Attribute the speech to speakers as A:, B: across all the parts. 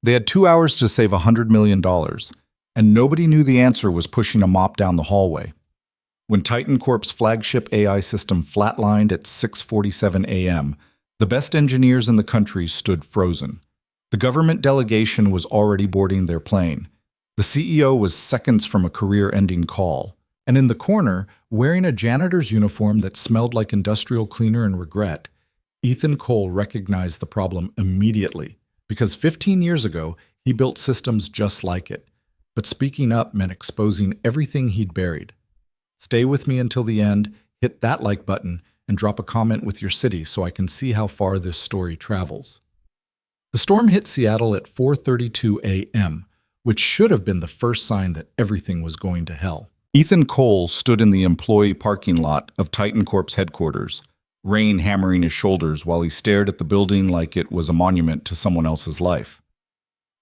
A: They had 2 hours to save $100 million, and nobody knew the answer was pushing a mop down the hallway. When Titan Corp's flagship AI system flatlined at 6:47 a.m., the best engineers in the country stood frozen. The government delegation was already boarding their plane. The CEO was seconds from a career-ending call. And in the corner, wearing a janitor's uniform that smelled like industrial cleaner and regret, Ethan Cole recognized the problem immediately, because 15 years ago, he built systems just like it. But speaking up meant exposing everything he'd buried. Stay with me until the end, hit that like button, and drop a comment with your city so I can see how far this story travels. The storm hit Seattle at 4:32 a.m., which should have been the first sign that everything was going to hell. Ethan Cole stood in the employee parking lot of Titan Corp's headquarters, rain hammering his shoulders while he stared at the building like it was a monument to someone else's life.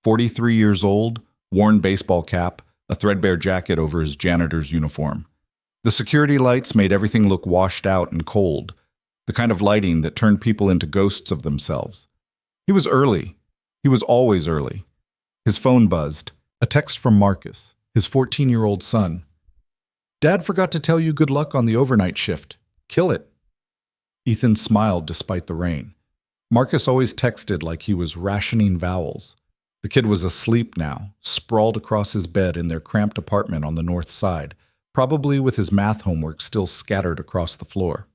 A: 43 years old, worn baseball cap, a threadbare jacket over his janitor's uniform. The security lights made everything look washed out and cold, the kind of lighting that turned people into ghosts of themselves. He was early. He was always early. His phone buzzed. A text from Marcus, his 14-year-old son. "Dad forgot to tell you good luck on the overnight shift. Kill it." Ethan smiled despite the rain. Marcus always texted like he was rationing vowels. The kid was asleep now, sprawled across his bed in their cramped apartment on the north side, probably with his math homework still scattered across the floor.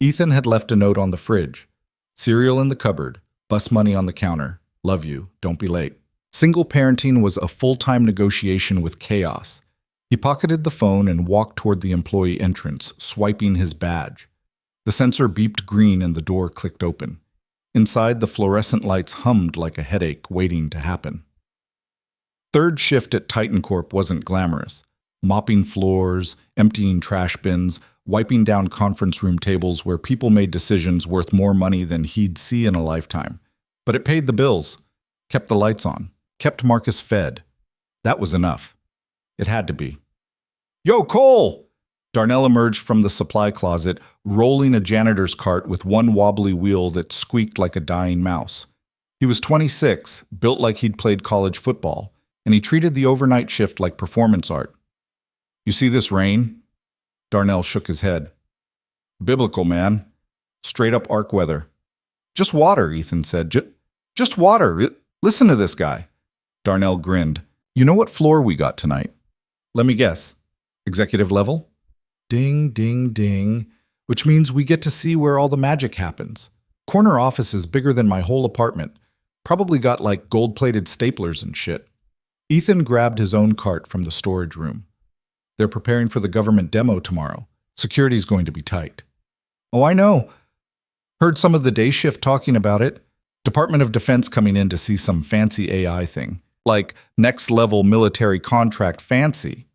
A: Ethan had left a note on the fridge. Cereal in the cupboard, bus money on the counter, love you, don't be late. Single parenting was a full-time negotiation with chaos. He pocketed the phone and walked toward the employee entrance, swiping his badge. The sensor beeped green and the door clicked open. Inside, the fluorescent lights hummed like a headache waiting to happen. Third shift at Titan Corp wasn't glamorous. Mopping floors, emptying trash bins, wiping down conference room tables where people made decisions worth more money than he'd see in a lifetime. But it paid the bills, kept the lights on, kept Marcus fed. That was enough. It had to be. "Yo, Cole!" Darnell emerged from the supply closet, rolling a janitor's cart with one wobbly wheel that squeaked like a dying mouse. He was 26, built like he'd played college football, and he treated the overnight shift like performance art. "You see this rain?" Darnell shook his head. "Biblical, man. Straight up arc weather." "Just water," Ethan said. Just water. Listen to this guy." Darnell grinned. "You know what floor we got tonight?" "Let me guess. Executive level?" Ding, ding, ding. Which means we get to see where all the magic happens. Corner office is bigger than my whole apartment. Probably got like gold-plated staplers and shit. Ethan grabbed his own cart from the storage room. "They're preparing for the government demo tomorrow. Security's going to be tight." "Oh, I know. Heard some of the day shift talking about it. Department of Defense coming in to see some fancy AI thing. Like next-level military contract fancy."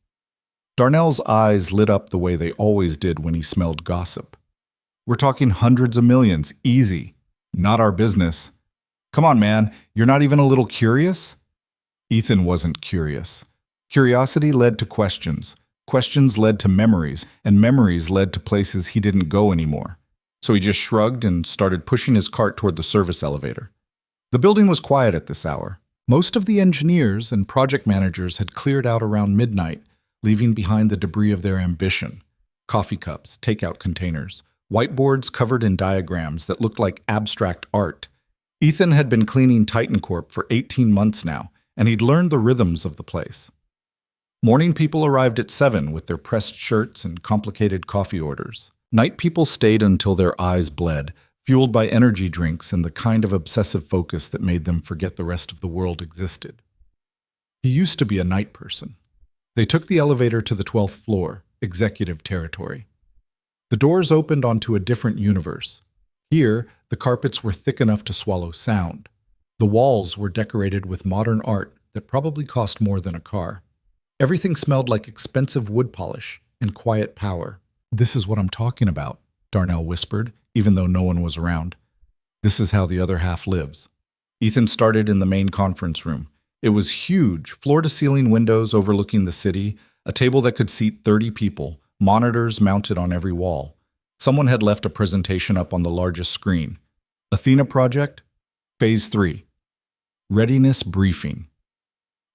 A: Darnell's eyes lit up the way they always did when he smelled gossip. "We're talking hundreds of millions, easy. Not our business." "Come on, man, you're not even a little curious?" Ethan wasn't curious. Curiosity led to questions. Questions led to memories, and memories led to places he didn't go anymore. So he just shrugged and started pushing his cart toward the service elevator. The building was quiet at this hour. Most of the engineers and project managers had cleared out around midnight, leaving behind the debris of their ambition. Coffee cups, takeout containers, whiteboards covered in diagrams that looked like abstract art. Ethan had been cleaning Titan Corp for 18 months now, and he'd learned the rhythms of the place. Morning people arrived at 7 with their pressed shirts and complicated coffee orders. Night people stayed until their eyes bled, fueled by energy drinks and the kind of obsessive focus that made them forget the rest of the world existed. He used to be a night person. They took the elevator to the 12th floor, executive territory. The doors opened onto a different universe. Here, the carpets were thick enough to swallow sound. The walls were decorated with modern art that probably cost more than a car. Everything smelled like expensive wood polish and quiet power. "This is what I'm talking about," Darnell whispered, even though no one was around. "This is how the other half lives." Ethan started in the main conference room. It was huge, floor-to-ceiling windows overlooking the city, a table that could seat 30 people, monitors mounted on every wall. Someone had left a presentation up on the largest screen. Athena Project, Phase 3. Readiness briefing.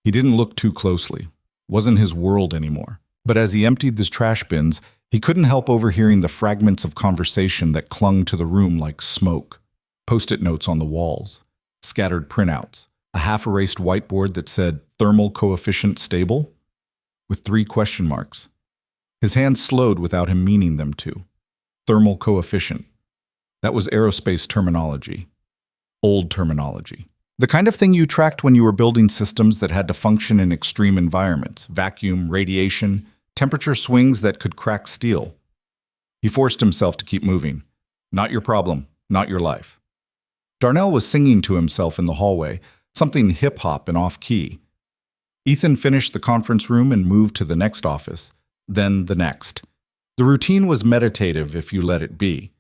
A: He didn't look too closely. Wasn't his world anymore. But as he emptied his trash bins, he couldn't help overhearing the fragments of conversation that clung to the room like smoke. Post-it notes on the walls, scattered printouts, a half-erased whiteboard that said thermal coefficient stable, with 3 question marks. His hands slowed without him meaning them to. Thermal coefficient. That was aerospace terminology. Old terminology. The kind of thing you tracked when you were building systems that had to function in extreme environments, vacuum, radiation, temperature swings that could crack steel. He forced himself to keep moving. Not your problem, not your life. Darnell was singing to himself in the hallway, something hip-hop and off-key. Ethan finished the conference room and moved to the next office, then the next. The routine was meditative if you let it be.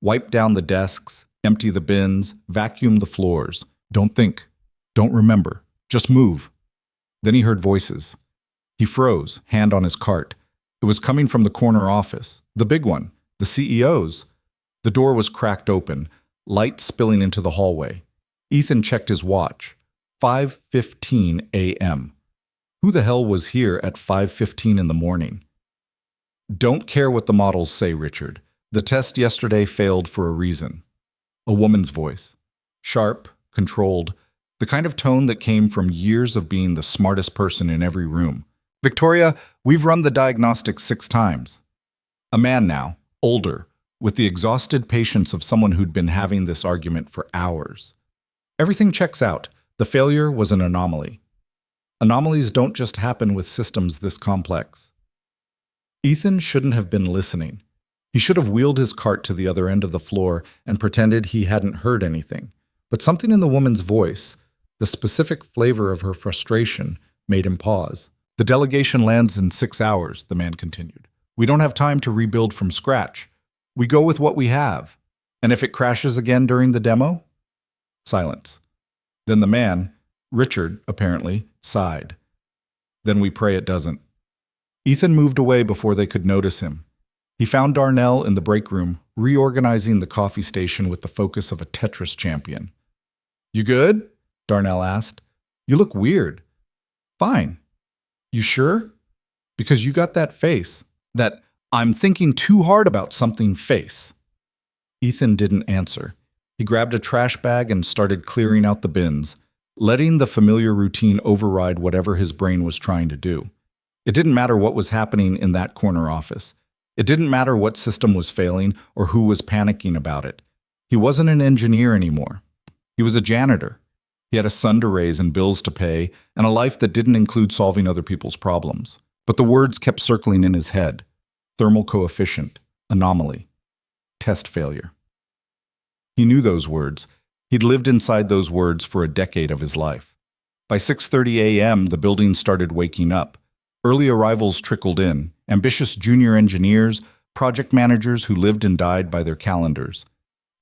A: Wipe down the desks, empty the bins, vacuum the floors. Don't think. Don't remember. Just move. Then he heard voices. He froze, hand on his cart. It was coming from the corner office, the big one, the CEO's. The door was cracked open, light spilling into the hallway. Ethan checked his watch. 5:15 a.m. Who the hell was here at 5:15 in the morning? Don't care what the models say, Richard. The test yesterday failed for a reason. A woman's voice. Sharp, controlled, the kind of tone that came from years of being the smartest person in every room. Victoria, we've run the diagnostics 6 times. A man now, older, with the exhausted patience of someone who'd been having this argument for hours. Everything checks out. The failure was an anomaly. Anomalies don't just happen with systems this complex. Ethan shouldn't have been listening. He should have wheeled his cart to the other end of the floor and pretended he hadn't heard anything. But something in the woman's voice, the specific flavor of her frustration, made him pause. The delegation lands in 6 hours, the man continued. We don't have time to rebuild from scratch. We go with what we have. And if it crashes again during the demo? Silence. Then the man, Richard, apparently, sighed. Then we pray it doesn't. Ethan moved away before they could notice him. He found Darnell in the break room, reorganizing the coffee station with the focus of a Tetris champion. You good? Darnell asked. You look weird. Fine. You sure? Because you got that face. That I'm thinking too hard about something face. Ethan didn't answer. He grabbed a trash bag and started clearing out the bins, letting the familiar routine override whatever his brain was trying to do. It didn't matter what was happening in that corner office. It didn't matter what system was failing or who was panicking about it. He wasn't an engineer anymore. He was a janitor. He had a son to raise and bills to pay, and a life that didn't include solving other people's problems. But the words kept circling in his head. Thermal coefficient, anomaly, test failure. He knew those words. He'd lived inside those words for a decade of his life. By 6:30 a.m., the building started waking up. Early arrivals trickled in, ambitious junior engineers, project managers who lived and died by their calendars.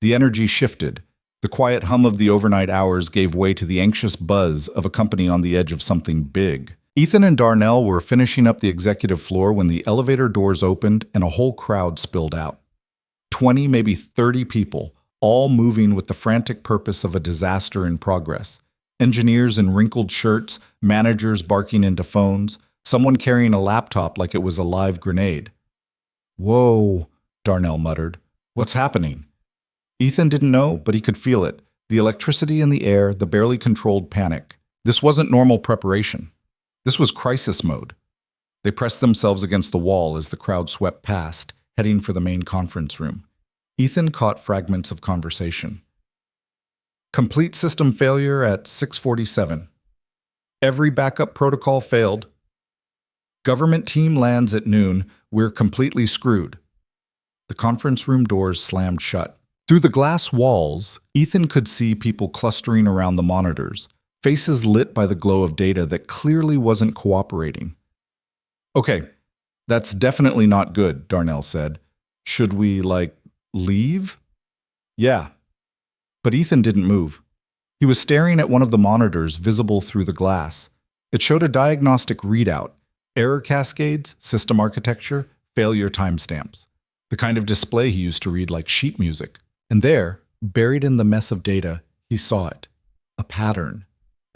A: The energy shifted. The quiet hum of the overnight hours gave way to the anxious buzz of a company on the edge of something big. Ethan and Darnell were finishing up the executive floor when the elevator doors opened and a whole crowd spilled out. 20, maybe 30 people, all moving with the frantic purpose of a disaster in progress. Engineers in wrinkled shirts, managers barking into phones, someone carrying a laptop like it was a live grenade. Whoa, Darnell muttered. What's happening? Ethan didn't know, but he could feel it. The electricity in the air, the barely controlled panic. This wasn't normal preparation. This was crisis mode. They pressed themselves against the wall as the crowd swept past, heading for the main conference room. Ethan caught fragments of conversation. Complete system failure at 6:47. Every backup protocol failed. Government team lands at noon. We're completely screwed. The conference room doors slammed shut. Through the glass walls, Ethan could see people clustering around the monitors, faces lit by the glow of data that clearly wasn't cooperating. Okay, that's definitely not good, Darnell said. Should we, leave? Yeah. But Ethan didn't move. He was staring at one of the monitors visible through the glass. It showed a diagnostic readout, error cascades, system architecture, failure timestamps. The kind of display he used to read like sheet music. And there, buried in the mess of data, he saw it. A pattern.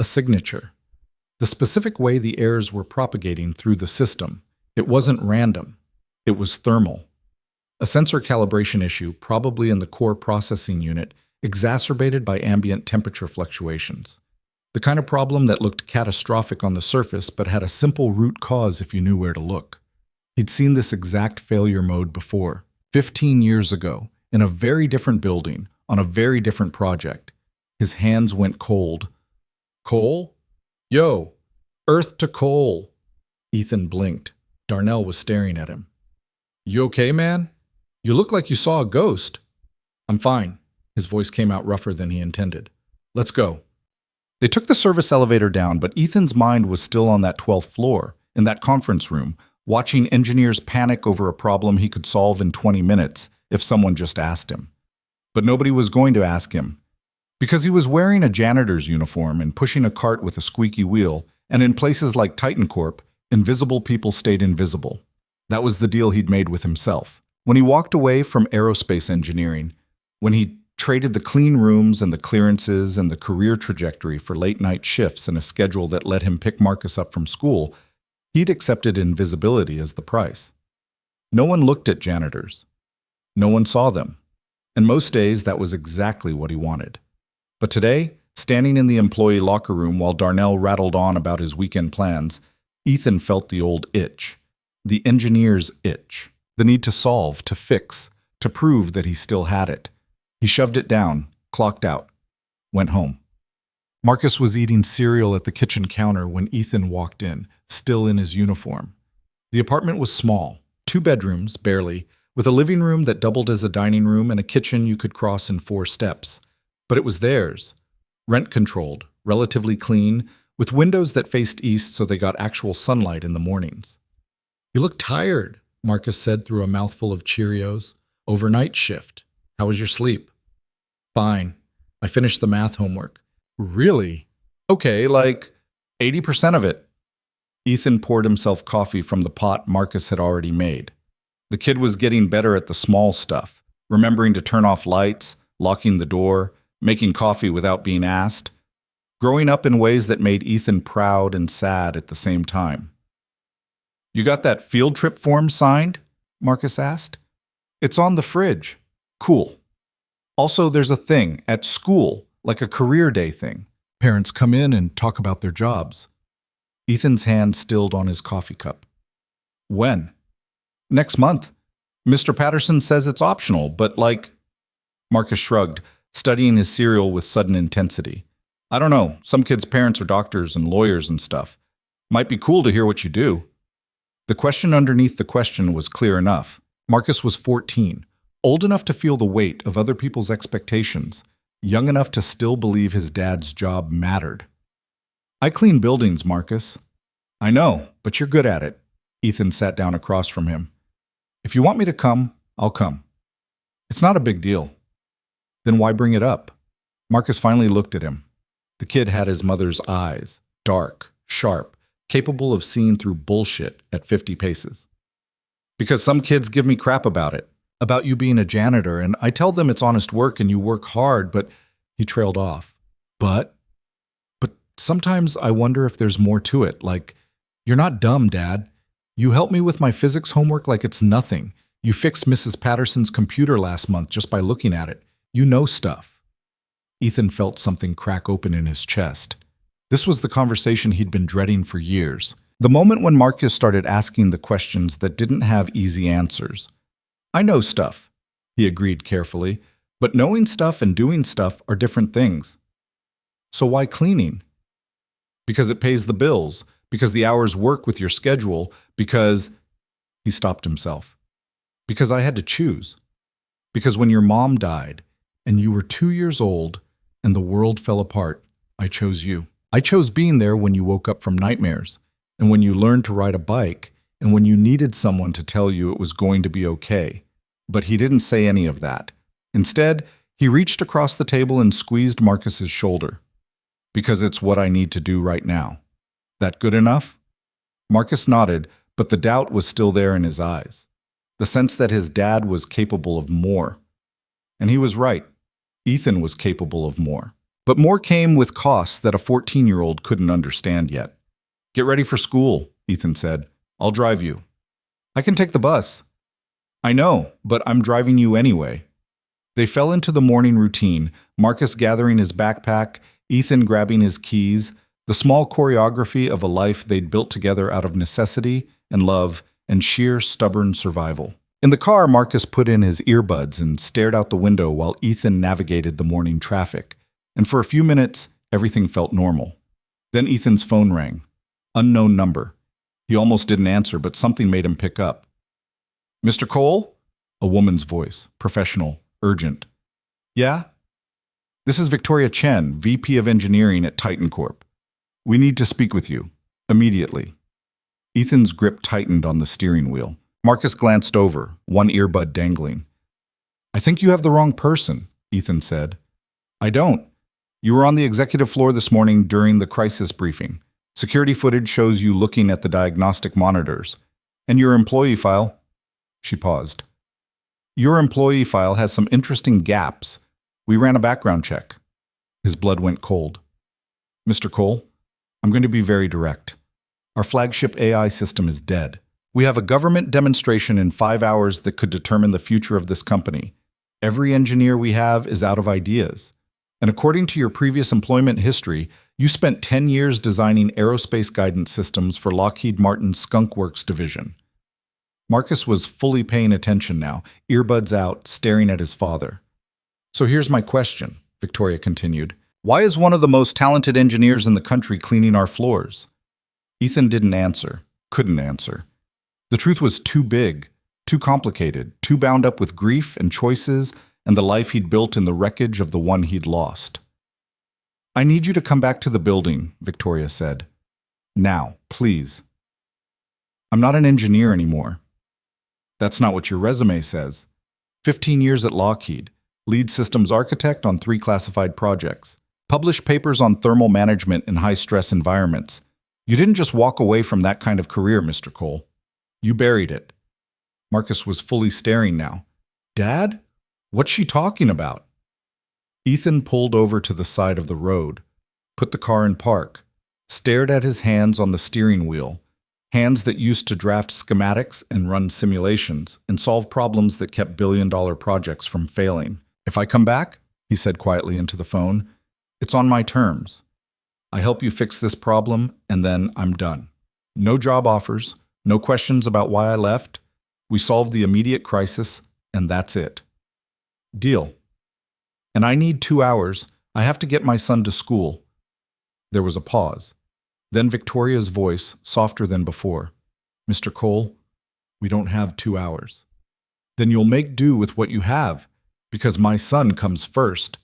A: a signature. The specific way the errors were propagating through the system. It wasn't random. It was thermal. A sensor calibration issue, probably in the core processing unit, exacerbated by ambient temperature fluctuations. The kind of problem that looked catastrophic on the surface but had a simple root cause if you knew where to look. He'd seen this exact failure mode before, 15 years ago, in a very different building, on a very different project. His hands went cold. Coal? Yo, earth to coal. Ethan blinked. Darnell was staring at him. You okay, man? You look like you saw a ghost. I'm fine. His voice came out rougher than he intended. Let's go. They took the service elevator down, but Ethan's mind was still on that 12th floor, in that conference room, watching engineers panic over a problem he could solve in 20 minutes if someone just asked him. But nobody was going to ask him. Because he was wearing a janitor's uniform and pushing a cart with a squeaky wheel, and in places like Titan Corp, invisible people stayed invisible. That was the deal he'd made with himself. When he walked away from aerospace engineering, when he traded the clean rooms and the clearances and the career trajectory for late-night shifts and a schedule that let him pick Marcus up from school, he'd accepted invisibility as the price. No one looked at janitors. No one saw them. And most days, that was exactly what he wanted. But today, standing in the employee locker room while Darnell rattled on about his weekend plans, Ethan felt the old itch. The engineer's itch. The need to solve, to fix, to prove that he still had it. He shoved it down, clocked out, went home. Marcus was eating cereal at the kitchen counter when Ethan walked in, still in his uniform. The apartment was small, 2 bedrooms, barely, with a living room that doubled as a dining room and a kitchen you could cross in 4 steps. But it was theirs, rent-controlled, relatively clean, with windows that faced east so they got actual sunlight in the mornings. You look tired, Marcus said through a mouthful of Cheerios. Overnight shift. How was your sleep? Fine. I finished the math homework. Really? Okay, like 80% of it. Ethan poured himself coffee from the pot Marcus had already made. The kid was getting better at the small stuff, remembering to turn off lights, locking the door, making coffee without being asked, growing up in ways that made Ethan proud and sad at the same time. You got that field trip form signed? Marcus asked. It's on the fridge. Cool. Also, there's a thing at school, like a career day thing. Parents come in and talk about their jobs. Ethan's hand stilled on his coffee cup. When? Next month. Mr. Patterson says it's optional, but like... Marcus shrugged, studying his cereal with sudden intensity. I don't know, some kids' parents are doctors and lawyers and stuff. Might be cool to hear what you do. The question underneath the question was clear enough. Marcus was 14, old enough to feel the weight of other people's expectations, young enough to still believe his dad's job mattered. I clean buildings, Marcus. I know, but you're good at it. Ethan sat down across from him. If you want me to come, I'll come. It's not a big deal. Then why bring it up? Marcus finally looked at him. The kid had his mother's eyes, dark, sharp, capable of seeing through bullshit at 50 paces. Because some kids give me crap about it, about you being a janitor, and I tell them it's honest work and you work hard, but he trailed off. But sometimes I wonder if there's more to it, like, you're not dumb, Dad. You helped me with my physics homework like it's nothing. You fixed Mrs. Patterson's computer last month just by looking at it. You know stuff. Ethan felt something crack open in his chest. This was the conversation he'd been dreading for years. The moment when Marcus started asking the questions that didn't have easy answers. I know stuff, he agreed carefully, but knowing stuff and doing stuff are different things. So why cleaning? Because it pays the bills, because the hours work with your schedule, because... He stopped himself. Because I had to choose. Because when your mom died, and you were 2 years old, and the world fell apart, I chose you. I chose being there when you woke up from nightmares, and when you learned to ride a bike, and when you needed someone to tell you it was going to be okay. But he didn't say any of that. Instead, he reached across the table and squeezed Marcus's shoulder. Because it's what I need to do right now. That good enough? Marcus nodded, but the doubt was still there in his eyes. The sense that his dad was capable of more. And he was right. Ethan was capable of more. But more came with costs that a 14-year-old couldn't understand yet. Get ready for school, Ethan said. I'll drive you. I can take the bus. I know, but I'm driving you anyway. They fell into the morning routine, Marcus gathering his backpack, Ethan grabbing his keys, the small choreography of a life they'd built together out of necessity and love and sheer stubborn survival. In the car, Marcus put in his earbuds and stared out the window while Ethan navigated the morning traffic. And for a few minutes, everything felt normal. Then Ethan's phone rang. Unknown number. He almost didn't answer, but something made him pick up. Mr. Cole? A woman's voice, professional, urgent. Yeah? This is Victoria Chen, VP of Engineering at Titan Corp. We need to speak with you. Immediately. Ethan's grip tightened on the steering wheel. Marcus glanced over, one earbud dangling. I think you have the wrong person, Ethan said. I don't. You were on the executive floor this morning during the crisis briefing. Security footage shows you looking at the diagnostic monitors. And your employee file... She paused. Your employee file has some interesting gaps. We ran a background check. His blood went cold. Mr. Cole, I'm going to be very direct. Our flagship AI system is dead. We have a government demonstration in 5 hours that could determine the future of this company. Every engineer we have is out of ideas. And according to your previous employment history, you spent 10 years designing aerospace guidance systems for Lockheed Martin's Skunk Works division. Marcus was fully paying attention now, earbuds out, staring at his father. So here's my question, Victoria continued. Why is one of the most talented engineers in the country cleaning our floors? Ethan didn't answer, couldn't answer. The truth was too big, too complicated, too bound up with grief and choices and the life he'd built in the wreckage of the one he'd lost. I need you to come back to the building, Victoria said. Now, please. I'm not an engineer anymore. That's not what your resume says. 15 years at Lockheed, lead systems architect on 3 classified projects, published papers on thermal management in high-stress environments. You didn't just walk away from that kind of career, Mr. Cole. You buried it. Marcus was fully staring now. Dad? What's she talking about? Ethan pulled over to the side of the road, put the car in park, stared at his hands on the steering wheel, hands that used to draft schematics and run simulations and solve problems that kept billion-dollar projects from failing. If I come back, he said quietly into the phone, it's on my terms. I help you fix this problem, and then I'm done. No job offers, no questions about why I left. We solved the immediate crisis, and that's it. Deal. And I need 2 hours. I have to get my son to school. There was a pause. Then Victoria's voice, softer than before. Mr. Cole, we don't have 2 hours. Then you'll make do with what you have, because my son comes first.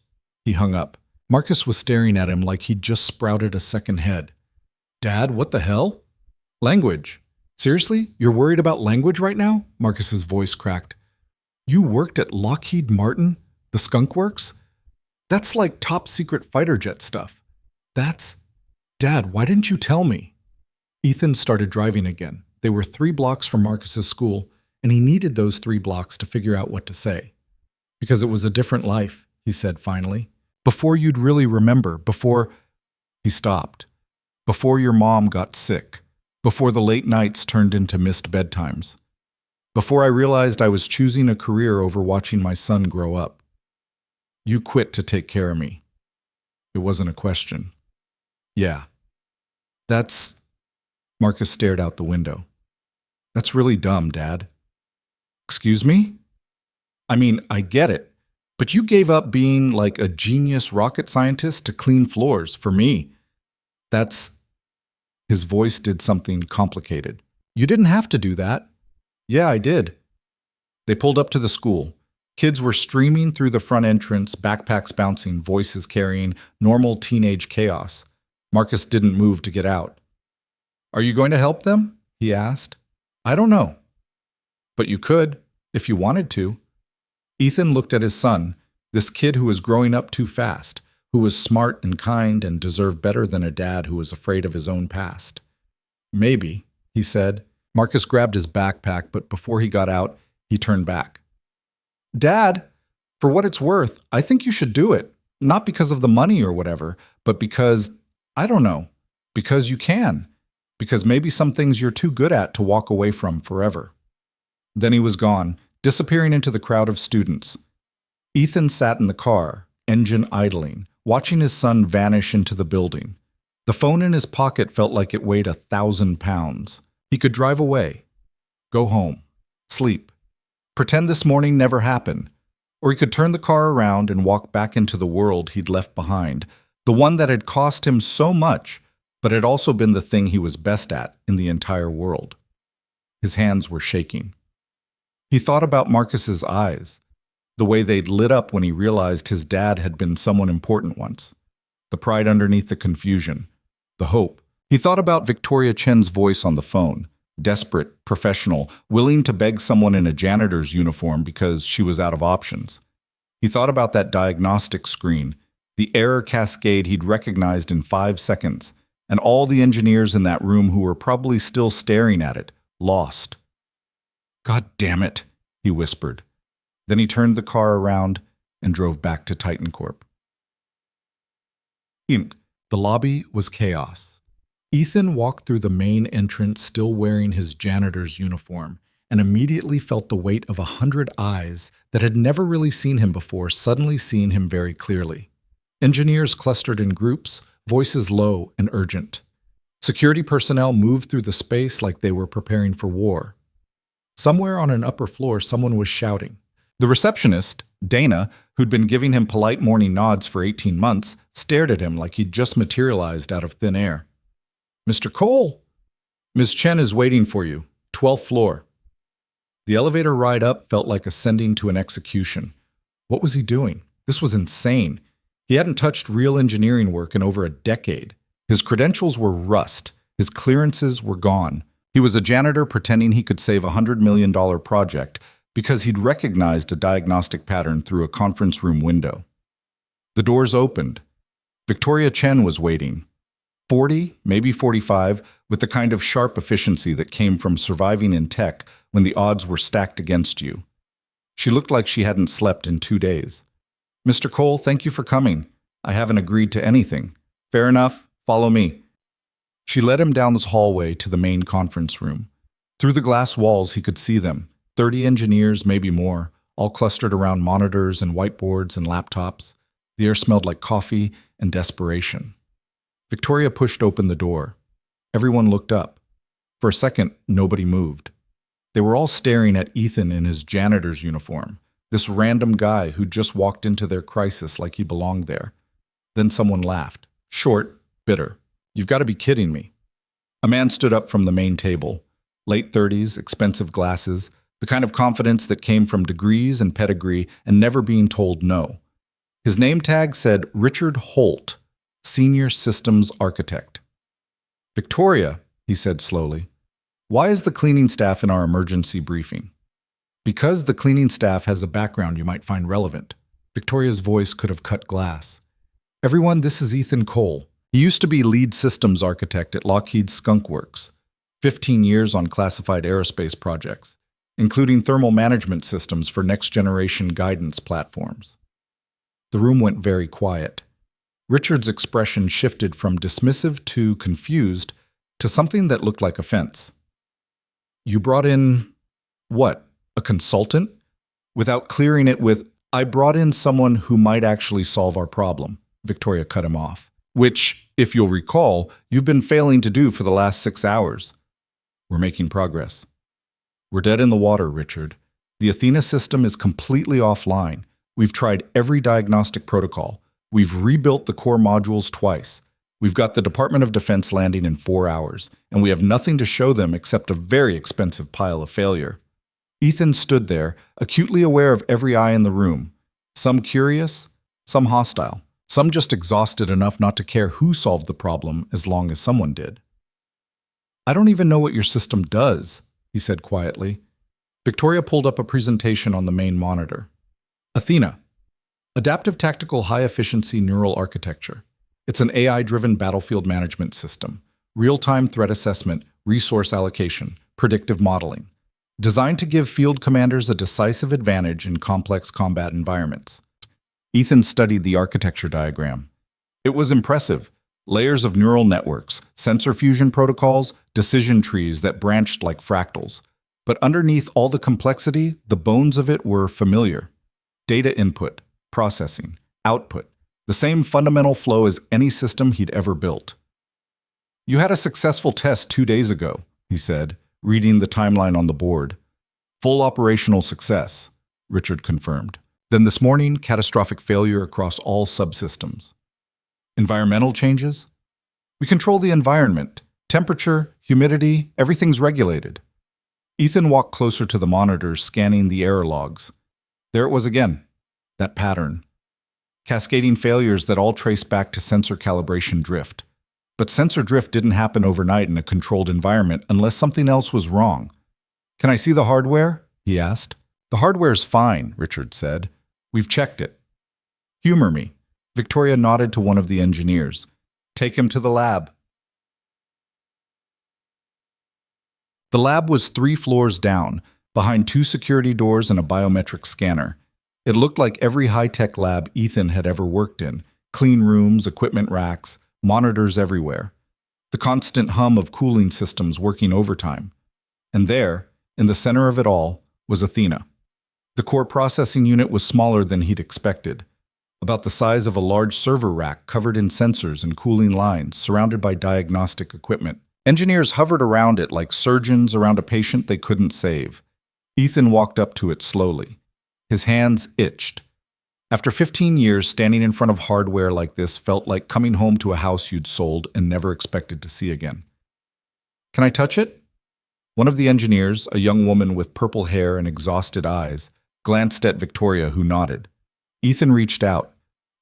A: He hung up. Marcus was staring at him like he'd just sprouted a second head. Dad, what the hell? Language. Seriously? You're worried about language right now? Marcus's voice cracked. You worked at Lockheed Martin? The Skunk Works? That's like top secret fighter jet stuff. Dad, why didn't you tell me? Ethan started driving again. They were 3 blocks from Marcus's school, and he needed those 3 blocks to figure out what to say. Because it was a different life, he said finally. Before you'd really remember, before... He stopped. Before your mom got sick. Before the late nights turned into missed bedtimes. Before I realized I was choosing a career over watching my son grow up. You quit to take care of me. It wasn't a question. Yeah. Marcus stared out the window. That's really dumb, Dad. Excuse me? I mean, I get it, but you gave up being like a genius rocket scientist to clean floors for me. His voice did something complicated. You didn't have to do that. Yeah, I did. They pulled up to the school. Kids were streaming through the front entrance, backpacks bouncing, voices carrying, normal teenage chaos. Marcus didn't move to get out. Are you going to help them? He asked. I don't know. But you could, if you wanted to. Ethan looked at his son, this kid who was growing up too fast, who was smart and kind and deserved better than a dad who was afraid of his own past. Maybe, he said. Marcus grabbed his backpack, but before he got out, he turned back. Dad, for what it's worth, I think you should do it. Not because of the money or whatever, but because, I don't know, because you can. Because maybe some things you're too good at to walk away from forever. Then he was gone, disappearing into the crowd of students. Ethan sat in the car, engine idling, watching his son vanish into the building. The phone in his pocket felt like it weighed 1,000 pounds. He could drive away, go home, sleep, pretend this morning never happened. Or he could turn the car around and walk back into the world he'd left behind, the one that had cost him so much, but had also been the thing he was best at in the entire world. His hands were shaking. He thought about Marcus's eyes, the way they'd lit up when he realized his dad had been someone important once, the pride underneath the confusion, the hope. He thought about Victoria Chen's voice on the phone, desperate, professional, willing to beg someone in a janitor's uniform because she was out of options. He thought about that diagnostic screen, the error cascade he'd recognized in 5 seconds, and all the engineers in that room who were probably still staring at it, lost. "God damn it," he whispered. Then he turned the car around and drove back to Titan Corp. The lobby was chaos. Ethan walked through the main entrance still wearing his janitor's uniform and immediately felt the weight of 100 eyes that had never really seen him before suddenly seeing him very clearly. Engineers clustered in groups, voices low and urgent. Security personnel moved through the space like they were preparing for war. Somewhere on an upper floor, someone was shouting. The receptionist, Dana, who'd been giving him polite morning nods for 18 months, stared at him like he'd just materialized out of thin air. "Mr. Cole, Ms. Chen is waiting for you, 12th floor." The elevator ride up felt like ascending to an execution. What was he doing? This was insane. He hadn't touched real engineering work in over a decade. His credentials were rust. His clearances were gone. He was a janitor pretending he could save a $100 million project because he'd recognized a diagnostic pattern through a conference room window. The doors opened. Victoria Chen was waiting. 40, maybe 45, with the kind of sharp efficiency that came from surviving in tech when the odds were stacked against you. She looked like she hadn't slept in 2 days. "Mr. Cole, thank you for coming. I haven't agreed to anything." "Fair enough. Follow me." She led him down this hallway to the main conference room. Through the glass walls, he could see them, 30 engineers, maybe more, all clustered around monitors and whiteboards and laptops. The air smelled like coffee and desperation. Victoria pushed open the door. Everyone looked up. For a second, nobody moved. They were all staring at Ethan in his janitor's uniform, this random guy who just walked into their crisis like he belonged there. Then someone laughed, short, bitter. "You've got to be kidding me." A man stood up from the main table. Late 30s, expensive glasses, the kind of confidence that came from degrees and pedigree and never being told no. His name tag said Richard Holt, Senior Systems Architect. "Victoria," he said slowly, "why is the cleaning staff in our emergency briefing?" "Because the cleaning staff has a background you might find relevant." Victoria's voice could have cut glass. "Everyone, this is Ethan Cole. He used to be lead systems architect at Lockheed Skunk Works, 15 years on classified aerospace projects, including thermal management systems for next-generation guidance platforms." The room went very quiet. Richard's expression shifted from dismissive to confused to something that looked like offense. "You brought in, what, a consultant?" Without clearing it with, "I brought in someone who might actually solve our problem," Victoria cut him off. "Which, if you'll recall, you've been failing to do for the last 6 hours." "We're making progress." "We're dead in the water, Richard. The Athena system is completely offline. We've tried every diagnostic protocol. We've rebuilt the core modules twice. We've got the Department of Defense landing in 4 hours, and we have nothing to show them except a very expensive pile of failure." Ethan stood there, acutely aware of every eye in the room, some curious, some hostile, some just exhausted enough not to care who solved the problem as long as someone did. "I don't even know what your system does," he said quietly. Victoria pulled up a presentation on the main monitor. "Athena. Adaptive Tactical High-Efficiency Neural Architecture. It's an AI-driven battlefield management system, real-time threat assessment, resource allocation, predictive modeling, designed to give field commanders a decisive advantage in complex combat environments." Ethan studied the architecture diagram. It was impressive. Layers of neural networks, sensor fusion protocols, decision trees that branched like fractals. But underneath all the complexity, the bones of it were familiar. Data input, processing, output, the same fundamental flow as any system he'd ever built. "You had a successful test 2 days ago," he said, reading the timeline on the board. "Full operational success," Richard confirmed. Then this morning, catastrophic failure across all subsystems. Environmental changes? "We control the environment. Temperature, humidity, everything's regulated." Ethan walked closer to the monitors, scanning the error logs. There it was again, that pattern. Cascading failures that all trace back to sensor calibration drift. But sensor drift didn't happen overnight in a controlled environment unless something else was wrong. "Can I see the hardware?" he asked. "The hardware's fine," Richard said. "We've checked it." "Humor me." Victoria nodded to one of the engineers. "Take him to the lab." The lab was 3 floors down, behind 2 security doors and a biometric scanner. It looked like every high-tech lab Ethan had ever worked in. Clean rooms, equipment racks, monitors everywhere. The constant hum of cooling systems working overtime. And there, in the center of it all, was Athena. The core processing unit was smaller than he'd expected. About the size of a large server rack covered in sensors and cooling lines, surrounded by diagnostic equipment. Engineers hovered around it like surgeons around a patient they couldn't save. Ethan walked up to it slowly. His hands itched. After 15 years, standing in front of hardware like this felt like coming home to a house you'd sold and never expected to see again. "Can I touch it?" One of the engineers, a young woman with purple hair and exhausted eyes, glanced at Victoria, who nodded. Ethan reached out.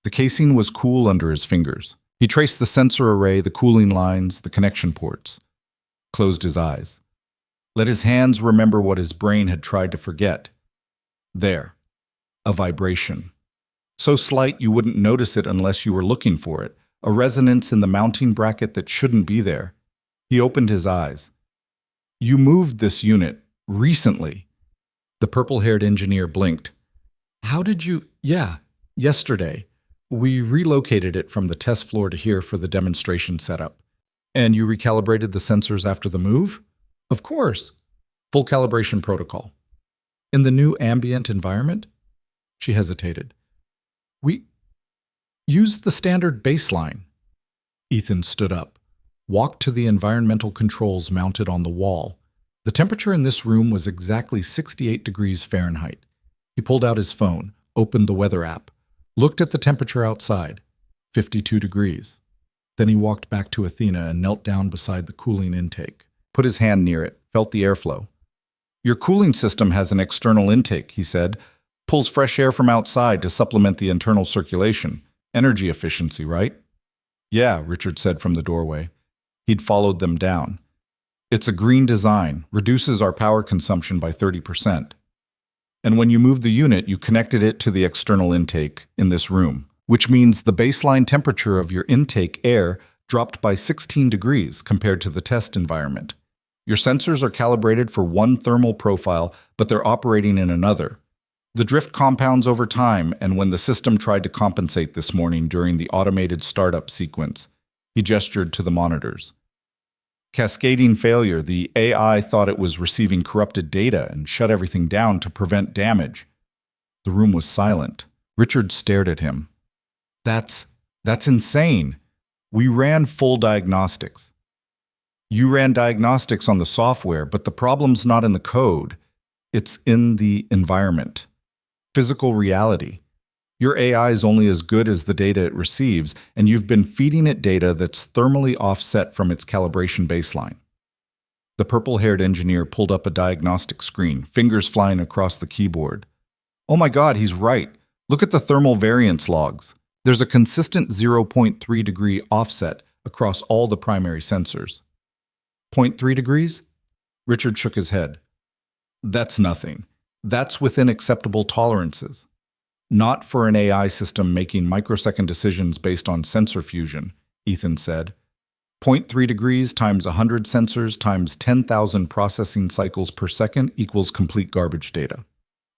A: The casing was cool under his fingers. He traced the sensor array, the cooling lines, the connection ports. Closed his eyes. Let his hands remember what his brain had tried to forget. There. A vibration. So slight you wouldn't notice it unless you were looking for it. A resonance in the mounting bracket that shouldn't be there. He opened his eyes. "You moved this unit recently." The purple-haired engineer blinked. "How did you—" "Yeah, yesterday. We relocated it from the test floor to here for the demonstration setup." "And you recalibrated the sensors after the move?" "Of course. Full calibration protocol." "In the new ambient environment?" She hesitated. "We used the standard baseline." Ethan stood up, walked to the environmental controls mounted on the wall. The temperature in this room was exactly 68 degrees Fahrenheit. He pulled out his phone, opened the weather app, looked at the temperature outside, 52 degrees. Then he walked back to Athena and knelt down beside the cooling intake, put his hand near it, felt the airflow. "Your cooling system has an external intake," he said. "Pulls fresh air from outside to supplement the internal circulation. Energy efficiency, right?" "Yeah," Richard said from the doorway. He'd followed them down. "It's a green design, reduces our power consumption by 30%. And when you moved the unit, you connected it to the external intake in this room, which means the baseline temperature of your intake air dropped by 16 degrees compared to the test environment. Your sensors are calibrated for one thermal profile, but they're operating in another. The drift compounds over time, and when the system tried to compensate this morning during the automated startup sequence, he gestured to the monitors. Cascading failure, the AI thought it was receiving corrupted data and shut everything down to prevent damage." The room was silent. Richard stared at him. That's insane. We ran full diagnostics." "You ran diagnostics on the software, but the problem's not in the code. It's in the environment. Physical reality. Your AI is only as good as the data it receives, and you've been feeding it data that's thermally offset from its calibration baseline." The purple-haired engineer pulled up a diagnostic screen, fingers flying across the keyboard. "Oh my God, he's right. Look at the thermal variance logs. There's a consistent 0.3 degree offset across all the primary sensors." 0.3 degrees? Richard shook his head. "That's nothing. That's within acceptable tolerances. Not for an AI system making microsecond decisions based on sensor fusion," Ethan said. 0.3 degrees times 100 sensors times 10,000 processing cycles per second equals complete garbage data.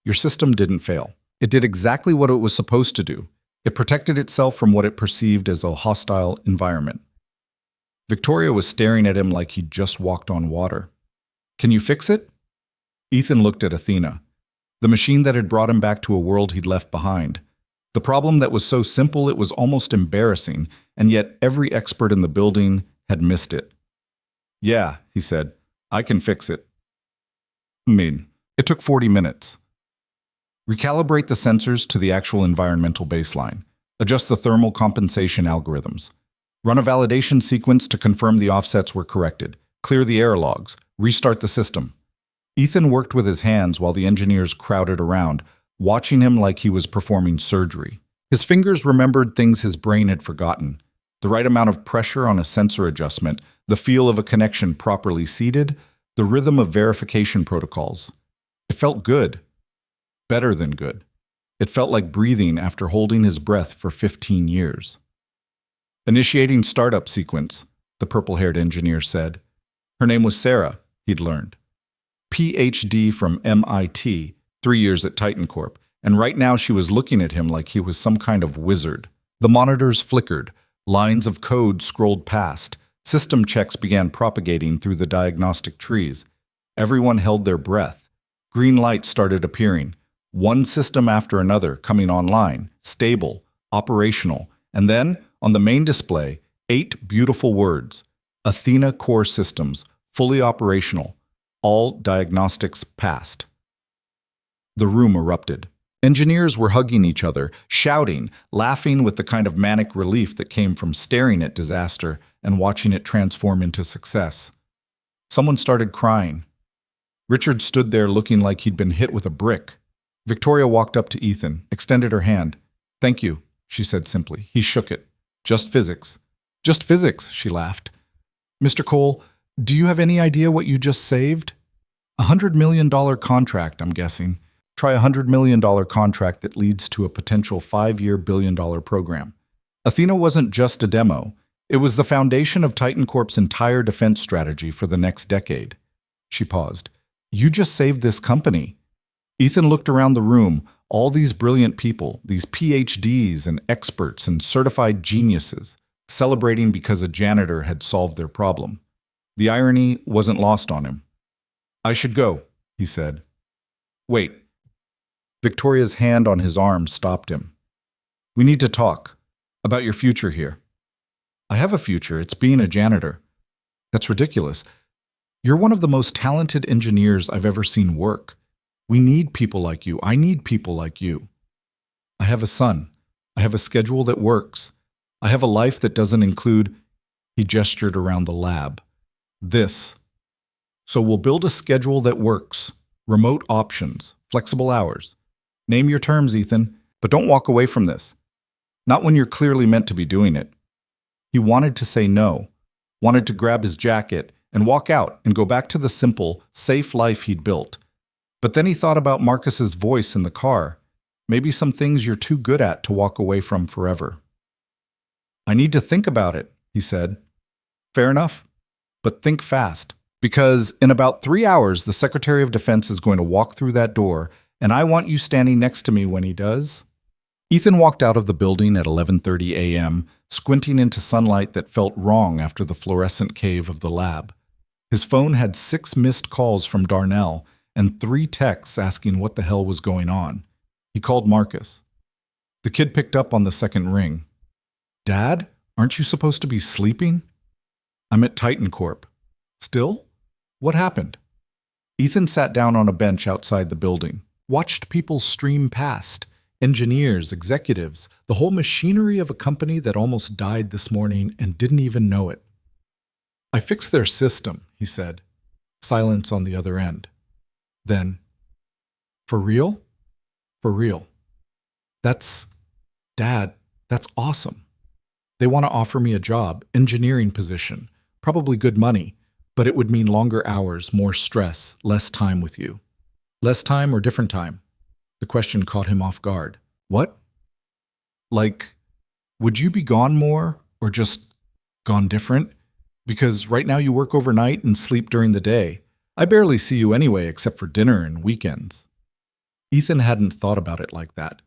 A: Your system didn't fail. It did exactly what it was supposed to do. It protected itself from what it perceived as a hostile environment. Victoria was staring at him like he'd just walked on water. Can you fix it? Ethan looked at Athena, the machine that had brought him back to a world he'd left behind. The problem that was so simple it was almost embarrassing, and yet every expert in the building had missed it. Yeah, he said, I can fix it. It took 40 minutes. Recalibrate the sensors to the actual environmental baseline. Adjust the thermal compensation algorithms. Run a validation sequence to confirm the offsets were corrected. Clear the error logs. Restart the system. Ethan worked with his hands while the engineers crowded around, watching him like he was performing surgery. His fingers remembered things his brain had forgotten. The right amount of pressure on a sensor adjustment, the feel of a connection properly seated, the rhythm of verification protocols. It felt good. Better than good. It felt like breathing after holding his breath for 15 years. Initiating startup sequence, the purple-haired engineer said. Her name was Sarah, he'd learned. PhD from MIT, 3 years at Titan Corp, and right now she was looking at him like he was some kind of wizard. The monitors flickered, lines of code scrolled past, system checks began propagating through the diagnostic trees. Everyone held their breath. Green lights started appearing, one system after another coming online, stable, operational, and then, on the main display, 8 beautiful words. Athena Core Systems, fully operational. All diagnostics passed. The room erupted. Engineers were hugging each other, shouting, laughing with the kind of manic relief that came from staring at disaster and watching it transform into success. Someone started crying. Richard stood there looking like he'd been hit with a brick. Victoria walked up to Ethan, extended her hand. Thank you, she said simply. He shook it. Just physics. Just physics, she laughed. Mr. Cole, do you have any idea what you just saved? $100 million contract, I'm guessing. Try a $100 million contract that leads to a potential 5-year billion-dollar program. Athena wasn't just a demo. It was the foundation of Titan Corp's entire defense strategy for the next decade. She paused. You just saved this company. Ethan looked around the room, all these brilliant people, these PhDs and experts and certified geniuses, celebrating because a janitor had solved their problem. The irony wasn't lost on him. I should go, he said. Wait. Victoria's hand on his arm stopped him. We need to talk about your future here. I have a future. It's being a janitor. That's ridiculous. You're one of the most talented engineers I've ever seen work. We need people like you. I need people like you. I have a son. I have a schedule that works. I have a life that doesn't include, he gestured around the lab, this. So we'll build a schedule that works. Remote options, flexible hours. Name your terms, Ethan, but don't walk away from this. Not when you're clearly meant to be doing it. He wanted to say no, wanted to grab his jacket and walk out and go back to the simple, safe life he'd built. But then he thought about Marcus's voice in the car. Maybe some things you're too good at to walk away from forever. I need to think about it, he said. Fair enough, but think fast. Because in about 3 hours, the Secretary of Defense is going to walk through that door, and I want you standing next to me when he does. Ethan walked out of the building at 11:30 a.m., squinting into sunlight that felt wrong after the fluorescent cave of the lab. His phone had 6 missed calls from Darnell and 3 texts asking what the hell was going on. He called Marcus. The kid picked up on the second ring. Dad, aren't you supposed to be sleeping? I'm at Titan Corp. Still? What happened? Ethan sat down on a bench outside the building, watched people stream past, engineers, executives, the whole machinery of a company that almost died this morning and didn't even know it. I fixed their system, he said. Silence on the other end. Then, for real? For real. Dad, that's awesome. They want to offer me a job, engineering position, probably good money, but it would mean longer hours, more stress, less time with you. Less time or different time? The question caught him off guard. What? Like, would you be gone more or just gone different? Because right now you work overnight and sleep during the day. I barely see you anyway except for dinner and weekends. Ethan hadn't thought about it like that.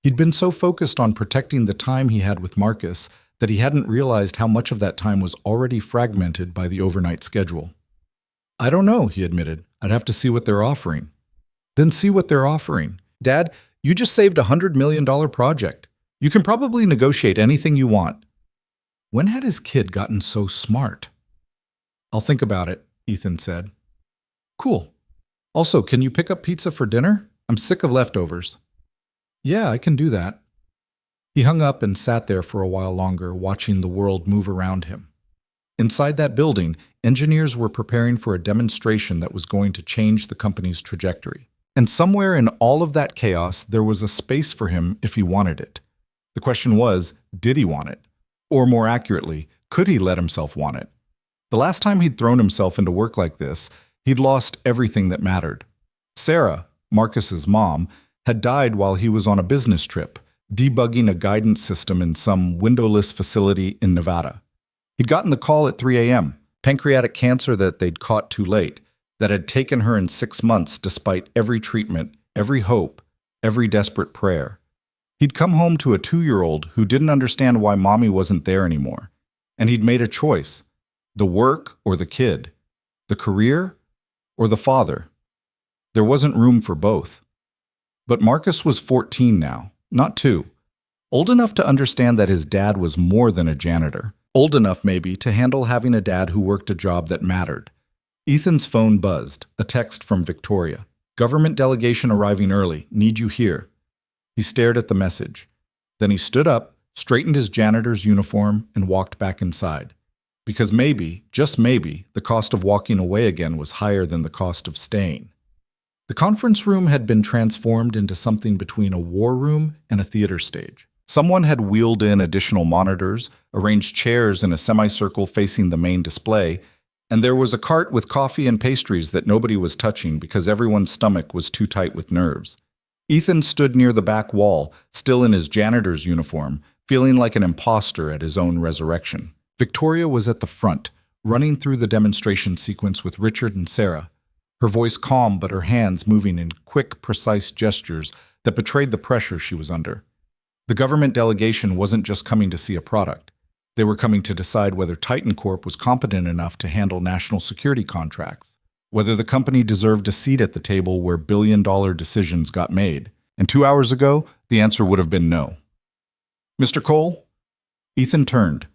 A: He'd been so focused on protecting the time he had with Marcus that he hadn't realized how much of that time was already fragmented by the overnight schedule. I don't know, he admitted. I'd have to see what they're offering. Then see what they're offering. Dad, you just saved a $100 million project. You can probably negotiate anything you want. When had his kid gotten so smart? I'll think about it, Ethan said. Cool. Also, can you pick up pizza for dinner? I'm sick of leftovers. Yeah, I can do that. He hung up and sat there for a while longer, watching the world move around him. Inside that building, engineers were preparing for a demonstration that was going to change the company's trajectory. And somewhere in all of that chaos, there was a space for him if he wanted it. The question was, did he want it? Or more accurately, could he let himself want it? The last time he'd thrown himself into work like this, he'd lost everything that mattered. Sarah, Marcus's mom, had died while he was on a business trip, debugging a guidance system in some windowless facility in Nevada. He'd gotten the call at 3 a.m., pancreatic cancer that they'd caught too late, that had taken her in 6 months despite every treatment, every hope, every desperate prayer. He'd come home to a 2-year-old who didn't understand why mommy wasn't there anymore. And he'd made a choice: the work or the kid, the career or the father. There wasn't room for both. But Marcus was 14 now, not 2. Old enough to understand that his dad was more than a janitor. Old enough, maybe, to handle having a dad who worked a job that mattered. Ethan's phone buzzed, a text from Victoria. Government delegation arriving early. Need you here. He stared at the message. Then he stood up, straightened his janitor's uniform, and walked back inside. Because maybe, just maybe, the cost of walking away again was higher than the cost of staying. The conference room had been transformed into something between a war room and a theater stage. Someone had wheeled in additional monitors, arranged chairs in a semicircle facing the main display, and there was a cart with coffee and pastries that nobody was touching because everyone's stomach was too tight with nerves. Ethan stood near the back wall, still in his janitor's uniform, feeling like an imposter at his own resurrection. Victoria was at the front, running through the demonstration sequence with Richard and Sarah, her voice calm but her hands moving in quick, precise gestures that betrayed the pressure she was under. The government delegation wasn't just coming to see a product. They were coming to decide whether Titan Corp was competent enough to handle national security contracts, whether the company deserved a seat at the table where billion-dollar decisions got made. And 2 hours ago, the answer would have been no. Mr. Cole? Ethan turned.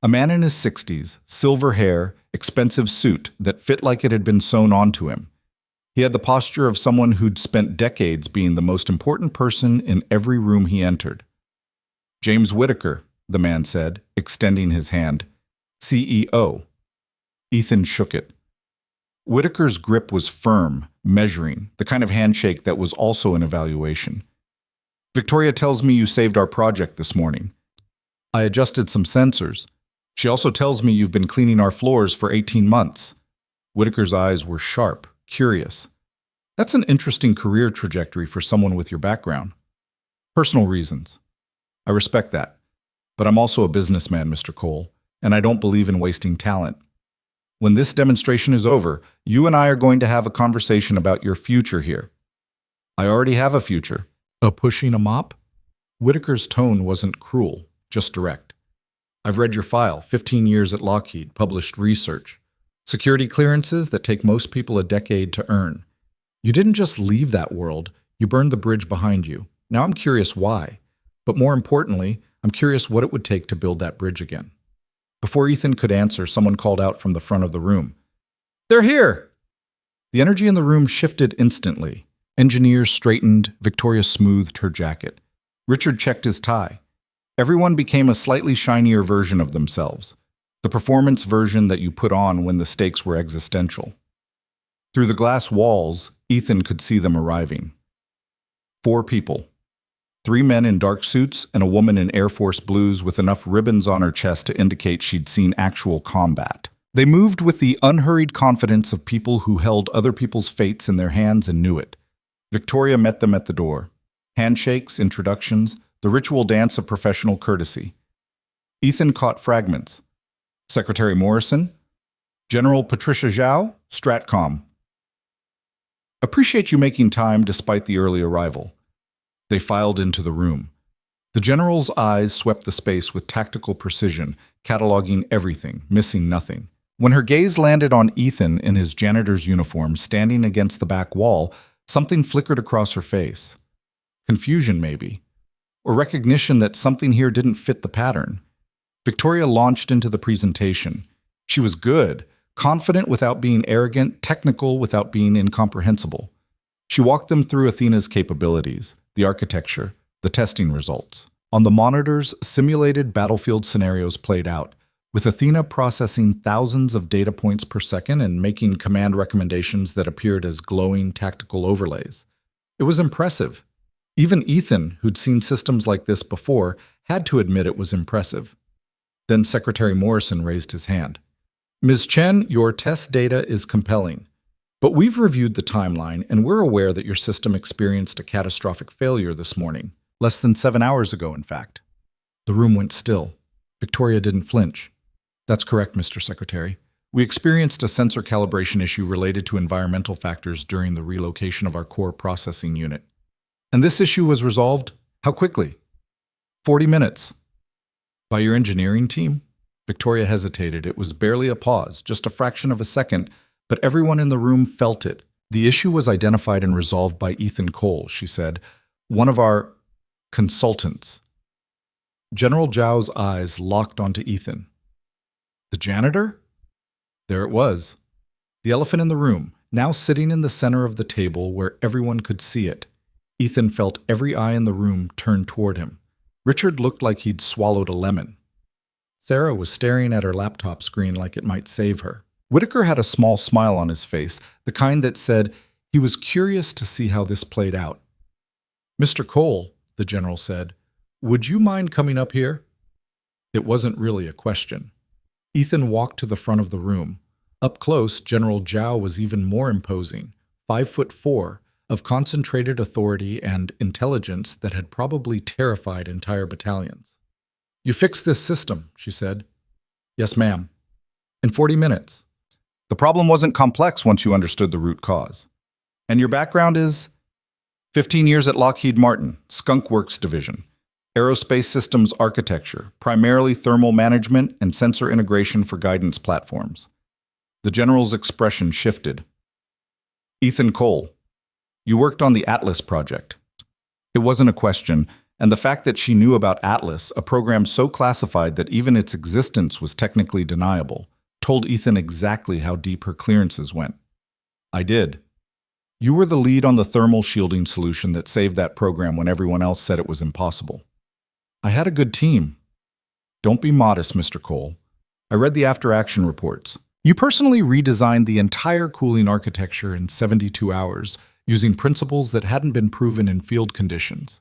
A: A man in his 60s, silver hair, expensive suit that fit like it had been sewn onto him. He had the posture of someone who'd spent decades being the most important person in every room he entered. James Whitaker, the man said, extending his hand. CEO. Ethan shook it. Whitaker's grip was firm, measuring, the kind of handshake that was also an evaluation. Victoria tells me you saved our project this morning. I adjusted some sensors. She also tells me you've been cleaning our floors for 18 months. Whitaker's eyes were sharp, curious. That's an interesting career trajectory for someone with your background. Personal reasons. I respect that. But I'm also a businessman, Mr. Cole, and I don't believe in wasting talent. When this demonstration is over, you and I are going to have a conversation about your future here. I already have a future. Pushing a mop? Whitaker's tone wasn't cruel, just direct. I've read your file, 15 years at Lockheed, published research. Security clearances that take most people a decade to earn. You didn't just leave that world, you burned the bridge behind you. Now I'm curious why. But more importantly, I'm curious what it would take to build that bridge again. Before Ethan could answer, someone called out from the front of the room. They're here! The energy in the room shifted instantly. Engineers straightened, Victoria smoothed her jacket. Richard checked his tie. Everyone became a slightly shinier version of themselves, the performance version that you put on when the stakes were existential. Through the glass walls, Ethan could see them arriving. 4 people. 3 men in dark suits and a woman in Air Force blues with enough ribbons on her chest to indicate she'd seen actual combat. They moved with the unhurried confidence of people who held other people's fates in their hands and knew it. Victoria met them at the door. Handshakes, introductions, the ritual dance of professional courtesy. Ethan caught fragments. Secretary Morrison, General Patricia Zhao, Stratcom. Appreciate you making time despite the early arrival. They filed into the room. The general's eyes swept the space with tactical precision, cataloging everything, missing nothing. When her gaze landed on Ethan in his janitor's uniform standing against the back wall, something flickered across her face. Confusion, maybe, or recognition that something here didn't fit the pattern. Victoria launched into the presentation. She was good, confident without being arrogant, technical without being incomprehensible. She walked them through Athena's capabilities, the architecture, the testing results. On the monitors, simulated battlefield scenarios played out, with Athena processing thousands of data points per second and making command recommendations that appeared as glowing tactical overlays. It was impressive. Even Ethan, who'd seen systems like this before, had to admit it was impressive. Then Secretary Morrison raised his hand. Ms. Chen, your test data is compelling. But we've reviewed the timeline, and we're aware that your system experienced a catastrophic failure this morning. Less than 7 hours ago, in fact. The room went still. Victoria didn't flinch. That's correct, Mr. Secretary. We experienced a sensor calibration issue related to environmental factors during the relocation of our core processing unit. And this issue was resolved? How quickly? 40 minutes. By your engineering team? Victoria hesitated. It was barely a pause, just a fraction of a second, but everyone in the room felt it. The issue was identified and resolved by Ethan Cole, she said, one of our consultants. General Zhao's eyes locked onto Ethan. The janitor? There it was. The elephant in the room, now sitting in the center of the table where everyone could see it. Ethan felt every eye in the room turn toward him. Richard looked like he'd swallowed a lemon. Sarah was staring at her laptop screen like it might save her. Whitaker had a small smile on his face, the kind that said he was curious to see how this played out. Mr. Cole, the general said, would you mind coming up here? It wasn't really a question. Ethan walked to the front of the room. Up close, General Zhao was even more imposing, 5'4", of concentrated authority and intelligence that had probably terrified entire battalions. You fixed this system, she said. Yes, ma'am. In 40 minutes. The problem wasn't complex once you understood the root cause. And your background is? 15 years at Lockheed Martin, Skunk Works Division. Aerospace systems architecture, primarily thermal management and sensor integration for guidance platforms. The general's expression shifted. Ethan Cole, you worked on the Atlas project. It wasn't a question, and the fact that she knew about Atlas, a program so classified that even its existence was technically deniable, told Ethan exactly how deep her clearances went. I did. You were the lead on the thermal shielding solution that saved that program when everyone else said it was impossible. I had a good team. Don't be modest, Mr. Cole. I read the after-action reports. You personally redesigned the entire cooling architecture in 72 hours, using principles that hadn't been proven in field conditions.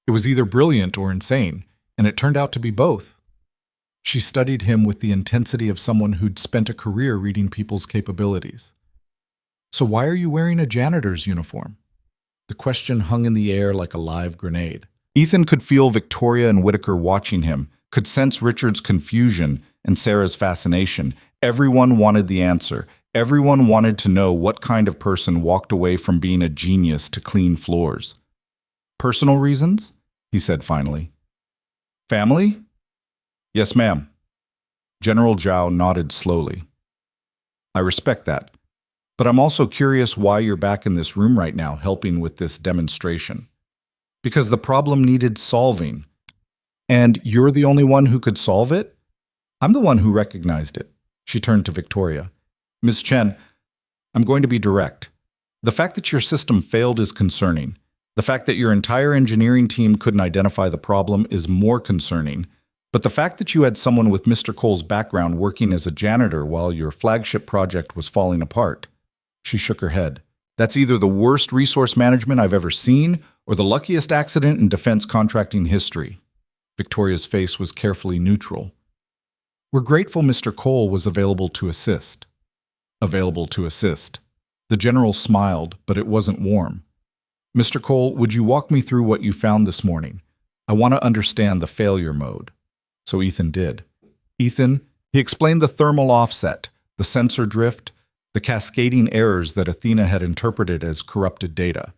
A: It was either brilliant or insane, and it turned out to be both. She studied him with the intensity of someone who'd spent a career reading people's capabilities. So why are you wearing a janitor's uniform? The question hung in the air like a live grenade. Ethan could feel Victoria and Whitaker watching him, could sense Richard's confusion and Sarah's fascination. Everyone wanted the answer. Everyone wanted to know what kind of person walked away from being a genius to clean floors. Personal reasons? He said finally. Family? Yes, ma'am. General Zhao nodded slowly. I respect that. But I'm also curious why you're back in this room right now helping with this demonstration. Because the problem needed solving. And you're the only one who could solve it? I'm the one who recognized it. She turned to Victoria. Ms. Chen, I'm going to be direct. The fact that your system failed is concerning. The fact that your entire engineering team couldn't identify the problem is more concerning. But the fact that you had someone with Mr. Cole's background working as a janitor while your flagship project was falling apart. She shook her head. That's either the worst resource management I've ever seen or the luckiest accident in defense contracting history. Victoria's face was carefully neutral. We're grateful Mr. Cole was available to assist. Available to assist. The general smiled, but it wasn't warm. Mr. Cole, would you walk me through what you found this morning? I want to understand the failure mode. So Ethan did. Ethan, he explained the thermal offset, the sensor drift, the cascading errors that Athena had interpreted as corrupted data.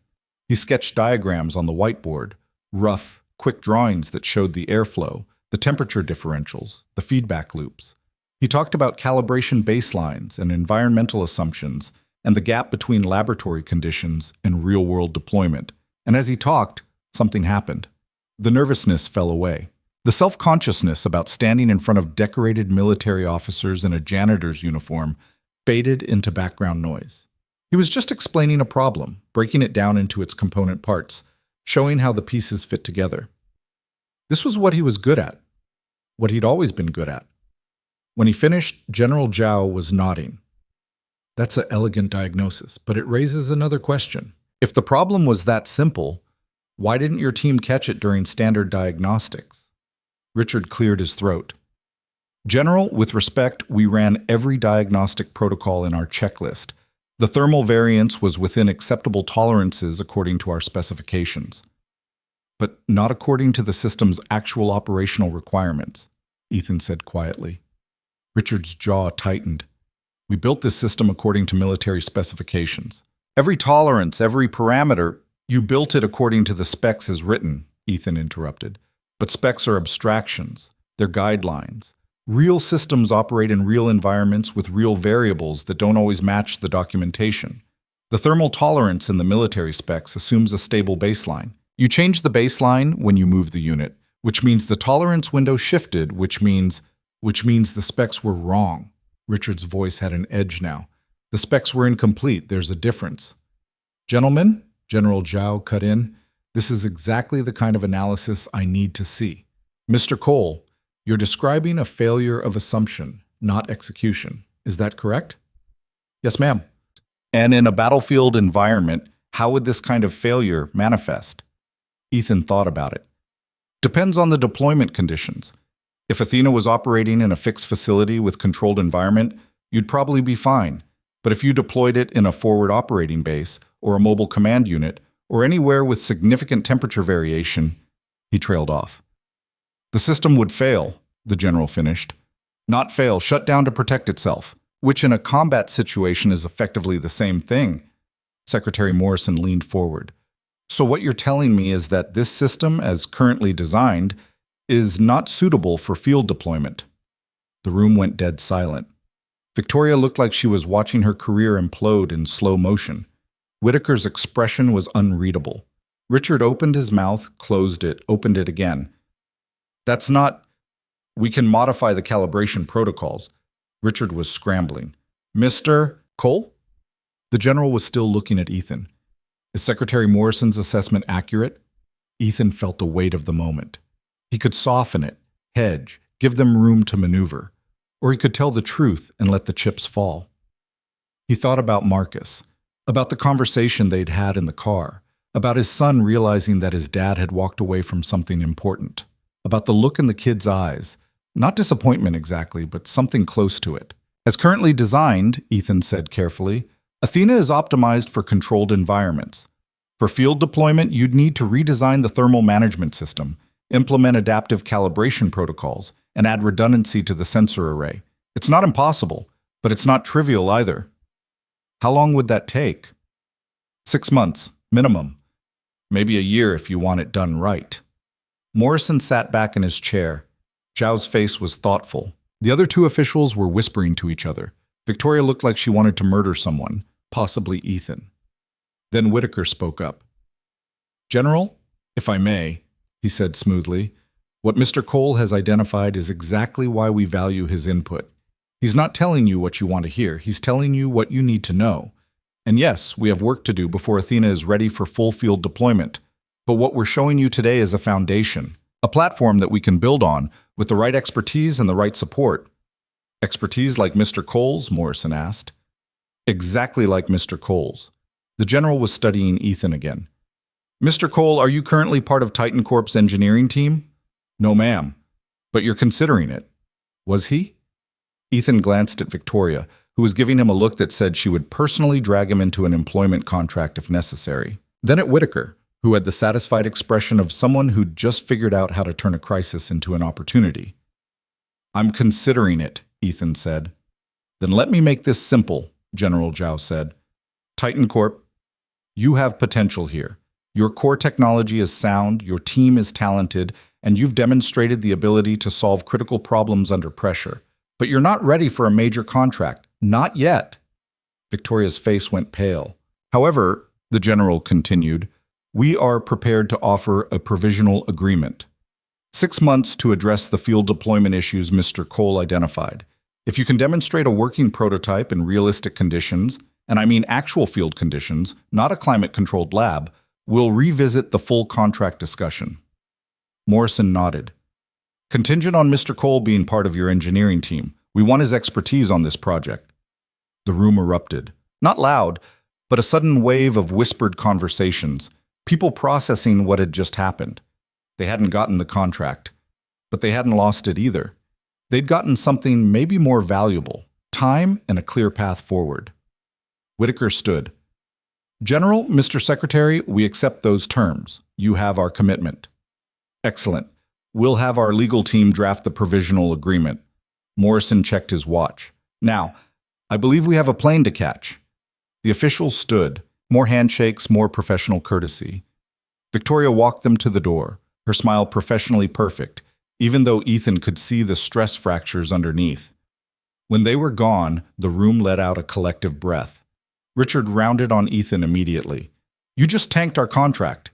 A: He sketched diagrams on the whiteboard, rough, quick drawings that showed the airflow, the temperature differentials, the feedback loops. He talked about calibration baselines and environmental assumptions and the gap between laboratory conditions and real-world deployment. And as he talked, something happened. The nervousness fell away. The self-consciousness about standing in front of decorated military officers in a janitor's uniform faded into background noise. He was just explaining a problem, breaking it down into its component parts, showing how the pieces fit together. This was what he was good at, what he'd always been good at. When he finished, General Zhao was nodding. That's an elegant diagnosis, but it raises another question. If the problem was that simple, why didn't your team catch it during standard diagnostics? Richard cleared his throat. General, with respect, we ran every diagnostic protocol in our checklist. The thermal variance was within acceptable tolerances according to our specifications, but not according to the system's actual operational requirements, Ethan said quietly. Richard's jaw tightened. We built this system according to military specifications. Every tolerance, every parameter, you built it according to the specs as written, Ethan interrupted. But specs are abstractions. They're guidelines. Real systems operate in real environments with real variables that don't always match the documentation. The thermal tolerance in the military specs assumes a stable baseline. You change the baseline when you move the unit, which means the tolerance window shifted, which means the specs were wrong. Richard's voice had an edge now. The specs were incomplete. There's a difference. Gentlemen, General Zhao cut in, this is exactly the kind of analysis I need to see. Mr. Cole, you're describing a failure of assumption, not execution. Is that correct? Yes, ma'am. And in a battlefield environment, how would this kind of failure manifest? Ethan thought about it. Depends on the deployment conditions. If Athena was operating in a fixed facility with controlled environment, you'd probably be fine. But if you deployed it in a forward operating base or a mobile command unit or anywhere with significant temperature variation, he trailed off. The system would fail, the general finished. Not fail, shut down to protect itself, which in a combat situation is effectively the same thing. Secretary Morrison leaned forward. So what you're telling me is that this system, as currently designed, is not suitable for field deployment. The room went dead silent. Victoria looked like she was watching her career implode in slow motion. Whitaker's expression was unreadable. Richard opened his mouth, closed it, opened it again. That's not... We can modify the calibration protocols. Richard was scrambling. Mr. Cole? The general was still looking at Ethan. Is Secretary Morrison's assessment accurate? Ethan felt the weight of the moment. He could soften it, hedge, give them room to maneuver. Or he could tell the truth and let the chips fall. He thought about Marcus, about the conversation they'd had in the car, about his son realizing that his dad had walked away from something important, about the look in the kid's eyes, not disappointment exactly, but something close to it. As currently designed, Ethan said carefully, Athena is optimized for controlled environments. For field deployment, you'd need to redesign the thermal management system, implement adaptive calibration protocols, and add redundancy to the sensor array. It's not impossible, but it's not trivial either. How long would that take? 6 months, minimum. Maybe a year if you want it done right. Morrison sat back in his chair. Zhao's face was thoughtful. The other two officials were whispering to each other. Victoria looked like she wanted to murder someone, possibly Ethan. Then Whitaker spoke up. General, if I may, he said smoothly, what Mr. Cole has identified is exactly why we value his input. He's not telling you what you want to hear. He's telling you what you need to know. And yes, we have work to do before Athena is ready for full field deployment. But what we're showing you today is a foundation, a platform that we can build on with the right expertise and the right support. Expertise like Mr. Cole's? Morrison asked. Exactly like Mr. Cole's. The general was studying Ethan again. Mr. Cole, are you currently part of Titan Corp's engineering team? No, ma'am. But you're considering it. Was he? Ethan glanced at Victoria, who was giving him a look that said she would personally drag him into an employment contract if necessary. Then at Whitaker, who had the satisfied expression of someone who'd just figured out how to turn a crisis into an opportunity. I'm considering it, Ethan said. Then let me make this simple, General Zhao said. Titan Corp, you have potential here. Your core technology is sound, your team is talented, and you've demonstrated the ability to solve critical problems under pressure. But you're not ready for a major contract. Not yet. Victoria's face went pale. However, the general continued, we are prepared to offer a provisional agreement. 6 months to address the field deployment issues Mr. Cole identified. If you can demonstrate a working prototype in realistic conditions, and I mean actual field conditions, not a climate-controlled lab, we'll revisit the full contract discussion. Morrison nodded. Contingent on Mr. Cole being part of your engineering team, we want his expertise on this project. The room erupted. Not loud, but a sudden wave of whispered conversations, people processing what had just happened. They hadn't gotten the contract, but they hadn't lost it either. They'd gotten something maybe more valuable, time and a clear path forward. Whitaker stood. General, Mr. Secretary, we accept those terms. You have our commitment. Excellent. We'll have our legal team draft the provisional agreement. Morrison checked his watch. Now, I believe we have a plane to catch. The officials stood. More handshakes, more professional courtesy. Victoria walked them to the door, her smile professionally perfect, even though Ethan could see the stress fractures underneath. When they were gone, the room let out a collective breath. Richard rounded on Ethan immediately. You just tanked our contract.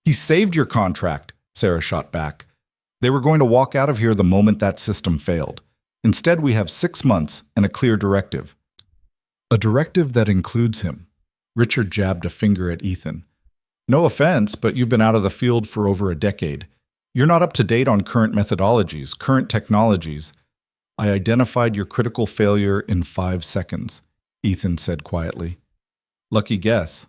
A: He saved your contract, Sarah shot back. They were going to walk out of here the moment that system failed. Instead, we have 6 months and a clear directive. A directive that includes him. Richard jabbed a finger at Ethan. No offense, but you've been out of the field for over a decade. You're not up to date on current methodologies, current technologies. I identified your critical failure in 5 seconds, Ethan said quietly. Lucky guess.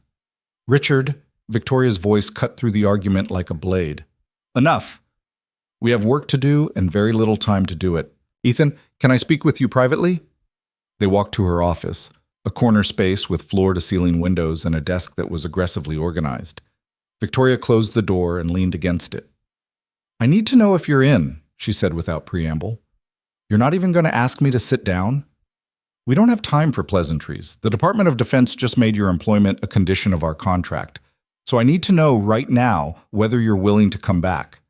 A: Richard, Victoria's voice cut through the argument like a blade. Enough. We have work to do and very little time to do it. Ethan, can I speak with you privately? They walked to her office, a corner space with floor-to-ceiling windows and a desk that was aggressively organized. Victoria closed the door and leaned against it. I need to know if you're in, she said without preamble. You're not even going to ask me to sit down? We don't have time for pleasantries. The Department of Defense just made your employment a condition of our contract, so I need to know right now whether you're willing to come back.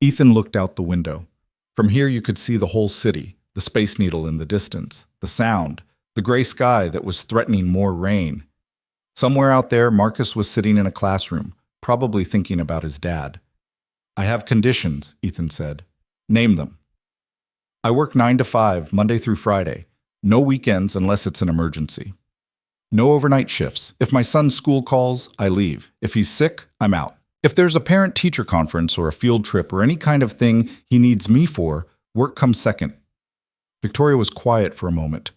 A: Ethan looked out the window. From here you could see the whole city, the Space Needle in the distance, the sound, the gray sky that was threatening more rain. Somewhere out there, Marcus was sitting in a classroom, probably thinking about his dad. I have conditions, Ethan said. Name them. I work 9 to 5, Monday through Friday. No weekends unless it's an emergency. No overnight shifts. If my son's school calls, I leave. If he's sick, I'm out. If there's a parent-teacher conference or a field trip or any kind of thing he needs me for, work comes second. Victoria was quiet for a moment.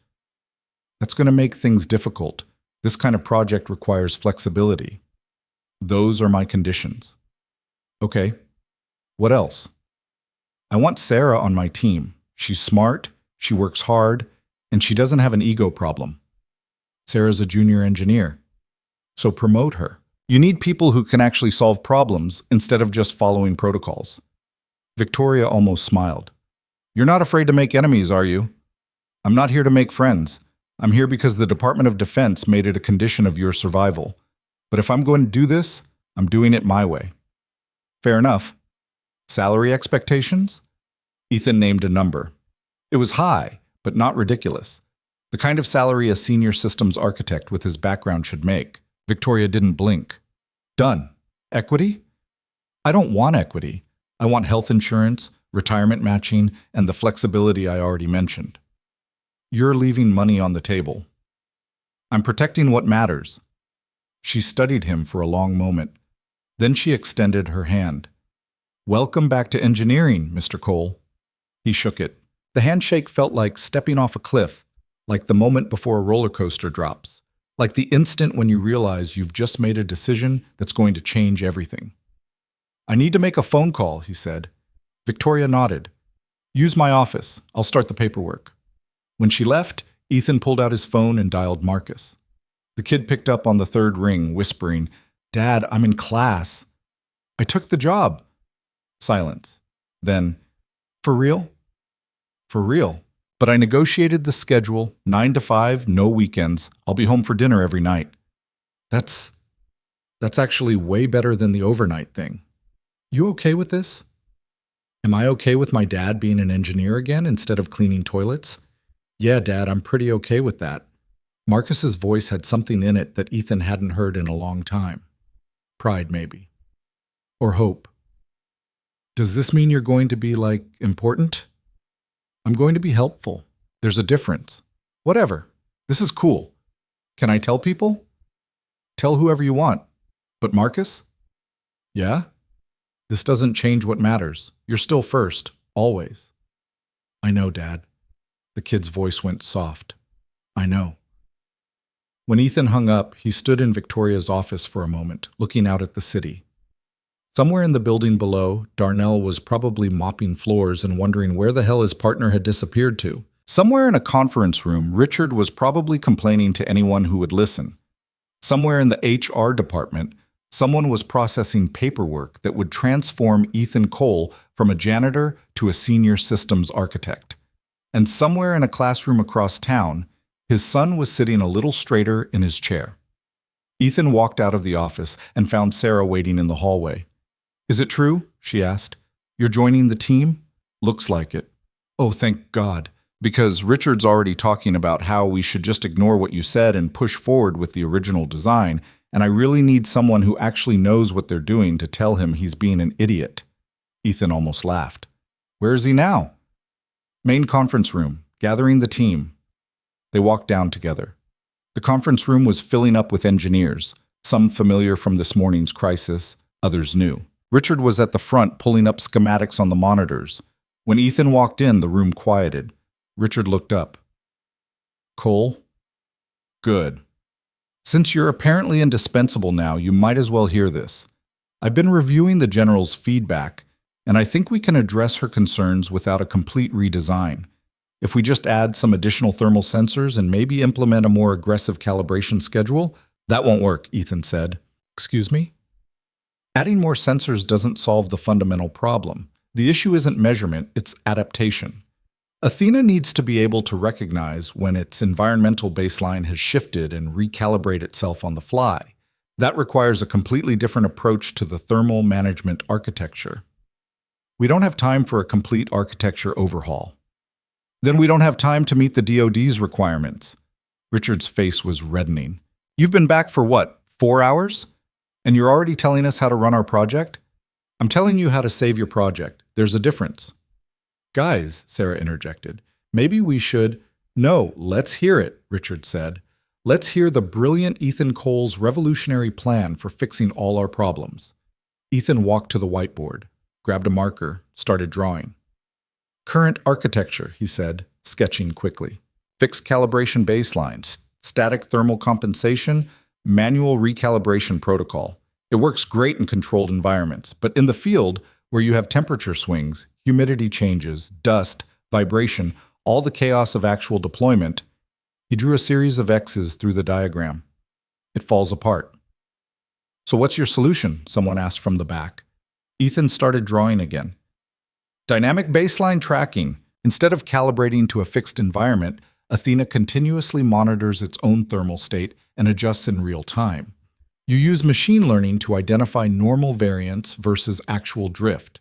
A: That's going to make things difficult. This kind of project requires flexibility. Those are my conditions. Okay. What else? I want Sarah on my team. She's smart, she works hard, and she doesn't have an ego problem. Sarah's a junior engineer. So promote her. You need people who can actually solve problems instead of just following protocols. Victoria almost smiled. You're not afraid to make enemies, are you? I'm not here to make friends. I'm here because the Department of Defense made it a condition of your survival. But if I'm going to do this, I'm doing it my way. Fair enough. Salary expectations? Ethan named a number. It was high, but not ridiculous. The kind of salary a senior systems architect with his background should make. Victoria didn't blink. Done. Equity? I don't want equity. I want health insurance, retirement matching, and the flexibility I already mentioned. You're leaving money on the table. I'm protecting what matters. She studied him for a long moment. Then she extended her hand. Welcome back to engineering, Mr. Cole. He shook it. The handshake felt like stepping off a cliff, like the moment before a roller coaster drops, like the instant when you realize you've just made a decision that's going to change everything. I need to make a phone call, he said. Victoria nodded. Use my office. I'll start the paperwork. When she left, Ethan pulled out his phone and dialed Marcus. The kid picked up on the third ring, whispering, Dad, I'm in class. I took the job. Silence. Then, for real? For real. But I negotiated the schedule, 9 to 5, no weekends. I'll be home for dinner every night. That's That's actually way better than the overnight thing. You okay with this? Am I okay with my dad being an engineer again instead of cleaning toilets? Yeah, Dad, I'm pretty okay with that. Marcus's voice had something in it that Ethan hadn't heard in a long time. Pride, maybe. Or hope. Does this mean you're going to be, important? I'm going to be helpful. There's a difference. Whatever. This is cool. Can I tell people? Tell whoever you want. But Marcus? Yeah? This doesn't change what matters. You're still first, always. I know, Dad. The kid's voice went soft. I know. When Ethan hung up, he stood in Victoria's office for a moment, looking out at the city. Somewhere in the building below, Darnell was probably mopping floors and wondering where the hell his partner had disappeared to. Somewhere in a conference room, Richard was probably complaining to anyone who would listen. Somewhere in the HR department, someone was processing paperwork that would transform Ethan Cole from a janitor to a senior systems architect. And somewhere in a classroom across town, his son was sitting a little straighter in his chair. Ethan walked out of the office and found Sarah waiting in the hallway. Is it true? She asked. You're joining the team? Looks like it. Oh, thank God. Because Richard's already talking about how we should just ignore what you said and push forward with the original design, and I really need someone who actually knows what they're doing to tell him he's being an idiot. Ethan almost laughed. Where is he now? Main conference room, gathering the team. They walked down together. The conference room was filling up with engineers, some familiar from this morning's crisis, others new. Richard was at the front pulling up schematics on the monitors. When Ethan walked in, the room quieted. Richard looked up. Cole? Good. Since you're apparently indispensable now, you might as well hear this. I've been reviewing the General's feedback, and I think we can address her concerns without a complete redesign. If we just add some additional thermal sensors and maybe implement a more aggressive calibration schedule, that won't work, Ethan said. Excuse me? Adding more sensors doesn't solve the fundamental problem. The issue isn't measurement, it's adaptation. Athena needs to be able to recognize when its environmental baseline has shifted and recalibrate itself on the fly. That requires a completely different approach to the thermal management architecture. We don't have time for a complete architecture overhaul. Then we don't have time to meet the DoD's requirements. Richard's face was reddening. You've been back for what, 4 hours? And you're already telling us how to run our project? I'm telling you how to save your project. There's a difference. Guys, Sarah interjected, maybe we should… No, let's hear it, Richard said. Let's hear the brilliant Ethan Cole's revolutionary plan for fixing all our problems. Ethan walked to the whiteboard, grabbed a marker, started drawing. Current architecture, he said, sketching quickly. Fixed calibration baselines, static thermal compensation, manual recalibration protocol. It works great in controlled environments, but in the field, where you have temperature swings, humidity changes, dust, vibration, all the chaos of actual deployment, he drew a series of X's through the diagram. It falls apart. So what's your solution? Someone asked from the back. Ethan started drawing again. Dynamic baseline tracking. Instead of calibrating to a fixed environment, Athena continuously monitors its own thermal state and adjusts in real time. You use machine learning to identify normal variance versus actual drift.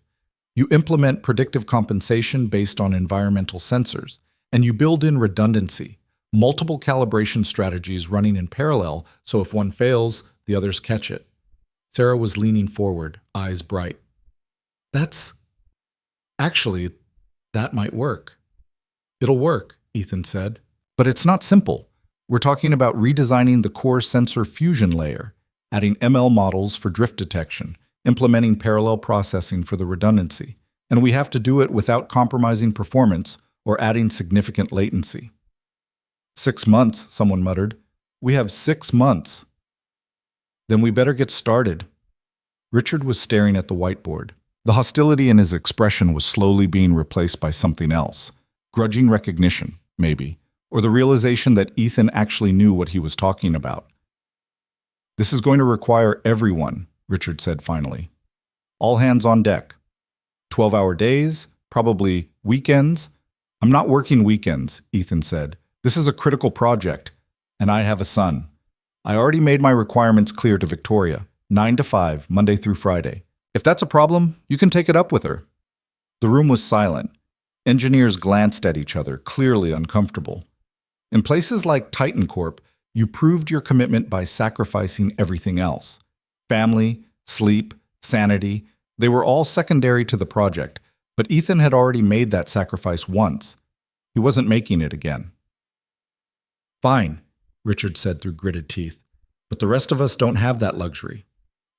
A: You implement predictive compensation based on environmental sensors, and you build in redundancy, multiple calibration strategies running in parallel so if one fails, the others catch it. Sarah was leaning forward, eyes bright. Actually, that might work. It'll work, Ethan said. But it's not simple. We're talking about redesigning the core sensor fusion layer, adding ML models for drift detection, implementing parallel processing for the redundancy. And we have to do it without compromising performance or adding significant latency. 6 months, someone muttered. We have 6 months. Then we better get started. Richard was staring at the whiteboard. The hostility in his expression was slowly being replaced by something else. Grudging recognition, maybe, or the realization that Ethan actually knew what he was talking about. This is going to require everyone, Richard said finally. All hands on deck. 12-hour days, probably weekends. I'm not working weekends, Ethan said. This is a critical project, and I have a son. I already made my requirements clear to Victoria. 9 to 5, Monday through Friday. If that's a problem, you can take it up with her. The room was silent. Engineers glanced at each other, clearly uncomfortable. In places like Titan Corp, you proved your commitment by sacrificing everything else. Family, sleep, sanity, they were all secondary to the project, but Ethan had already made that sacrifice once. He wasn't making it again. Fine, Richard said through gritted teeth, but the rest of us don't have that luxury.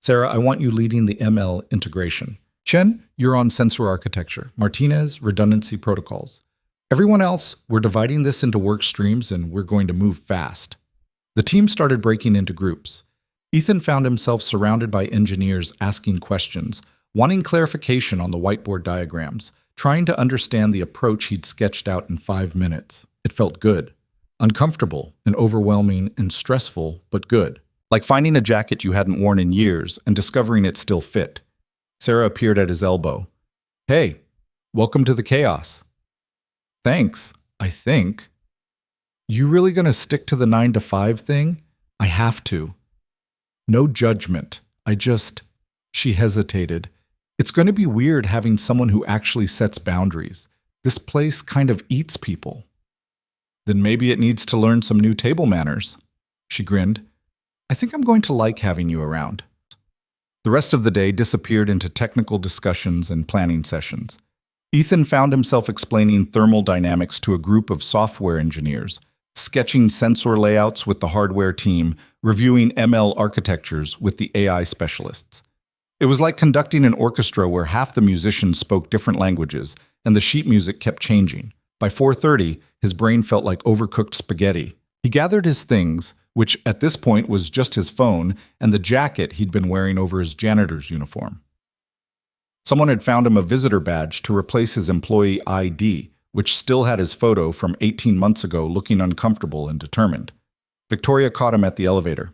A: Sarah, I want you leading the ML integration. Chen, you're on sensor architecture. Martinez, redundancy protocols. Everyone else, we're dividing this into work streams and we're going to move fast. The team started breaking into groups. Ethan found himself surrounded by engineers asking questions, wanting clarification on the whiteboard diagrams, trying to understand the approach he'd sketched out in 5 minutes. It felt good. Uncomfortable and overwhelming and stressful, but good. Like finding a jacket you hadn't worn in years and discovering it still fit. Sarah appeared at his elbow. Hey, welcome to the chaos. Thanks, I think. You really gonna stick to the 9 to 5 thing? I have to. No judgment. She hesitated. It's going to be weird having someone who actually sets boundaries. This place kind of eats people. Then maybe it needs to learn some new table manners. She grinned. I think I'm going to like having you around. The rest of the day disappeared into technical discussions and planning sessions. Ethan found himself explaining thermal dynamics to a group of software engineers, sketching sensor layouts with the hardware team, reviewing ML architectures with the AI specialists. It was like conducting an orchestra where half the musicians spoke different languages and the sheet music kept changing. By 4:30, his brain felt like overcooked spaghetti. He gathered his things, which at this point was just his phone and the jacket he'd been wearing over his janitor's uniform. Someone had found him a visitor badge to replace his employee ID, which still had his photo from 18 months ago looking uncomfortable and determined. Victoria caught him at the elevator.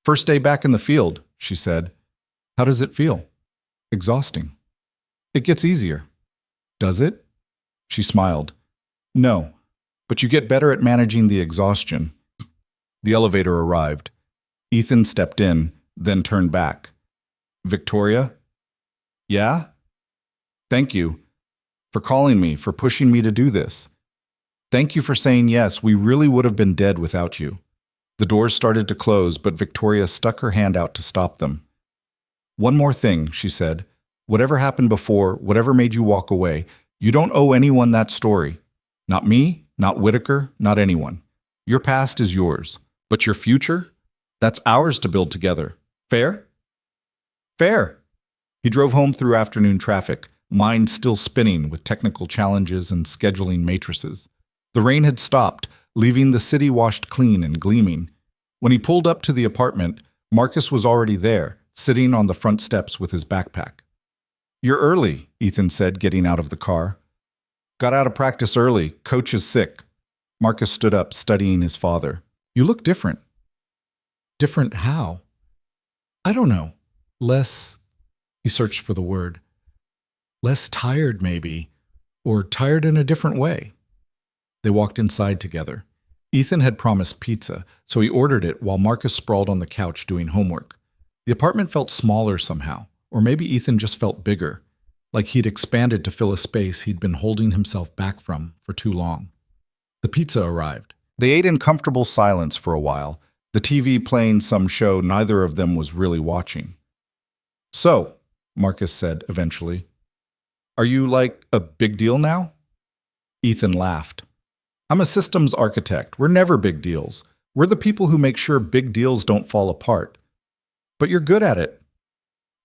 A: First day back in the field, she said. How does it feel? Exhausting. It gets easier. Does it? She smiled. No, but you get better at managing the exhaustion. The elevator arrived. Ethan stepped in, then turned back. Victoria? Yeah? Thank you. For calling me, for pushing me to do this. Thank you for saying yes. We really would have been dead without you. The doors started to close, but Victoria stuck her hand out to stop them. One more thing, she said. Whatever happened before, whatever made you walk away, you don't owe anyone that story. Not me, not Whitaker, not anyone. Your past is yours, but your future? That's ours to build together. Fair? Fair. He drove home through afternoon traffic, mind still spinning with technical challenges and scheduling matrices. The rain had stopped, leaving the city washed clean and gleaming. When he pulled up to the apartment, Marcus was already there, sitting on the front steps with his backpack. You're early, Ethan said, getting out of the car. Got out of practice early. Coach is sick. Marcus stood up, studying his father. You look different. Different how? I don't know. Less... He searched for the word. Less tired, maybe. Or tired in a different way. They walked inside together. Ethan had promised pizza, so he ordered it while Marcus sprawled on the couch doing homework. The apartment felt smaller somehow, or maybe Ethan just felt bigger, like he'd expanded to fill a space he'd been holding himself back from for too long. The pizza arrived. They ate in comfortable silence for a while, the TV playing some show neither of them was really watching. So, Marcus said eventually, are you like a big deal now? Ethan laughed. I'm a systems architect. We're never big deals. We're the people who make sure big deals don't fall apart. But you're good at it.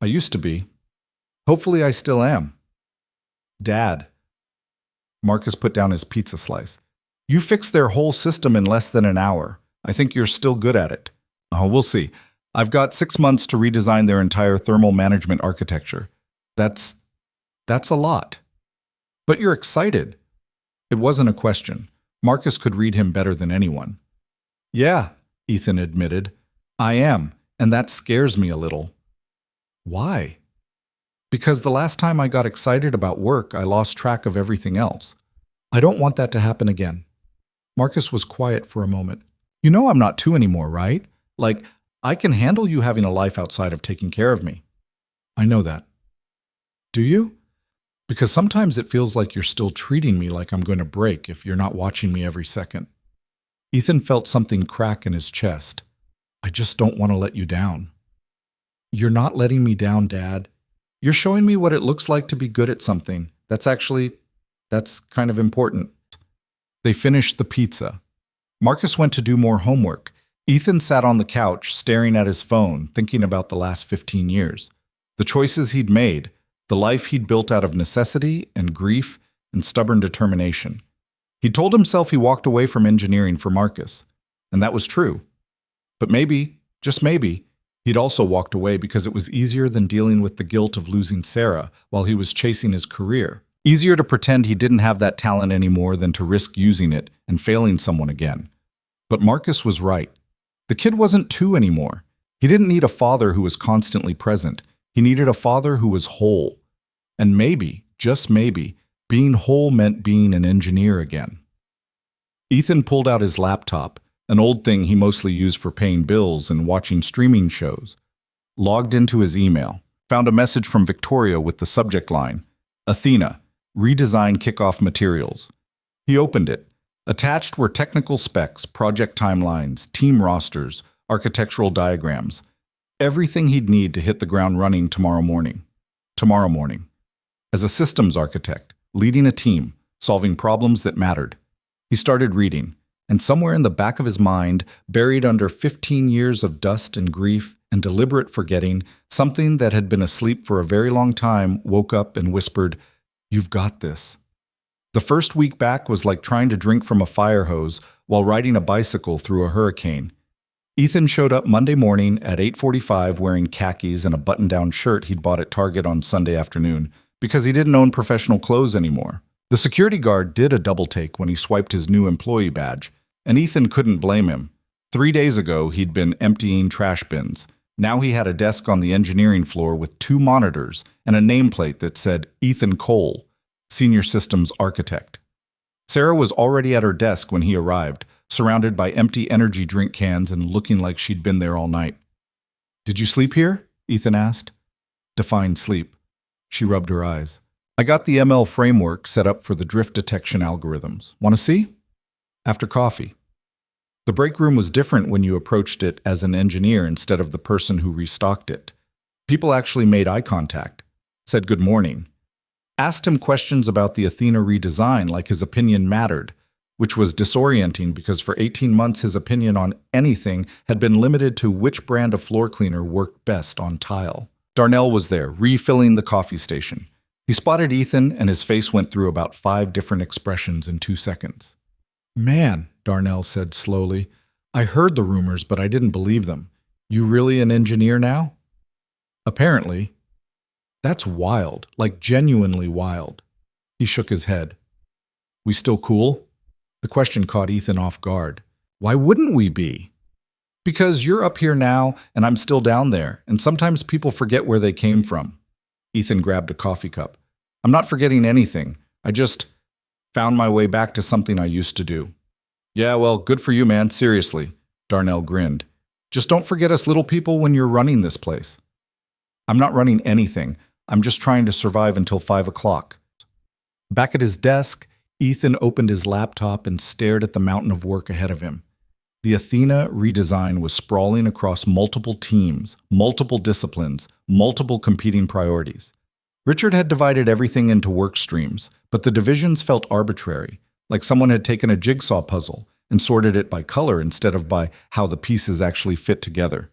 A: I used to be. Hopefully I still am. Dad. Marcus put down his pizza slice. You fixed their whole system in less than an hour. I think you're still good at it. Oh, we'll see. I've got 6 months to redesign their entire thermal management architecture. That's a lot. But you're excited. It wasn't a question. Marcus could read him better than anyone. Yeah, Ethan admitted. I am, and that scares me a little. Why? Because the last time I got excited about work, I lost track of everything else. I don't want that to happen again. Marcus was quiet for a moment. You know I'm not two anymore, right? Like, I can handle you having a life outside of taking care of me. I know that. Do you? Because sometimes it feels like you're still treating me like I'm going to break if you're not watching me every second. Ethan felt something crack in his chest. I just don't want to let you down. You're not letting me down, Dad. You're showing me what it looks like to be good at something. That's kind of important. They finished the pizza. Marcus went to do more homework. Ethan sat on the couch, staring at his phone, thinking about the last 15 years. The choices he'd made, the life he'd built out of necessity and grief and stubborn determination. He told himself he walked away from engineering for Marcus, and that was true. But maybe, just maybe, he'd also walked away because it was easier than dealing with the guilt of losing Sarah while he was chasing his career. Easier to pretend he didn't have that talent anymore than to risk using it and failing someone again. But Marcus was right. The kid wasn't two anymore. He didn't need a father who was constantly present. He needed a father who was whole. And maybe, just maybe, being whole meant being an engineer again. Ethan pulled out his laptop, an old thing he mostly used for paying bills and watching streaming shows. Logged into his email, found a message from Victoria with the subject line, Athena, redesign kickoff materials. He opened it. Attached were technical specs, project timelines, team rosters, architectural diagrams. Everything he'd need to hit the ground running tomorrow morning. Tomorrow morning. As a systems architect, leading a team, solving problems that mattered. He started reading, and somewhere in the back of his mind, buried under 15 years of dust and grief and deliberate forgetting, something that had been asleep for a very long time woke up and whispered, "You've got this." The first week back was like trying to drink from a fire hose while riding a bicycle through a hurricane. Ethan showed up Monday morning at 8:45 wearing khakis and a button-down shirt he'd bought at Target on Sunday afternoon because he didn't own professional clothes anymore. The security guard did a double take when he swiped his new employee badge, and Ethan couldn't blame him. 3 days ago, he'd been emptying trash bins. Now he had a desk on the engineering floor with 2 monitors and a nameplate that said Ethan Cole, Senior Systems Architect. Sarah was already at her desk when he arrived, surrounded by empty energy drink cans and looking like she'd been there all night. "Did you sleep here?" Ethan asked. "Define sleep." She rubbed her eyes. "I got the ML framework set up for the drift detection algorithms. Want to see?" After coffee. The break room was different when you approached it as an engineer instead of the person who restocked it. People actually made eye contact, said good morning, asked him questions about the Athena redesign like his opinion mattered, which was disorienting because for 18 months his opinion on anything had been limited to which brand of floor cleaner worked best on tile. Darnell was there, refilling the coffee station. He spotted Ethan and his face went through about 5 different expressions in 2 seconds. "Man," Darnell said slowly, "I heard the rumors, but I didn't believe them. You really an engineer now?" "Apparently." "That's wild, like genuinely wild." He shook his head. "We still cool?" The question caught Ethan off guard. "Why wouldn't we be?" "Because you're up here now, and I'm still down there, and sometimes people forget where they came from." Ethan grabbed a coffee cup. "I'm not forgetting anything. I just found my way back to something I used to do." "Yeah, well, good for you, man, seriously," Darnell grinned. "Just don't forget us little people when you're running this place." "I'm not running anything. I'm just trying to survive until 5 o'clock. Back at his desk, Ethan opened his laptop and stared at the mountain of work ahead of him. The Athena redesign was sprawling across multiple teams, multiple disciplines, multiple competing priorities. Richard had divided everything into work streams, but the divisions felt arbitrary, like someone had taken a jigsaw puzzle and sorted it by color instead of by how the pieces actually fit together.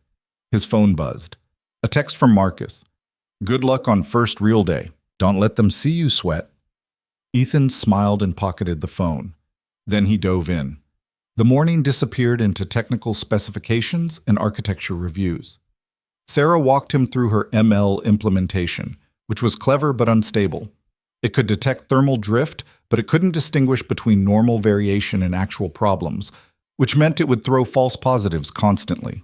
A: His phone buzzed. A text from Marcus. "Good luck on first real day. Don't let them see you sweat." Ethan smiled and pocketed the phone. Then he dove in. The morning disappeared into technical specifications and architecture reviews. Sarah walked him through her ML implementation, which was clever but unstable. It could detect thermal drift, but it couldn't distinguish between normal variation and actual problems, which meant it would throw false positives constantly.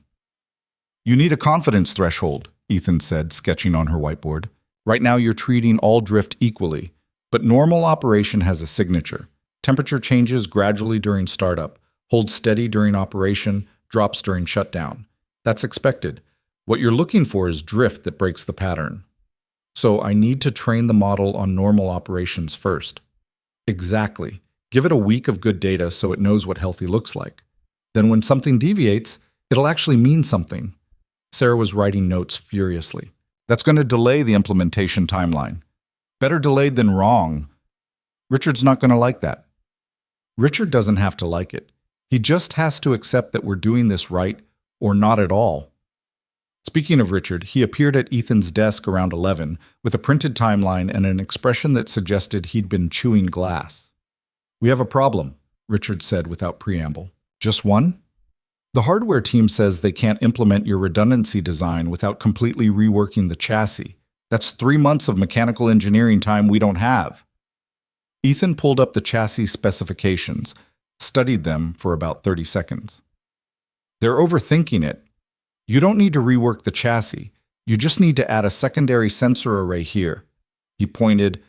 A: "You need a confidence threshold," Ethan said, sketching on her whiteboard. "Right now you're treating all drift equally, but normal operation has a signature. Temperature changes gradually during startup, holds steady during operation, drops during shutdown. That's expected. What you're looking for is drift that breaks the pattern. So I need to train the model on normal operations first. Exactly. Give it a week of good data so it knows what healthy looks like. Then when something deviates, it'll actually mean something. Sarah was writing notes furiously. That's going to delay the implementation timeline. Better delayed than wrong. Richard's not going to like that. Richard doesn't have to like it. He just has to accept that we're doing this right or not at all. Speaking of Richard, he appeared at Ethan's desk around 11 with a printed timeline and an expression that suggested he'd been chewing glass. "We have a problem," Richard said without preamble. "Just one?" "The hardware team says they can't implement your redundancy design without completely reworking the chassis. That's 3 months of mechanical engineering time we don't have." Ethan pulled up the chassis specifications, studied them for about 30 seconds. "They're overthinking it. You don't need to rework the chassis. You just need to add a secondary sensor array here." He pointed,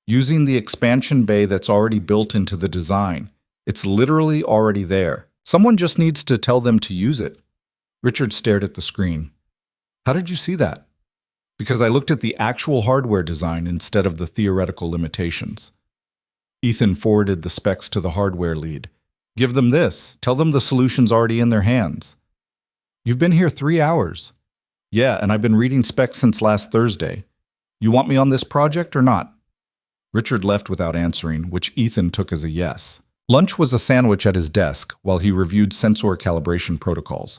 A: "using the expansion bay that's already built into the design. It's literally already there. Someone just needs to tell them to use it." Richard stared at the screen. "How did you see that?" "Because I looked at the actual hardware design instead of the theoretical limitations." Ethan forwarded the specs to the hardware lead. "Give them this. Tell them the solution's already in their hands." "You've been here 3 hours." "Yeah, and I've been reading specs since last Thursday. You want me on this project or not?" Richard left without answering, which Ethan took as a yes. Lunch was a sandwich at his desk while he reviewed sensor calibration protocols.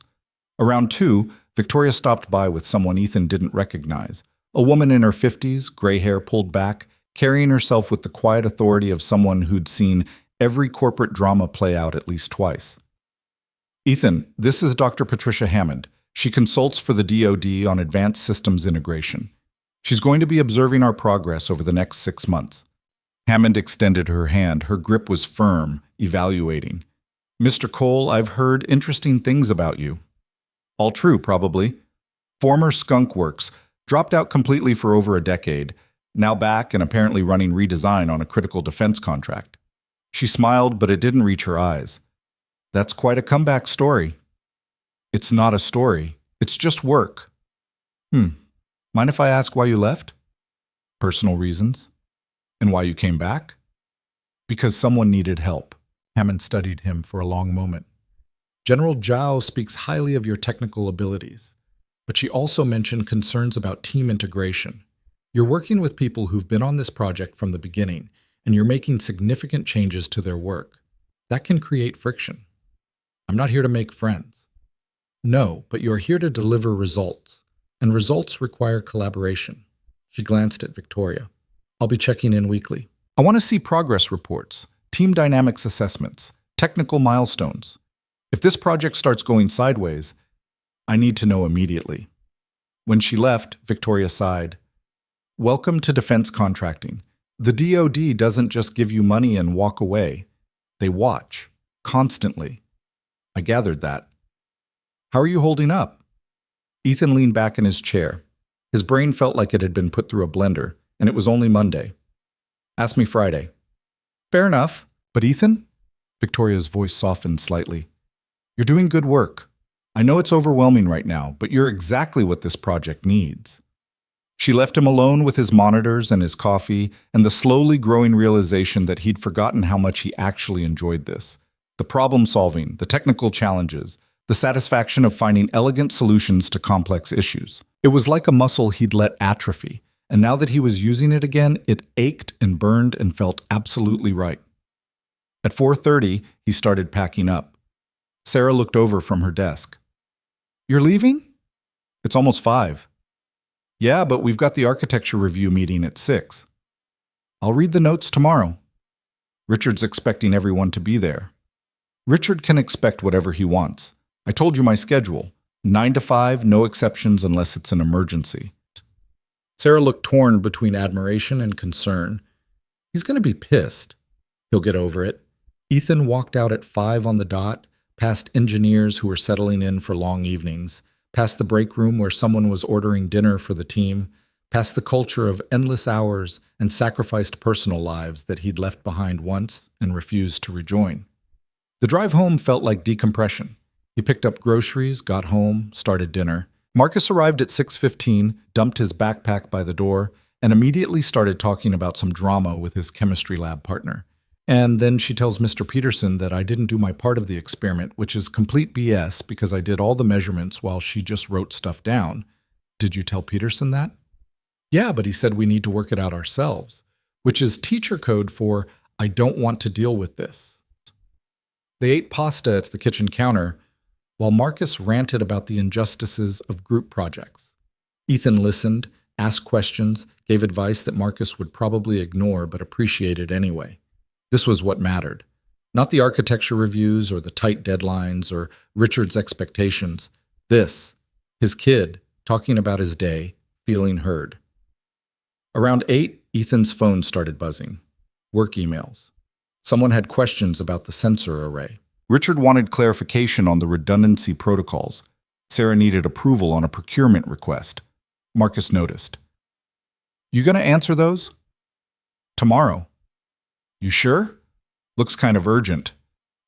A: Around 2, Victoria stopped by with someone Ethan didn't recognize. A woman in her 50s, gray hair pulled back, carrying herself with the quiet authority of someone who'd seen every corporate drama play out at least twice. "Ethan, this is Dr. Patricia Hammond. She consults for the DoD on advanced systems integration. She's going to be observing our progress over the next 6 months." Hammond extended her hand. Her grip was firm, evaluating. "Mr. Cole, I've heard interesting things about you." "All true, probably. Former Skunk Works, dropped out completely for over a decade, now back and apparently running redesign on a critical defense contract." She smiled, but it didn't reach her eyes. "That's quite a comeback story." "It's not a story. It's just work." Mind if I ask why you left?" "Personal reasons." "And why you came back?" "Because someone needed help." Hammond studied him for a long moment. "General Zhao speaks highly of your technical abilities, but she also mentioned concerns about team integration. You're working with people who've been on this project from the beginning, and you're making significant changes to their work. That can create friction." "I'm not here to make friends." "No, but you're here to deliver results, and results require collaboration." She glanced at Victoria. "I'll be checking in weekly. I want to see progress reports, team dynamics assessments, technical milestones. If this project starts going sideways, I need to know immediately." When she left, Victoria sighed. "Welcome to defense contracting. The DoD doesn't just give you money and walk away. They watch, constantly." "I gathered that." "How are you holding up?" Ethan leaned back in his chair. His brain felt like it had been put through a blender, and it was only Monday. "Ask me Friday." "Fair enough. But Ethan?" Victoria's voice softened slightly. "You're doing good work. I know it's overwhelming right now, but you're exactly what this project needs." She left him alone with his monitors and his coffee, and the slowly growing realization that he'd forgotten how much he actually enjoyed this. The problem-solving, the technical challenges, the satisfaction of finding elegant solutions to complex issues. It was like a muscle he'd let atrophy, and now that he was using it again, it ached and burned and felt absolutely right. At 4:30, he started packing up. Sarah looked over from her desk. "You're leaving?" "It's almost 5. "Yeah, but we've got the architecture review meeting at 6. "I'll read the notes tomorrow." "Richard's expecting everyone to be there." "Richard can expect whatever he wants. I told you my schedule. 9 to 5, no exceptions unless it's an emergency." Sarah looked torn between admiration and concern. He's going to be pissed. He'll get over it. Ethan walked out at 5 on the dot, past engineers who were settling in for long evenings, past the break room where someone was ordering dinner for the team, past the culture of endless hours and sacrificed personal lives that he'd left behind once and refused to rejoin. The drive home felt like decompression. He picked up groceries, got home, started dinner. Marcus arrived at 6:15, dumped his backpack by the door, and immediately started talking about some drama with his chemistry lab partner. And then she tells Mr. Peterson that I didn't do my part of the experiment, which is complete BS because I did all the measurements while she just wrote stuff down. Did you tell Peterson that? Yeah, but he said we need to work it out ourselves, which is teacher code for I don't want to deal with this. They ate pasta at the kitchen counter while Marcus ranted about the injustices of group projects. Ethan listened, asked questions, gave advice that Marcus would probably ignore but appreciated anyway. This was what mattered. Not the architecture reviews or the tight deadlines or Richard's expectations. This, his kid, talking about his day, feeling heard. Around 8, Ethan's phone started buzzing. Work emails. Someone had questions about the sensor array. Richard wanted clarification on the redundancy protocols. Sarah needed approval on a procurement request. Marcus noticed. You gonna answer those? Tomorrow. You sure? Looks kind of urgent.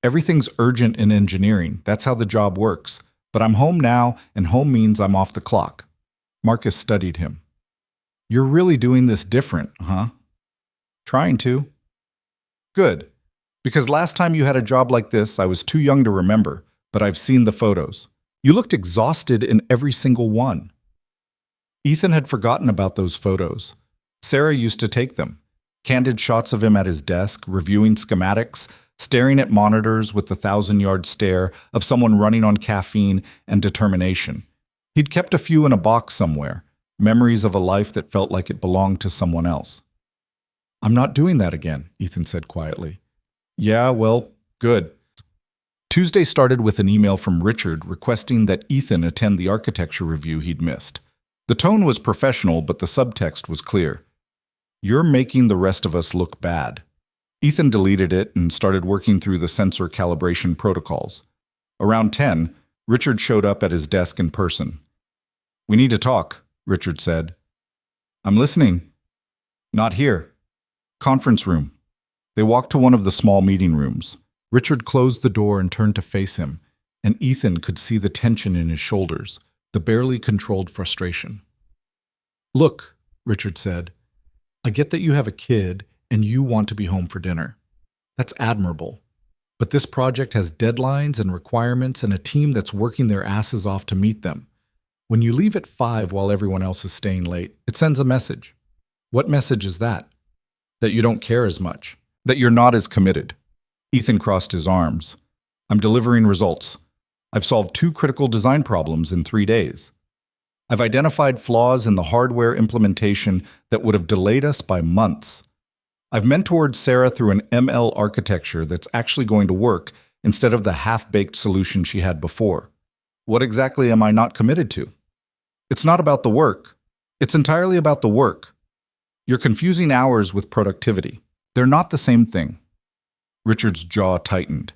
A: Everything's urgent in engineering. That's how the job works. But I'm home now, and home means I'm off the clock. Marcus studied him. You're really doing this different, huh? Trying to. Good. Because last time you had a job like this, I was too young to remember, but I've seen the photos. You looked exhausted in every single one. Ethan had forgotten about those photos. Sarah used to take them. Candid shots of him at his desk, reviewing schematics, staring at monitors with the 1,000-yard stare of someone running on caffeine and determination. He'd kept a few in a box somewhere, memories of a life that felt like it belonged to someone else. I'm not doing that again, Ethan said quietly. Yeah, well, good. Tuesday started with an email from Richard requesting that Ethan attend the architecture review he'd missed. The tone was professional, but the subtext was clear. You're making the rest of us look bad. Ethan deleted it and started working through the sensor calibration protocols. Around 10, Richard showed up at his desk in person. We need to talk, Richard said. I'm listening. Not here. Conference room. They walked to one of the small meeting rooms. Richard closed the door and turned to face him, and Ethan could see the tension in his shoulders, the barely controlled frustration. Look, Richard said, I get that you have a kid and you want to be home for dinner. That's admirable. But this project has deadlines and requirements and a team that's working their asses off to meet them. When you leave at 5 while everyone else is staying late, it sends a message. What message is that? That you don't care as much. That you're not as committed. Ethan crossed his arms. I'm delivering results. I've solved 2 critical design problems in 3 days. I've identified flaws in the hardware implementation that would have delayed us by months. I've mentored Sarah through an ML architecture that's actually going to work instead of the half-baked solution she had before. What exactly am I not committed to? It's not about the work. It's entirely about the work. You're confusing hours with productivity. They're not the same thing. Richard's jaw tightened.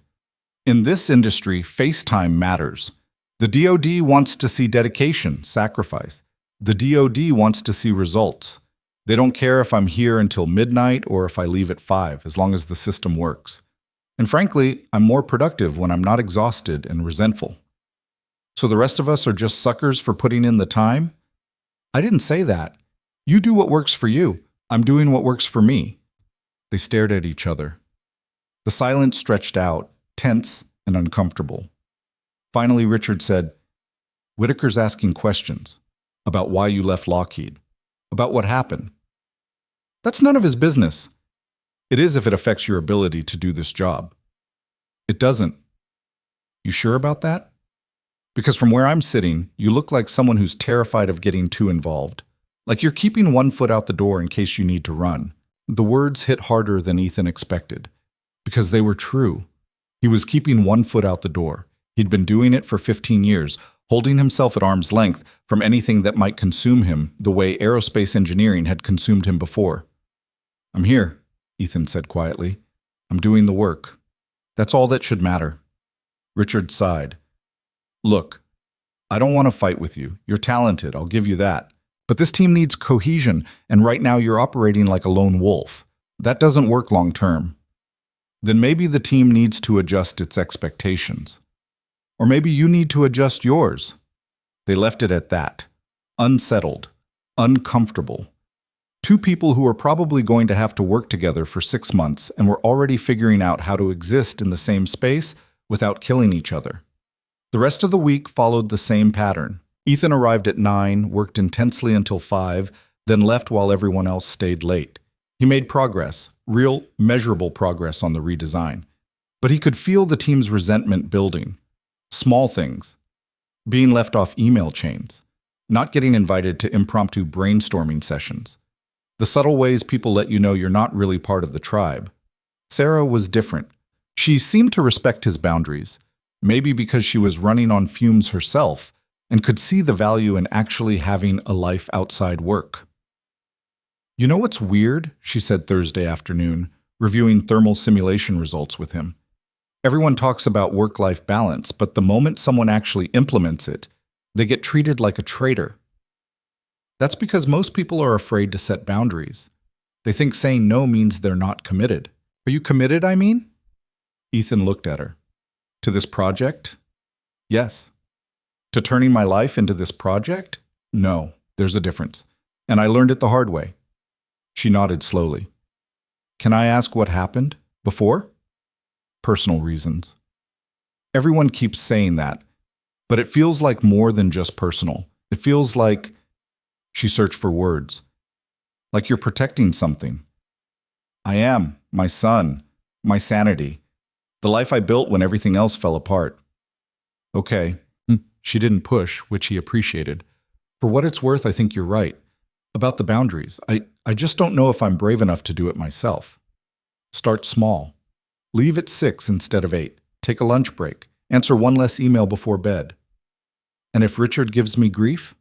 A: In this industry, face time matters. The DoD wants to see dedication, sacrifice. The DoD wants to see results. They don't care if I'm here until midnight or if I leave at 5, as long as the system works. And frankly, I'm more productive when I'm not exhausted and resentful. So the rest of us are just suckers for putting in the time? I didn't say that. You do what works for you. I'm doing what works for me. They stared at each other. The silence stretched out, tense and uncomfortable. Finally, Richard said, Whitaker's asking questions about why you left Lockheed, about what happened. That's none of his business. It is if it affects your ability to do this job. It doesn't. You sure about that? Because from where I'm sitting, you look like someone who's terrified of getting too involved. Like you're keeping one foot out the door in case you need to run. The words hit harder than Ethan expected, because they were true. He was keeping one foot out the door. He'd been doing it for 15 years, holding himself at arm's length from anything that might consume him the way aerospace engineering had consumed him before. I'm here, Ethan said quietly. I'm doing the work. That's all that should matter. Richard sighed. Look, I don't want to fight with you. You're talented, I'll give you that. But this team needs cohesion, and right now you're operating like a lone wolf. That doesn't work long term. Then maybe the team needs to adjust its expectations. Or maybe you need to adjust yours. They left it at that. Unsettled. Uncomfortable. Two people who were probably going to have to work together for 6 months and were already figuring out how to exist in the same space without killing each other. The rest of the week followed the same pattern. Ethan arrived at 9, worked intensely until 5, then left while everyone else stayed late. He made progress, real, measurable progress on the redesign. But he could feel the team's resentment building. Small things. Being left off email chains. Not getting invited to impromptu brainstorming sessions. The subtle ways people let you know you're not really part of the tribe. Sarah was different. She seemed to respect his boundaries, maybe because she was running on fumes herself and could see the value in actually having a life outside work. You know what's weird? She said Thursday afternoon, reviewing thermal simulation results with him. Everyone talks about work-life balance, but the moment someone actually implements it, they get treated like a traitor. That's because most people are afraid to set boundaries. They think saying no means they're not committed. Are you committed, I mean? Ethan looked at her. To this project? Yes. To turning my life into this project? No, there's a difference. And I learned it the hard way. She nodded slowly. Can I ask what happened? Before? Personal reasons. Everyone keeps saying that, but it feels like more than just personal. It feels like... She searched for words. Like you're protecting something. I am. My son. My sanity. The life I built when everything else fell apart. Okay. She didn't push, which he appreciated. For what it's worth, I think you're right. About the boundaries. I just don't know if I'm brave enough to do it myself. Start small. Leave at 6 instead of 8. Take a lunch break. Answer one less email before bed. And if Richard gives me grief?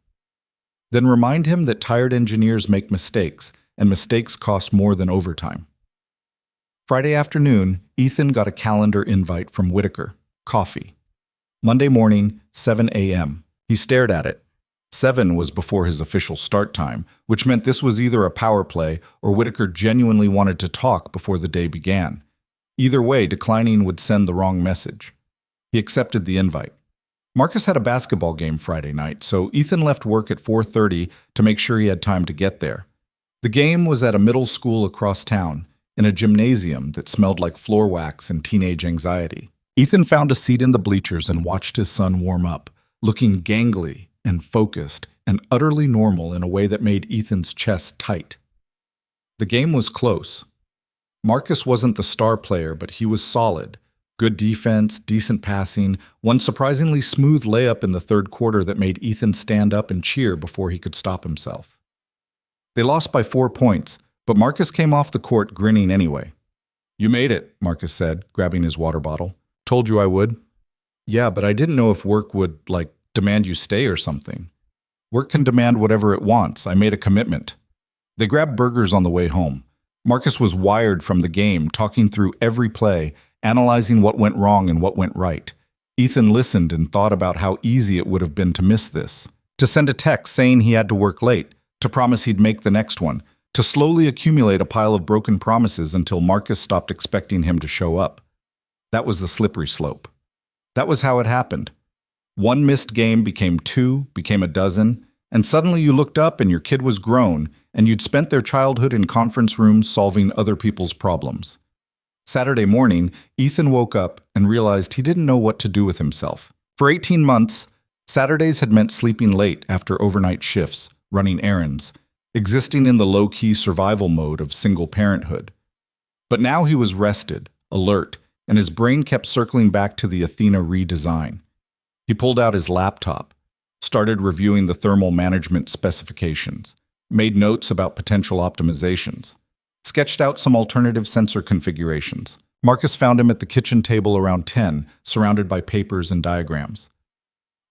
A: Then remind him that tired engineers make mistakes, and mistakes cost more than overtime. Friday afternoon, Ethan got a calendar invite from Whitaker. Coffee. Monday morning, 7 a.m. He stared at it. 7 was before his official start time, which meant this was either a power play or Whitaker genuinely wanted to talk before the day began. Either way, declining would send the wrong message. He accepted the invite. Marcus had a basketball game Friday night, so Ethan left work at 4:30 to make sure he had time to get there. The game was at a middle school across town, in a gymnasium that smelled like floor wax and teenage anxiety. Ethan found a seat in the bleachers and watched his son warm up, looking gangly and focused and utterly normal in a way that made Ethan's chest tight. The game was close. Marcus wasn't the star player, but he was solid. Good defense, decent passing, one surprisingly smooth layup in the third quarter that made Ethan stand up and cheer before he could stop himself. They lost by 4 points, but Marcus came off the court grinning anyway. You made it, Marcus said, grabbing his water bottle. Told you I would. Yeah, but I didn't know if work would, demand you stay or something. Work can demand whatever it wants. I made a commitment. They grabbed burgers on the way home. Marcus was wired from the game, talking through every play, analyzing what went wrong and what went right. Ethan listened and thought about how easy it would have been to miss this. To send a text saying he had to work late, to promise he'd make the next one, to slowly accumulate a pile of broken promises until Marcus stopped expecting him to show up. That was the slippery slope. That was how it happened. One missed game became 2, became a dozen, and suddenly you looked up and your kid was grown, and you'd spent their childhood in conference rooms solving other people's problems. Saturday morning, Ethan woke up and realized he didn't know what to do with himself. For 18 months, Saturdays had meant sleeping late after overnight shifts, running errands, existing in the low-key survival mode of single parenthood. But now he was rested, alert, and his brain kept circling back to the Athena redesign. He pulled out his laptop, started reviewing the thermal management specifications, made notes about potential optimizations, sketched out some alternative sensor configurations. Marcus found him at the kitchen table around 10, surrounded by papers and diagrams.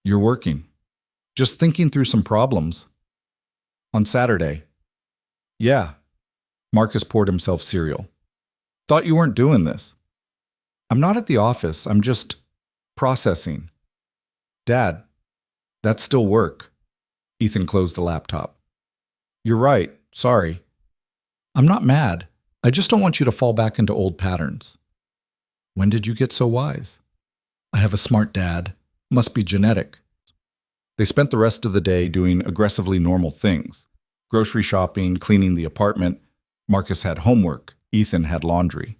A: You're working. Just thinking through some problems. On Saturday. Yeah. Marcus poured himself cereal. Thought you weren't doing this. I'm not at the office. I'm just processing. Dad, that's still work. Ethan closed the laptop. You're right. Sorry. I'm not mad. I just don't want you to fall back into old patterns. When did you get so wise? I have a smart dad. Must be genetic. They spent the rest of the day doing aggressively normal things. Grocery shopping, cleaning the apartment. Marcus had homework. Ethan had laundry.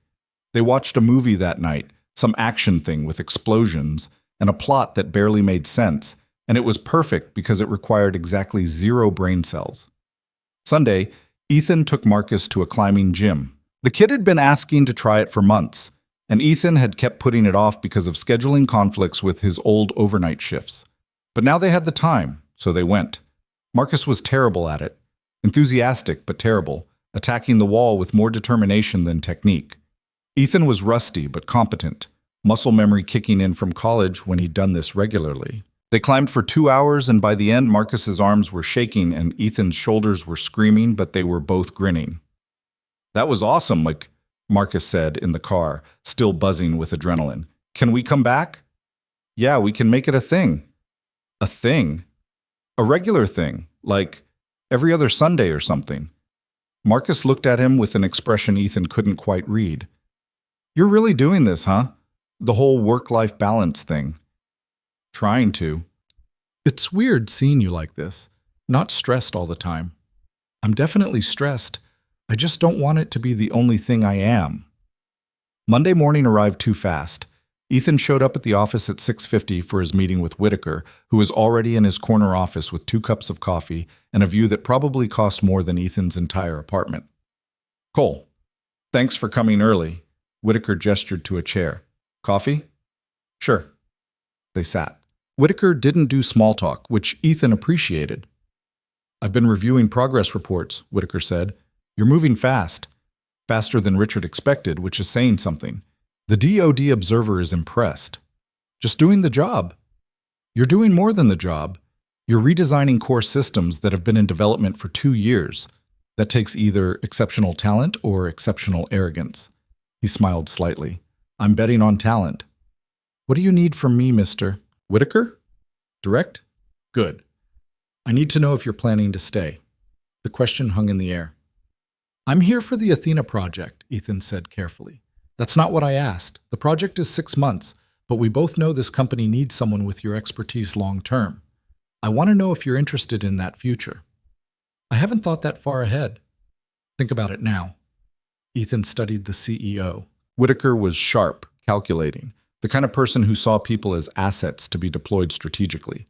A: They watched a movie that night, some action thing with explosions and a plot that barely made sense, and it was perfect because it required exactly 0 brain cells. Sunday, Ethan took Marcus to a climbing gym. The kid had been asking to try it for months, and Ethan had kept putting it off because of scheduling conflicts with his old overnight shifts. But now they had the time, so they went. Marcus was terrible at it. Enthusiastic, but terrible, attacking the wall with more determination than technique. Ethan was rusty, but competent, muscle memory kicking in from college when he'd done this regularly. They climbed for 2 hours, and by the end, Marcus's arms were shaking and Ethan's shoulders were screaming, but they were both grinning. "That was awesome," Marcus said in the car, still buzzing with adrenaline. "Can we come back?" "Yeah, we can make it a thing." "A thing?" "A regular thing, like every other Sunday or something." Marcus looked at him with an expression Ethan couldn't quite read. "You're really doing this, huh? The whole work-life balance thing." "Trying to." "It's weird seeing you like this, not stressed all the time." "I'm definitely stressed. I just don't want it to be the only thing I am." Monday morning arrived too fast. Ethan showed up at the office at 6:50 for his meeting with Whitaker, who was already in his corner office with 2 cups of coffee and a view that probably cost more than Ethan's entire apartment. "Cole, thanks for coming early." Whitaker gestured to a chair. "Coffee?" "Sure." They sat. Whitaker didn't do small talk, which Ethan appreciated. "I've been reviewing progress reports," Whitaker said. "You're moving fast. Faster than Richard expected, which is saying something. The DoD observer is impressed. Just doing the job." "You're doing more than the job. You're redesigning core systems that have been in development for 2 years. That takes either exceptional talent or exceptional arrogance." He smiled slightly. "I'm betting on talent." "What do you need from me, Mr. Whitaker?" "Direct?" "Good. I need to know if you're planning to stay." The question hung in the air. "I'm here for the Athena project," Ethan said carefully. "That's not what I asked. The project is 6 months, but we both know this company needs someone with your expertise long term. I want to know if you're interested in that future." "I haven't thought that far ahead." "Think about it now." Ethan studied the CEO. Whitaker was sharp, calculating, the kind of person who saw people as assets to be deployed strategically.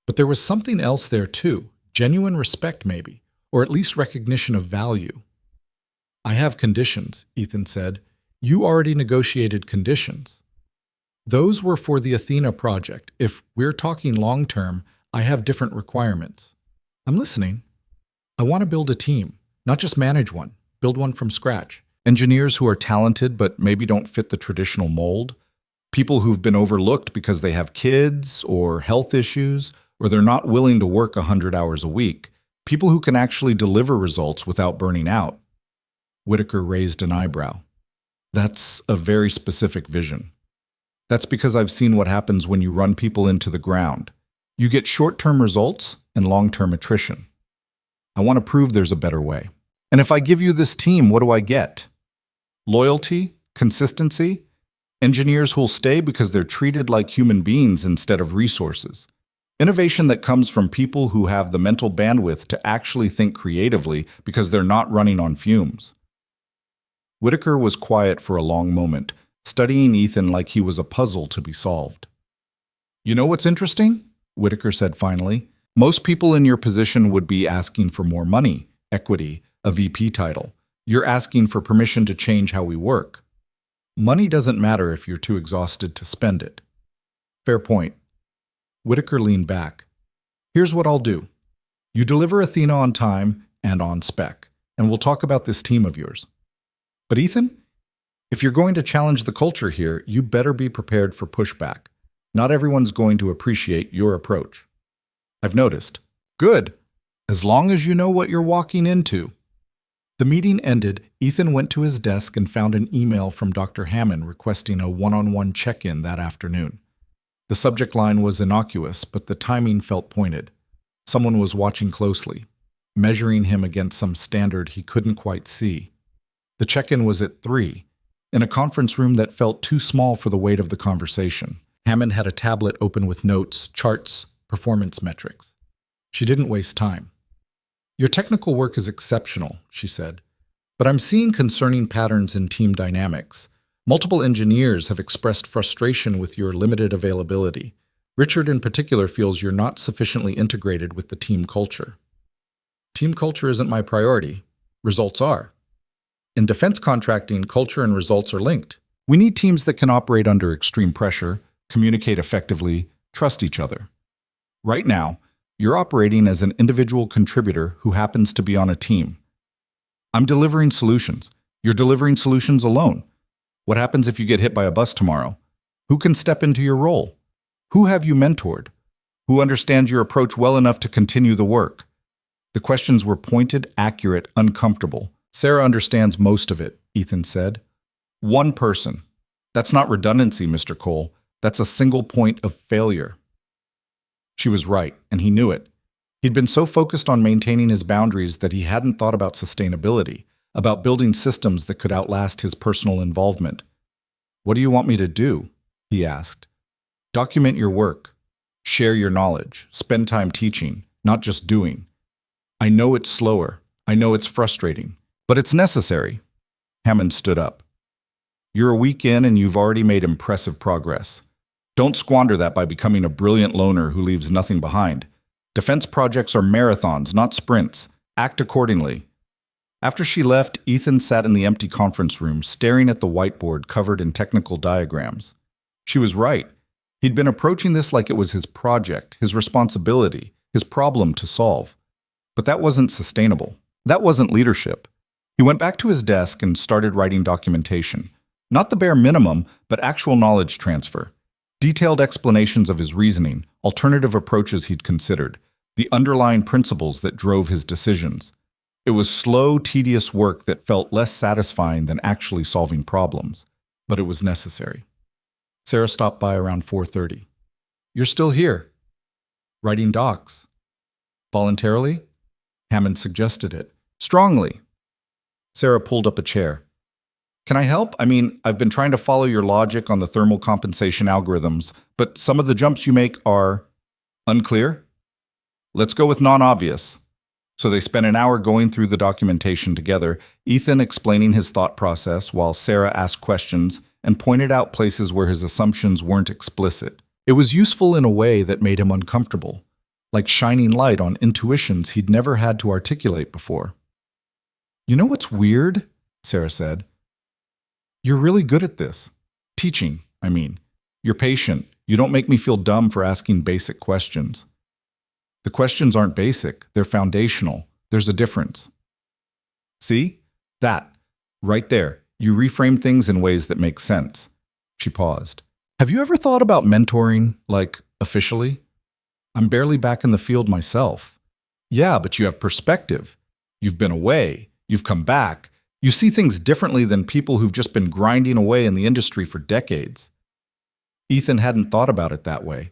A: But there was something else there too, genuine respect maybe, or at least recognition of value. "I have conditions," Ethan said. "You already negotiated conditions." "Those were for the Athena project. If we're talking long term, I have different requirements." "I'm listening." "I want to build a team, not just manage one, build one from scratch. Engineers who are talented but maybe don't fit the traditional mold. People who've been overlooked because they have kids or health issues, or they're not willing to work 100 hours a week. People who can actually deliver results without burning out." Whitaker raised an eyebrow. "That's a very specific vision." "That's because I've seen what happens when you run people into the ground. You get short-term results and long-term attrition. I want to prove there's a better way. And if I give you this team, what do I get? Loyalty, consistency, engineers who'll stay because they're treated like human beings instead of resources. Innovation that comes from people who have the mental bandwidth to actually think creatively because they're not running on fumes." Whitaker was quiet for a long moment, studying Ethan like he was a puzzle to be solved. "You know what's interesting?" Whitaker said finally. "Most people in your position would be asking for more money, equity, a VP title. You're asking for permission to change how we work. Money doesn't matter if you're too exhausted to spend it." "Fair point." Whitaker leaned back. "Here's what I'll do. You deliver Athena on time and on spec, and we'll talk about this team of yours. But Ethan, if you're going to challenge the culture here, you better be prepared for pushback. Not everyone's going to appreciate your approach." "I've noticed." "Good. As long as you know what you're walking into." The meeting ended. Ethan went to his desk and found an email from Dr. Hammond requesting a one-on-one check-in that afternoon. The subject line was innocuous, but the timing felt pointed. Someone was watching closely, measuring him against some standard he couldn't quite see. The check-in was at 3, in a conference room that felt too small for the weight of the conversation. Hammond had a tablet open with notes, charts, performance metrics. She didn't waste time. "Your technical work is exceptional," she said, "but I'm seeing concerning patterns in team dynamics. Multiple engineers have expressed frustration with your limited availability. Richard in particular feels you're not sufficiently integrated with the team culture." "Team culture isn't my priority. Results are. In defense contracting, culture and results are linked. We need teams that can operate under extreme pressure, communicate effectively, trust each other. Right now, you're operating as an individual contributor who happens to be on a team. I'm delivering solutions. You're delivering solutions alone. What happens if you get hit by a bus tomorrow? Who can step into your role? Who have you mentored? Who understands your approach well enough to continue the work?" The questions were pointed, accurate, uncomfortable. "Sarah understands most of it," Ethan said. "One person. That's not redundancy, Mr. Cole. That's a single point of failure." She was right, and he knew it. He'd been so focused on maintaining his boundaries that he hadn't thought about sustainability, about building systems that could outlast his personal involvement. "What do you want me to do?" he asked. "Document your work. Share your knowledge. Spend time teaching, not just doing. I know it's slower. I know it's frustrating. But it's necessary." Hammond stood up. "You're a week in and you've already made impressive progress. Don't squander that by becoming a brilliant loner who leaves nothing behind. Defense projects are marathons, not sprints. Act accordingly." After she left, Ethan sat in the empty conference room, staring at the whiteboard covered in technical diagrams. She was right. He'd been approaching this like it was his project, his responsibility, his problem to solve. But that wasn't sustainable. That wasn't leadership. He went back to his desk and started writing documentation. Not the bare minimum, but actual knowledge transfer. Detailed explanations of his reasoning, alternative approaches he'd considered, the underlying principles that drove his decisions. It was slow, tedious work that felt less satisfying than actually solving problems, but it was necessary. Sarah stopped by around 4:30. "You're still here?" "Writing docs." "Voluntarily?" Hammond suggested it. "Strongly." Sarah pulled up a chair. "Can I help? I mean, I've been trying to follow your logic on the thermal compensation algorithms, but some of the jumps you make are unclear. Let's go with non-obvious." So they spent an hour going through the documentation together, Ethan explaining his thought process while Sarah asked questions and pointed out places where his assumptions weren't explicit. It was useful in a way that made him uncomfortable, like shining light on intuitions he'd never had to articulate before. "You know what's weird?" Sarah said. "You're really good at this. Teaching, I mean. You're patient. You don't make me feel dumb for asking basic questions." "The questions aren't basic. They're foundational. There's a difference." "See? That. Right there. You reframe things in ways that make sense." She paused. "Have you ever thought about mentoring, like, officially? I'm barely back in the field myself." "Yeah, but you have perspective. You've been away. You've come back. You see things differently than people who've just been grinding away in the industry for decades." Ethan hadn't thought about it that way.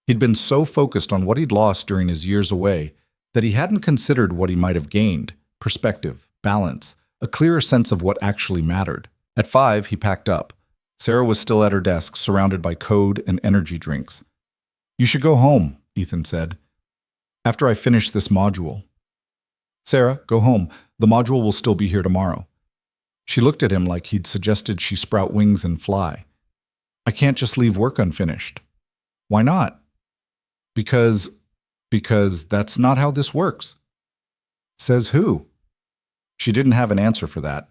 A: He'd been so focused on what he'd lost during his years away that he hadn't considered what he might have gained: perspective, balance, a clearer sense of what actually mattered. At 5, he packed up. Sarah was still at her desk, surrounded by code and energy drinks. "You should go home," Ethan said. "After I finish this module." "Sarah, go home. The module will still be here tomorrow." She looked at him like he'd suggested she sprout wings and fly. "I can't just leave work unfinished." "Why not?" Because that's not how this works." "Says who?" She didn't have an answer for that.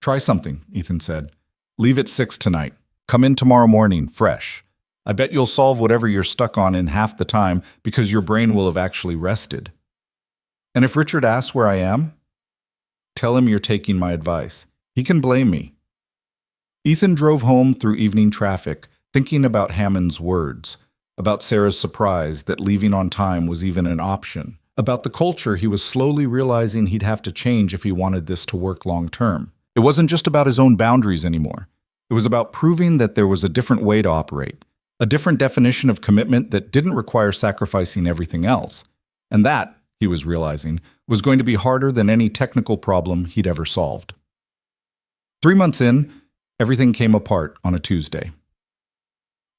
A: "Try something," Ethan said. "Leave at 6 tonight. Come in tomorrow morning, fresh. I bet you'll solve whatever you're stuck on in half the time because your brain will have actually rested. And if Richard asks where I am, tell him you're taking my advice. He can blame me." Ethan drove home through evening traffic, thinking about Hammond's words, about Sarah's surprise that leaving on time was even an option, about the culture he was slowly realizing he'd have to change if he wanted this to work long term. It wasn't just about his own boundaries anymore. It was about proving that there was a different way to operate, a different definition of commitment that didn't require sacrificing everything else. And that, he was realizing, was going to be harder than any technical problem he'd ever solved. 3 months in, everything came apart on a Tuesday.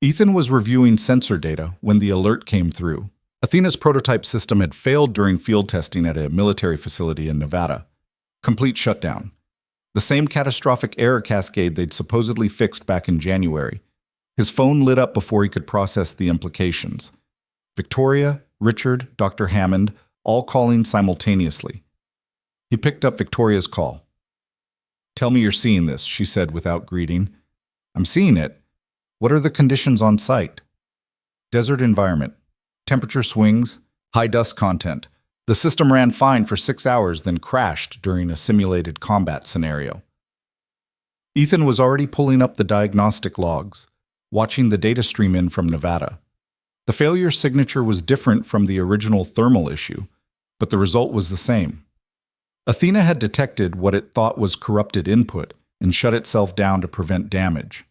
A: Ethan was reviewing sensor data when the alert came through. Athena's prototype system had failed during field testing at a military facility in Nevada. Complete shutdown. The same catastrophic error cascade they'd supposedly fixed back in January. His phone lit up before he could process the implications. Victoria, Richard, Dr. Hammond, all calling simultaneously. He picked up Victoria's call. "Tell me you're seeing this," she said without greeting. "I'm seeing it. What are the conditions on site?" "Desert environment. Temperature swings, high dust content. The system ran fine for 6 hours, then crashed during a simulated combat scenario." Ethan was already pulling up the diagnostic logs, watching the data stream in from Nevada. The failure signature was different from the original thermal issue, but the result was the same. Athena had detected what it thought was corrupted input and shut itself down to prevent damage.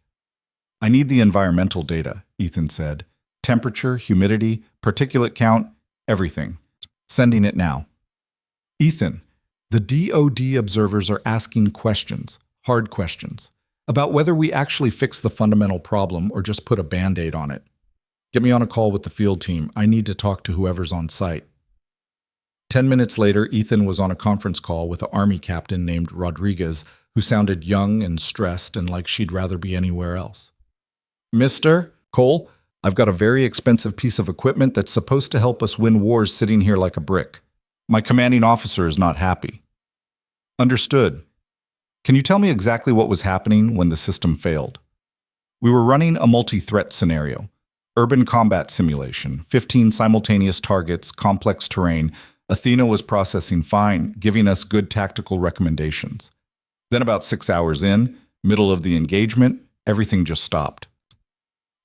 A: "I need the environmental data," Ethan said. "Temperature, humidity, particulate count, everything. Sending it now." "Ethan, the DoD observers are asking questions, hard questions, about whether we actually fix the fundamental problem or just put a Band-Aid on it. Get me on a call with the field team. I need to talk to whoever's on site." 10 minutes later, Ethan was on a conference call with an Army captain named Rodriguez, who sounded young and stressed and like she'd rather be anywhere else. "Mr. Cole, I've got a very expensive piece of equipment that's supposed to help us win wars sitting here like a brick. My commanding officer is not happy." "Understood. Can you tell me exactly what was happening when the system failed?" "We were running a multi-threat scenario. Urban combat simulation, 15 simultaneous targets, complex terrain. Athena was processing fine, giving us good tactical recommendations. Then about 6 hours in, middle of the engagement, everything just stopped."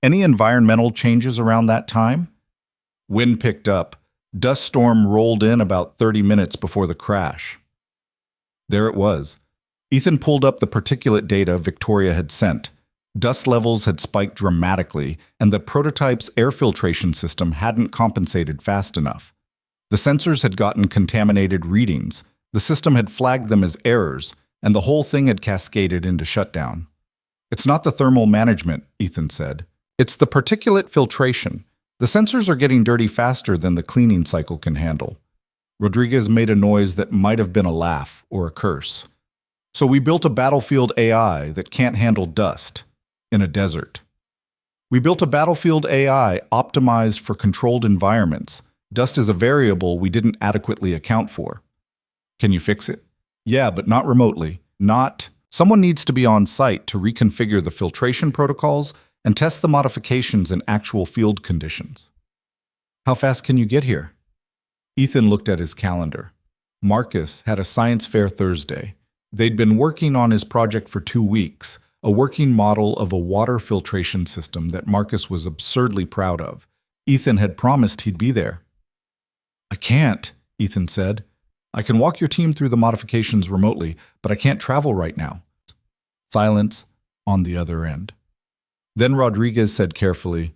A: "Any environmental changes around that time?" "Wind picked up. Dust storm rolled in about 30 minutes before the crash." There it was. Ethan pulled up the particulate data Victoria had sent. Dust levels had spiked dramatically, and the prototype's air filtration system hadn't compensated fast enough. The sensors had gotten contaminated readings, the system had flagged them as errors, and the whole thing had cascaded into shutdown. "It's not the thermal management," Ethan said. "It's the particulate filtration. The sensors are getting dirty faster than the cleaning cycle can handle." Rodriguez made a noise that might have been a laugh or a curse. "So we built a battlefield AI that can't handle dust in a desert. We built a battlefield AI optimized for controlled environments. Dust is a variable we didn't adequately account for." "Can you fix it?" "Yeah, but not remotely. Not. Someone needs to be on site to reconfigure the filtration protocols and test the modifications in actual field conditions." "How fast can you get here?" Ethan looked at his calendar. Marcus had a science fair Thursday. They'd been working on his project for 2 weeks, a working model of a water filtration system that Marcus was absurdly proud of. Ethan had promised he'd be there. "I can't," Ethan said. "I can walk your team through the modifications remotely, but I can't travel right now." Silence on the other end. Then Rodriguez said carefully,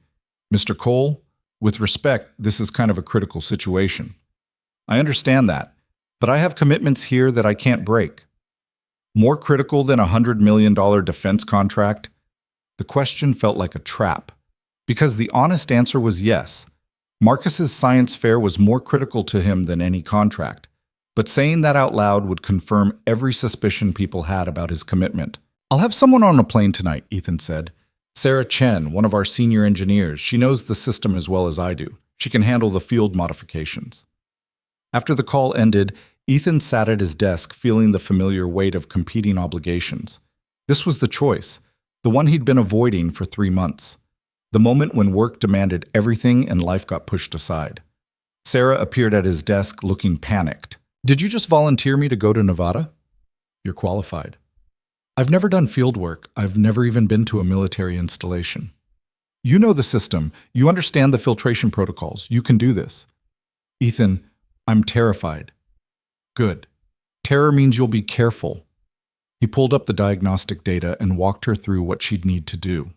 A: "Mr. Cole, with respect, this is kind of a critical situation. I understand that, but I have commitments here that I can't break." "More critical than a $100 million defense contract?" The question felt like a trap, because the honest answer was yes. Marcus's science fair was more critical to him than any contract, but saying that out loud would confirm every suspicion people had about his commitment. "I'll have someone on a plane tonight," Ethan said. "Sarah Chen, one of our senior engineers. She knows the system as well as I do. She can handle the field modifications." After the call ended, Ethan sat at his desk feeling the familiar weight of competing obligations. This was the choice, the one he'd been avoiding for 3 months. The moment when work demanded everything and life got pushed aside. Sarah appeared at his desk looking panicked. "Did you just volunteer me to go to Nevada?" "You're qualified." "I've never done field work. I've never even been to a military installation." "You know the system. You understand the filtration protocols. You can do this." "Ethan, I'm terrified." "Good. Terror means you'll be careful." He pulled up the diagnostic data and walked her through what she'd need to do.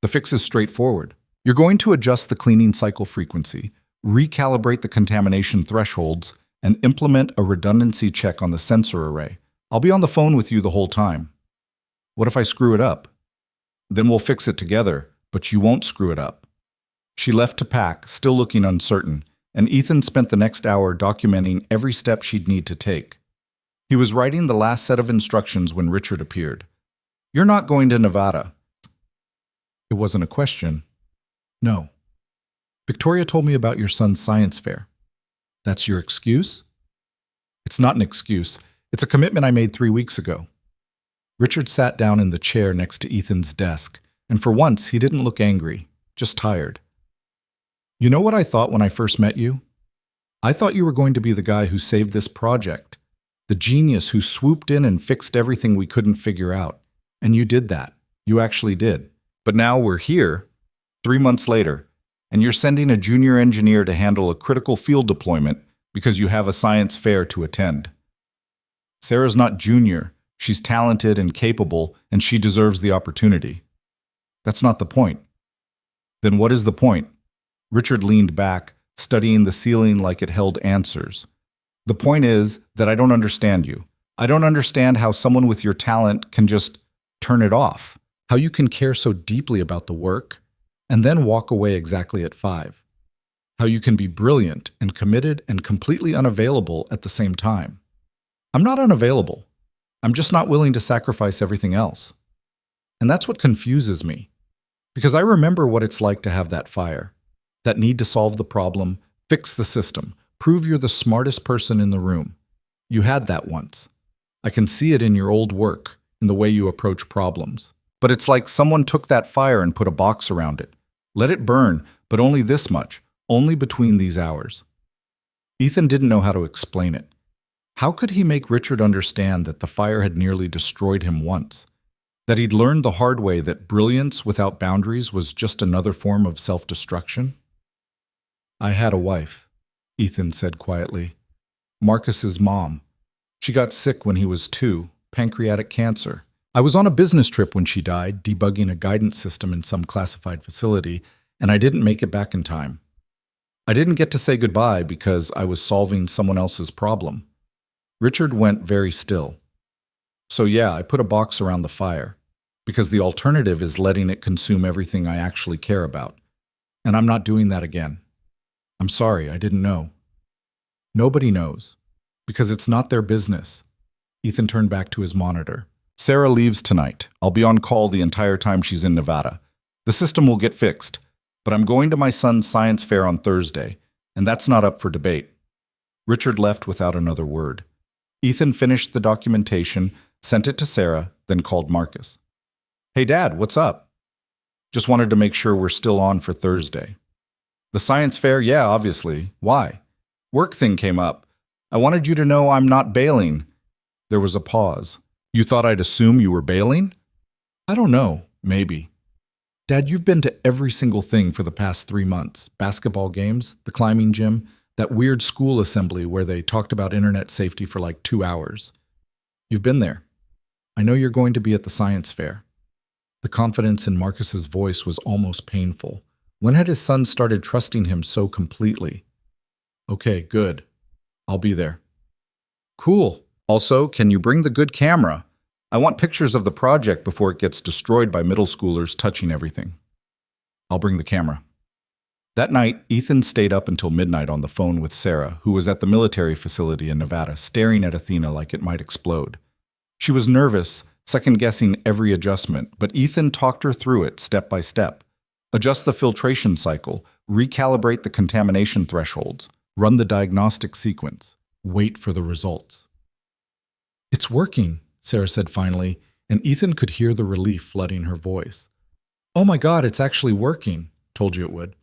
A: "The fix is straightforward. You're going to adjust the cleaning cycle frequency, recalibrate the contamination thresholds, and implement a redundancy check on the sensor array. I'll be on the phone with you the whole time." "What if I screw it up?" "Then we'll fix it together. but you won't screw it up. She left to pack, still looking uncertain, and Ethan spent the next hour documenting every step she'd need to take. He was writing the last set of instructions when Richard appeared. "You're not going to Nevada." It wasn't a question. "No. Victoria told me about your son's science fair." "That's your excuse?" "It's not an excuse. It's a commitment I made 3 weeks ago." Richard sat down in the chair next to Ethan's desk, and for once he didn't look angry, just tired. "You know what I thought when I first met you? I thought you were going to be the guy who saved this project, the genius who swooped in and fixed everything we couldn't figure out. And you did that. You actually did. But now we're here, 3 months later, and you're sending a junior engineer to handle a critical field deployment because you have a science fair to attend. Sarah's not junior. She's talented and capable, and she deserves the opportunity. That's not the point." "Then what is the point?" Richard leaned back, studying the ceiling like it held answers. "The point is that I don't understand you. I don't understand how someone with your talent can just turn it off. How you can care so deeply about the work and then walk away exactly at 5. How you can be brilliant and committed and completely unavailable at the same time. I'm not unavailable. I'm just not willing to sacrifice everything else. And that's what confuses me. Because I remember what it's like to have that fire, that need to solve the problem, fix the system, prove you're the smartest person in the room. You had that once. I can see it in your old work, in the way you approach problems. But it's like someone took that fire and put a box around it. Let it burn, but only this much, only between these hours." Ethan didn't know how to explain it. How could he make Richard understand that the fire had nearly destroyed him once? That he'd learned the hard way that brilliance without boundaries was just another form of self-destruction? "I had a wife," Ethan said quietly. "Marcus's mom. She got sick when he was 2, pancreatic cancer. I was on a business trip when she died, debugging a guidance system in some classified facility, and I didn't make it back in time. I didn't get to say goodbye because I was solving someone else's problem." Richard went very still. "So yeah, I put a box around the fire, because the alternative is letting it consume everything I actually care about. And I'm not doing that again. I'm sorry, I didn't know." "Nobody knows, because it's not their business." Ethan turned back to his monitor. "Sarah leaves tonight. I'll be on call the entire time she's in Nevada. The system will get fixed, but I'm going to my son's science fair on Thursday, and that's not up for debate." Richard left without another word. Ethan finished the documentation, sent it to Sarah, then called Marcus. "Hey Dad, what's up?" "Just wanted to make sure we're still on for Thursday." "The science fair? Yeah, obviously. Why?" "Work thing came up. I wanted you to know I'm not bailing." There was a pause. "You thought I'd assume you were bailing?" "I don't know. Maybe." "Dad, you've been to every single thing for the past 3 months. Basketball games, the climbing gym, that weird school assembly where they talked about internet safety for like 2 hours. You've been there. I know you're going to be at the science fair." The confidence in Marcus's voice was almost painful. When had his son started trusting him so completely? "Okay, good. I'll be there." "Cool. Also, can you bring the good camera? I want pictures of the project before it gets destroyed by middle schoolers touching everything." "I'll bring the camera." That night, Ethan stayed up until midnight on the phone with Sarah, who was at the military facility in Nevada, staring at Athena like it might explode. She was nervous, second-guessing every adjustment, but Ethan talked her through it step by step. Adjust the filtration cycle, recalibrate the contamination thresholds, run the diagnostic sequence, wait for the results. "It's working," Sarah said finally, and Ethan could hear the relief flooding her voice. "Oh my God, it's actually working. Told you it would.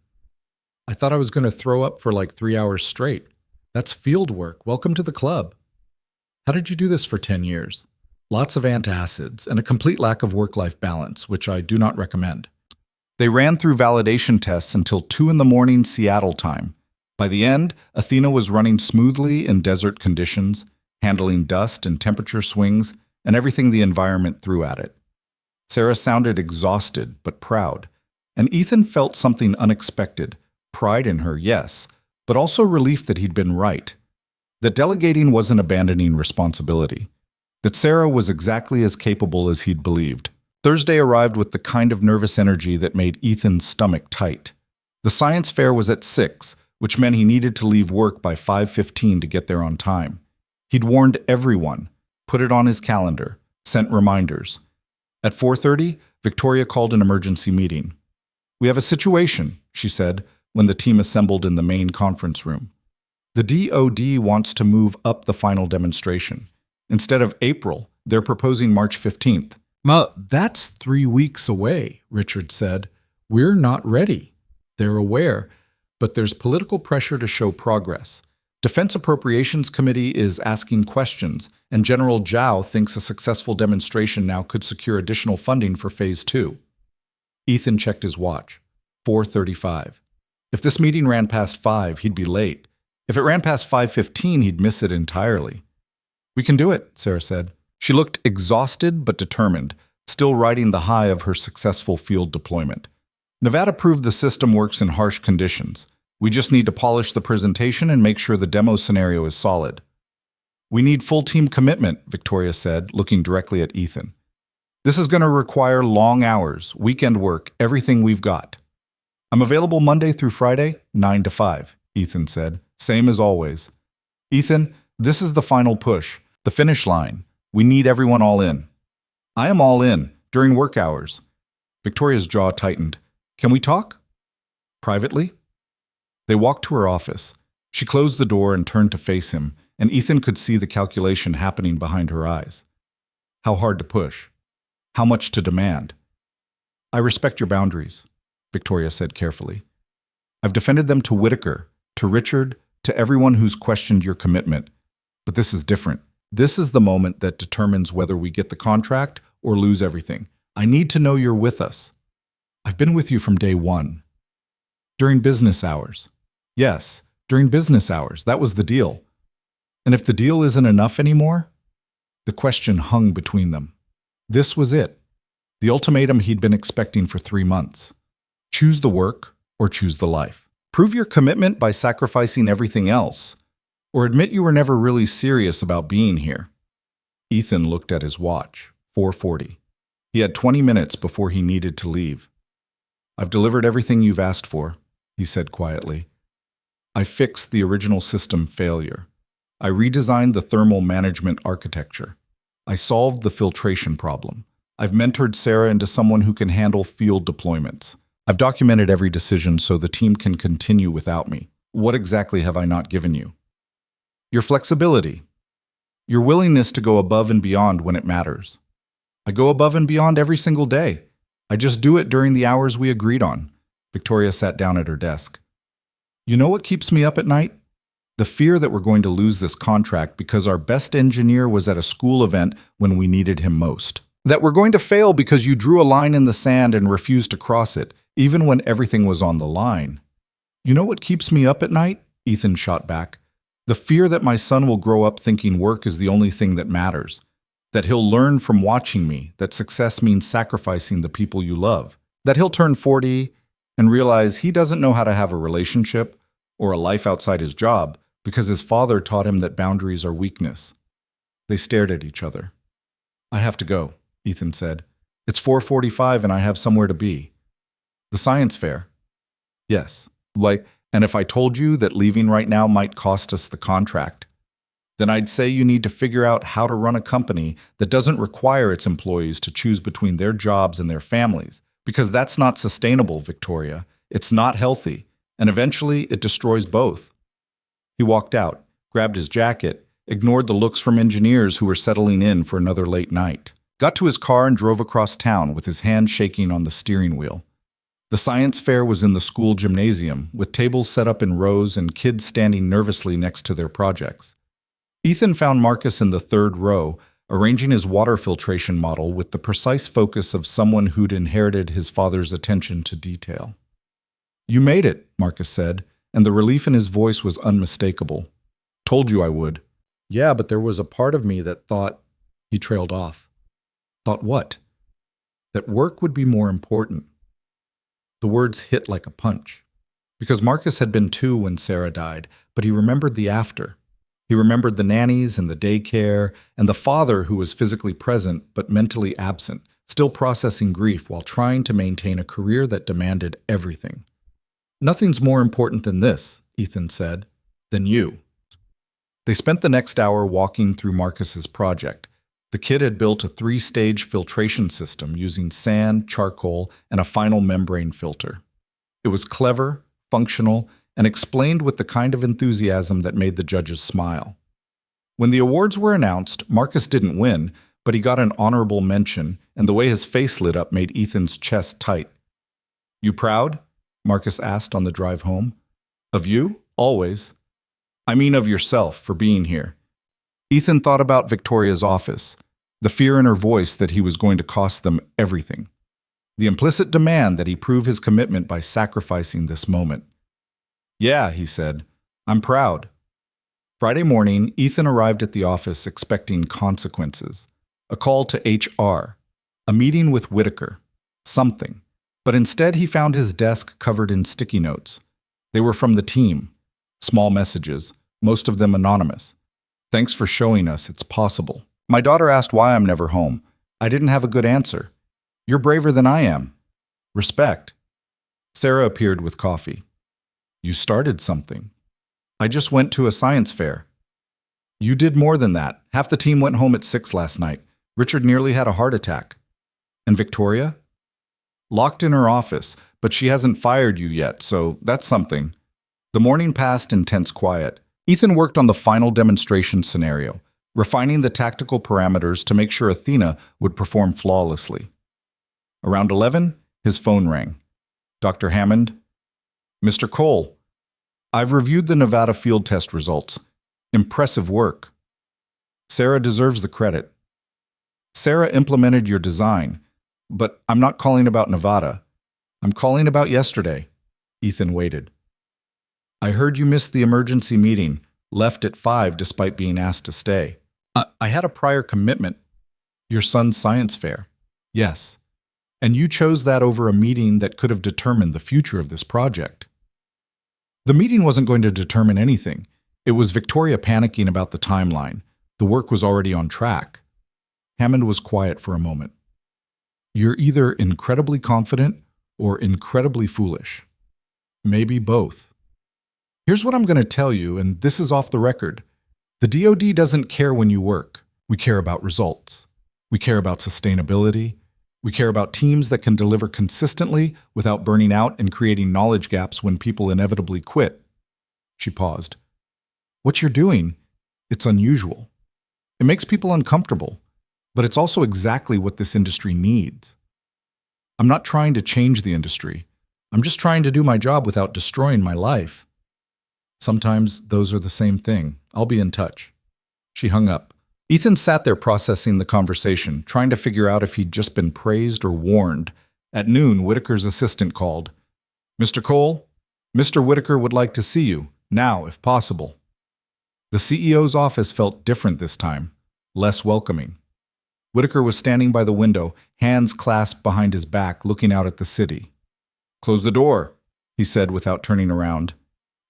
A: I thought I was going to throw up for like 3 hours straight. That's field work. Welcome to the club." "How did you do this for 10 years? Lots of antacids and a complete lack of work-life balance, which I do not recommend." They ran through validation tests until 2 in the morning Seattle time. By the end, Athena was running smoothly in desert conditions, handling dust and temperature swings, and everything the environment threw at it. Sarah sounded exhausted but proud, and Ethan felt something unexpected. Pride in her, yes, but also relief that he'd been right. That delegating wasn't abandoning responsibility. That Sarah was exactly as capable as he'd believed. Thursday arrived with the kind of nervous energy that made Ethan's stomach tight. The science fair was at 6, which meant he needed to leave work by 5:15 to get there on time. He'd warned everyone, put it on his calendar, sent reminders. At 4:30, Victoria called an emergency meeting. "We have a situation," she said, when the team assembled in the main conference room. "The DoD wants to move up the final demonstration. Instead of April, they're proposing March 15th. That's 3 weeks away," Richard said. "We're not ready." They're aware, but there's political pressure to show progress. Defense Appropriations Committee is asking questions, and General Zhao thinks a successful demonstration now could secure additional funding for Phase 2. Ethan checked his watch. 4:35. If this meeting ran past 5, he'd be late. If it ran past 5:15, he'd miss it entirely. "We can do it," Sarah said. She looked exhausted but determined, still riding the high of her successful field deployment. "Nevada proved the system works in harsh conditions. We just need to polish the presentation and make sure the demo scenario is solid." "We need full team commitment," Victoria said, looking directly at Ethan. "This is going to require long hours, weekend work, everything we've got." "I'm available Monday through Friday, 9 to 5, Ethan said. "Same as always." "Ethan, this is the final push, the finish line. We need everyone all in." "I am all in, during work hours." Victoria's jaw tightened. "Can we talk?" "Privately?" They walked to her office. She closed the door and turned to face him, and Ethan could see the calculation happening behind her eyes. How hard to push? How much to demand? "I respect your boundaries," Victoria said carefully. "I've defended them to Whitaker, to Richard, to everyone who's questioned your commitment. But this is different. This is the moment that determines whether we get the contract or lose everything. I need to know you're with us. I've been with you from day one." "During business hours." "Yes, during business hours. That was the deal." "And if the deal isn't enough anymore?" The question hung between them. This was it. The ultimatum he'd been expecting for 3 months. Choose the work or choose the life. Prove your commitment by sacrificing everything else, or admit you were never really serious about being here. Ethan looked at his watch. 4:40. He had 20 minutes before he needed to leave. "I've delivered everything you've asked for," he said quietly. "I fixed the original system failure. I redesigned the thermal management architecture. I solved the filtration problem. I've mentored Sarah into someone who can handle field deployments. I've documented every decision so the team can continue without me. What exactly have I not given you? Your flexibility. Your willingness to go above and beyond when it matters. I go above and beyond every single day. I just do it during the hours we agreed on." Victoria sat down at her desk. "You know what keeps me up at night? The fear that we're going to lose this contract because our best engineer was at a school event when we needed him most. That we're going to fail because you drew a line in the sand and refused to cross it, even when everything was on the line." "You know what keeps me up at night?" Ethan shot back. "The fear that my son will grow up thinking work is the only thing that matters. That he'll learn from watching me that success means sacrificing the people you love. That he'll turn 40 and realize he doesn't know how to have a relationship or a life outside his job because his father taught him that boundaries are weakness." They stared at each other. "I have to go," Ethan said. "It's 4:45 and I have somewhere to be." "The science fair?" "Yes. And if I told you that leaving right now might cost us the contract, then I'd say you need to figure out how to run a company that doesn't require its employees to choose between their jobs and their families, because that's not sustainable, Victoria. It's not healthy, and eventually it destroys both." He walked out, grabbed his jacket, ignored the looks from engineers who were settling in for another late night, got to his car and drove across town with his hand shaking on the steering wheel. The science fair was in the school gymnasium, with tables set up in rows and kids standing nervously next to their projects. Ethan found Marcus in the 3rd row, arranging his water filtration model with the precise focus of someone who'd inherited his father's attention to detail. "You made it," Marcus said, and the relief in his voice was unmistakable. "Told you I would." "Yeah, but there was a part of me that thought—" He trailed off. "Thought what?" "That work would be more important." The words hit like a punch. Because Marcus had been 2 when Sarah died, but he remembered the after. He remembered the nannies and the daycare, and the father who was physically present but mentally absent, still processing grief while trying to maintain a career that demanded everything. "Nothing's more important than this," Ethan said, "than you." They spent the next hour walking through Marcus's project. The kid had built a 3-stage filtration system using sand, charcoal, and a final membrane filter. It was clever, functional, and explained with the kind of enthusiasm that made the judges smile. When the awards were announced, Marcus didn't win, but he got an honorable mention, and the way his face lit up made Ethan's chest tight. "You proud?" Marcus asked on the drive home. "Of you? Always. I mean of yourself for being here." Ethan thought about Victoria's office, the fear in her voice that he was going to cost them everything, the implicit demand that he prove his commitment by sacrificing this moment. "Yeah," he said, "I'm proud." Friday morning, Ethan arrived at the office expecting consequences, a call to HR, a meeting with Whitaker, something. But instead he found his desk covered in sticky notes. They were from the team, small messages, most of them anonymous. "Thanks for showing us it's possible. My daughter asked why I'm never home. I didn't have a good answer. You're braver than I am. Respect." Sarah appeared with coffee. "You started something." "I just went to a science fair." "You did more than that. Half the team went home at 6 last night. Richard nearly had a heart attack." "And Victoria?" "Locked in her office, but she hasn't fired you yet, so that's something." The morning passed in tense quiet. Ethan worked on the final demonstration scenario, refining the tactical parameters to make sure Athena would perform flawlessly. Around 11, his phone rang. "Dr. Hammond?" "Mr. Cole, I've reviewed the Nevada field test results. Impressive work." "Sarah deserves the credit." "Sarah implemented your design, but I'm not calling about Nevada. I'm calling about yesterday." Ethan waited. "I heard you missed the emergency meeting, left at 5 despite being asked to stay." I had a prior commitment." "Your son's science fair." "Yes. And you chose that over a meeting that could have determined the future of this project." "The meeting wasn't going to determine anything. It was Victoria panicking about the timeline. The work was already on track." Hammond was quiet for a moment. "You're either incredibly confident or incredibly foolish. Maybe both. Here's what I'm going to tell you, and this is off the record. The DoD doesn't care when you work. We care about results. We care about sustainability. We care about teams that can deliver consistently without burning out and creating knowledge gaps when people inevitably quit." She paused. "What you're doing, it's unusual. It makes people uncomfortable, but it's also exactly what this industry needs. I'm not trying to change the industry. I'm just trying to do my job without destroying my life." "Sometimes those are the same thing. I'll be in touch." She hung up. Ethan sat there processing the conversation, trying to figure out if he'd just been praised or warned. At noon, Whitaker's assistant called. "Mr. Cole, Mr. Whitaker would like to see you, now if possible." The CEO's office felt different this time, less welcoming. Whitaker was standing by the window, hands clasped behind his back, looking out at the city. "Close the door," he said without turning around.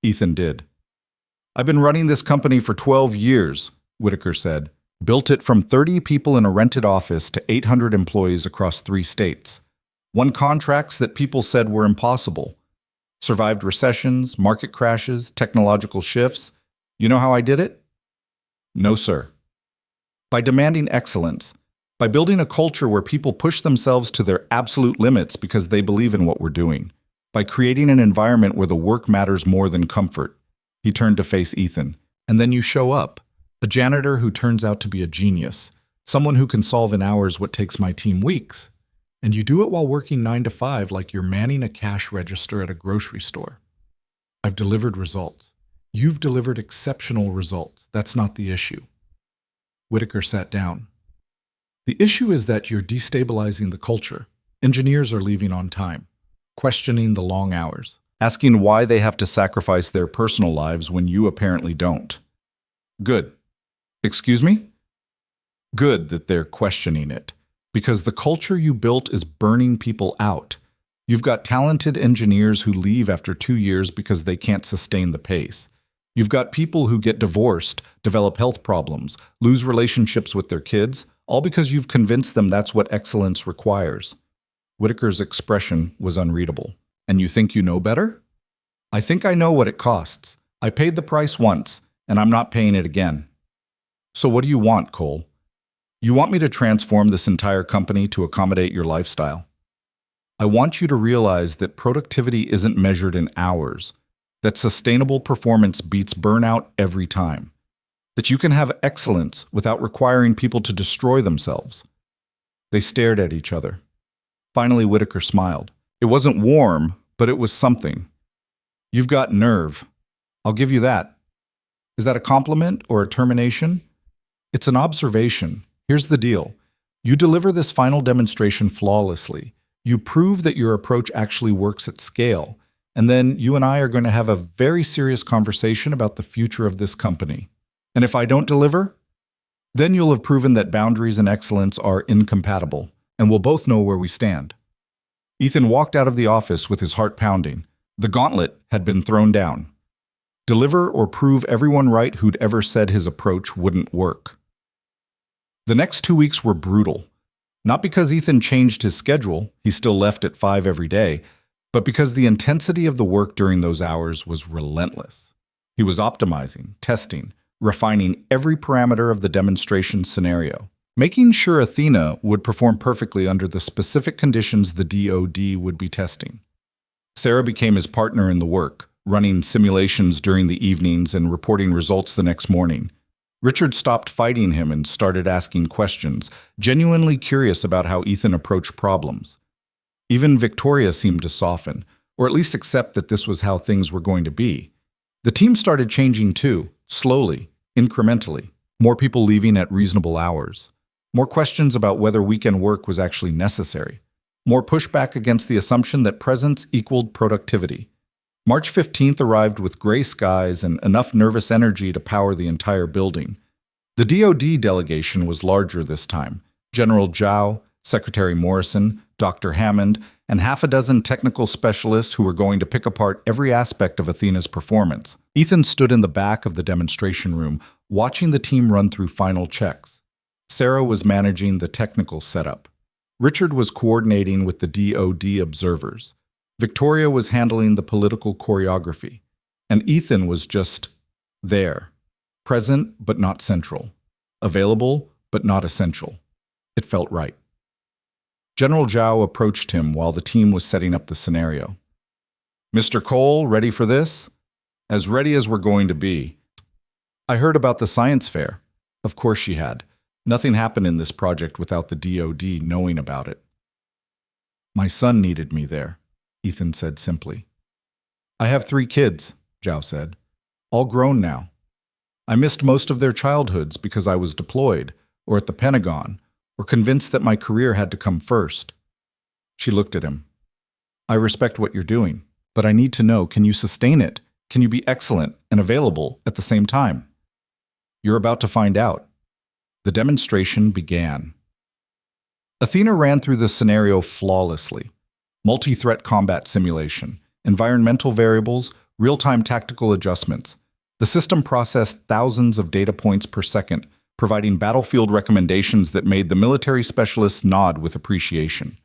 A: Ethan did. "I've been running this company for 12 years, Whitaker said. "Built it from 30 people in a rented office to 800 employees across 3 states. Won contracts that people said were impossible. Survived recessions, market crashes, technological shifts. You know how I did it?" "No, sir." "By demanding excellence. By building a culture where people push themselves to their absolute limits because they believe in what we're doing. By creating an environment where the work matters more than comfort." He turned to face Ethan. "And then you show up. A janitor who turns out to be a genius. Someone who can solve in hours what takes my team weeks. And you do it while working 9 to 5 like you're manning a cash register at a grocery store. I've delivered results. You've delivered exceptional results. That's not the issue." Whitaker sat down. "The issue is that you're destabilizing the culture. Engineers are leaving on time, questioning the long hours, asking why they have to sacrifice their personal lives when you apparently don't. Good. Excuse me? Good that they're questioning it, because the culture you built is burning people out. You've got talented engineers who leave after 2 years because they can't sustain the pace. You've got people who get divorced, develop health problems, lose relationships with their kids, all because you've convinced them that's what excellence requires. Whitaker's expression was unreadable. And you think you know better? I think I know what it costs. I paid the price once, and I'm not paying it again. So what do you want, Cole? You want me to transform this entire company to accommodate your lifestyle? I want you to realize that productivity isn't measured in hours, that sustainable performance beats burnout every time, that you can have excellence without requiring people to destroy themselves. They stared at each other. Finally, Whitaker smiled. It wasn't warm, but it was something. You've got nerve. I'll give you that. Is that a compliment or a termination? It's an observation. Here's the deal. You deliver this final demonstration flawlessly. You prove that your approach actually works at scale. And then you and I are going to have a very serious conversation about the future of this company. And if I don't deliver, then you'll have proven that boundaries and excellence are incompatible, and we'll both know where we stand. Ethan walked out of the office with his heart pounding. The gauntlet had been thrown down. Deliver or prove everyone right who'd ever said his approach wouldn't work. The next 2 weeks were brutal. Not because Ethan changed his schedule, he still left at 5 every day, but because the intensity of the work during those hours was relentless. He was optimizing, testing, refining every parameter of the demonstration scenario, making sure Athena would perform perfectly under the specific conditions the DoD would be testing. Sarah became his partner in the work, running simulations during the evenings and reporting results the next morning. Richard stopped fighting him and started asking questions, genuinely curious about how Ethan approached problems. Even Victoria seemed to soften, or at least accept that this was how things were going to be. The team started changing too, slowly, incrementally. More people leaving at reasonable hours. More questions about whether weekend work was actually necessary. More pushback against the assumption that presence equaled productivity. March 15th arrived with gray skies and enough nervous energy to power the entire building. The DoD delegation was larger this time. General Zhao, Secretary Morrison, Dr. Hammond, and half a dozen technical specialists who were going to pick apart every aspect of Athena's performance. Ethan stood in the back of the demonstration room, watching the team run through final checks. Sarah was managing the technical setup. Richard was coordinating with the DoD observers. Victoria was handling the political choreography. And Ethan was just there, present but not central, available but not essential. It felt right. General Zhao approached him while the team was setting up the scenario. "Mr. Cole, ready for this?" "As ready as we're going to be." "I heard about the science fair." Of course she had. Nothing happened in this project without the DoD knowing about it. "My son needed me there," Ethan said simply. "I have 3 kids," Zhao said. "All grown now. I missed most of their childhoods because I was deployed, or at the Pentagon, or convinced that my career had to come first." She looked at him. "I respect what you're doing, but I need to know, can you sustain it? Can you be excellent and available at the same time?" "You're about to find out." The demonstration began. Athena ran through the scenario flawlessly. Multi-threat combat simulation, environmental variables, real-time tactical adjustments. The system processed thousands of data points per second, providing battlefield recommendations that made the military specialists nod with appreciation.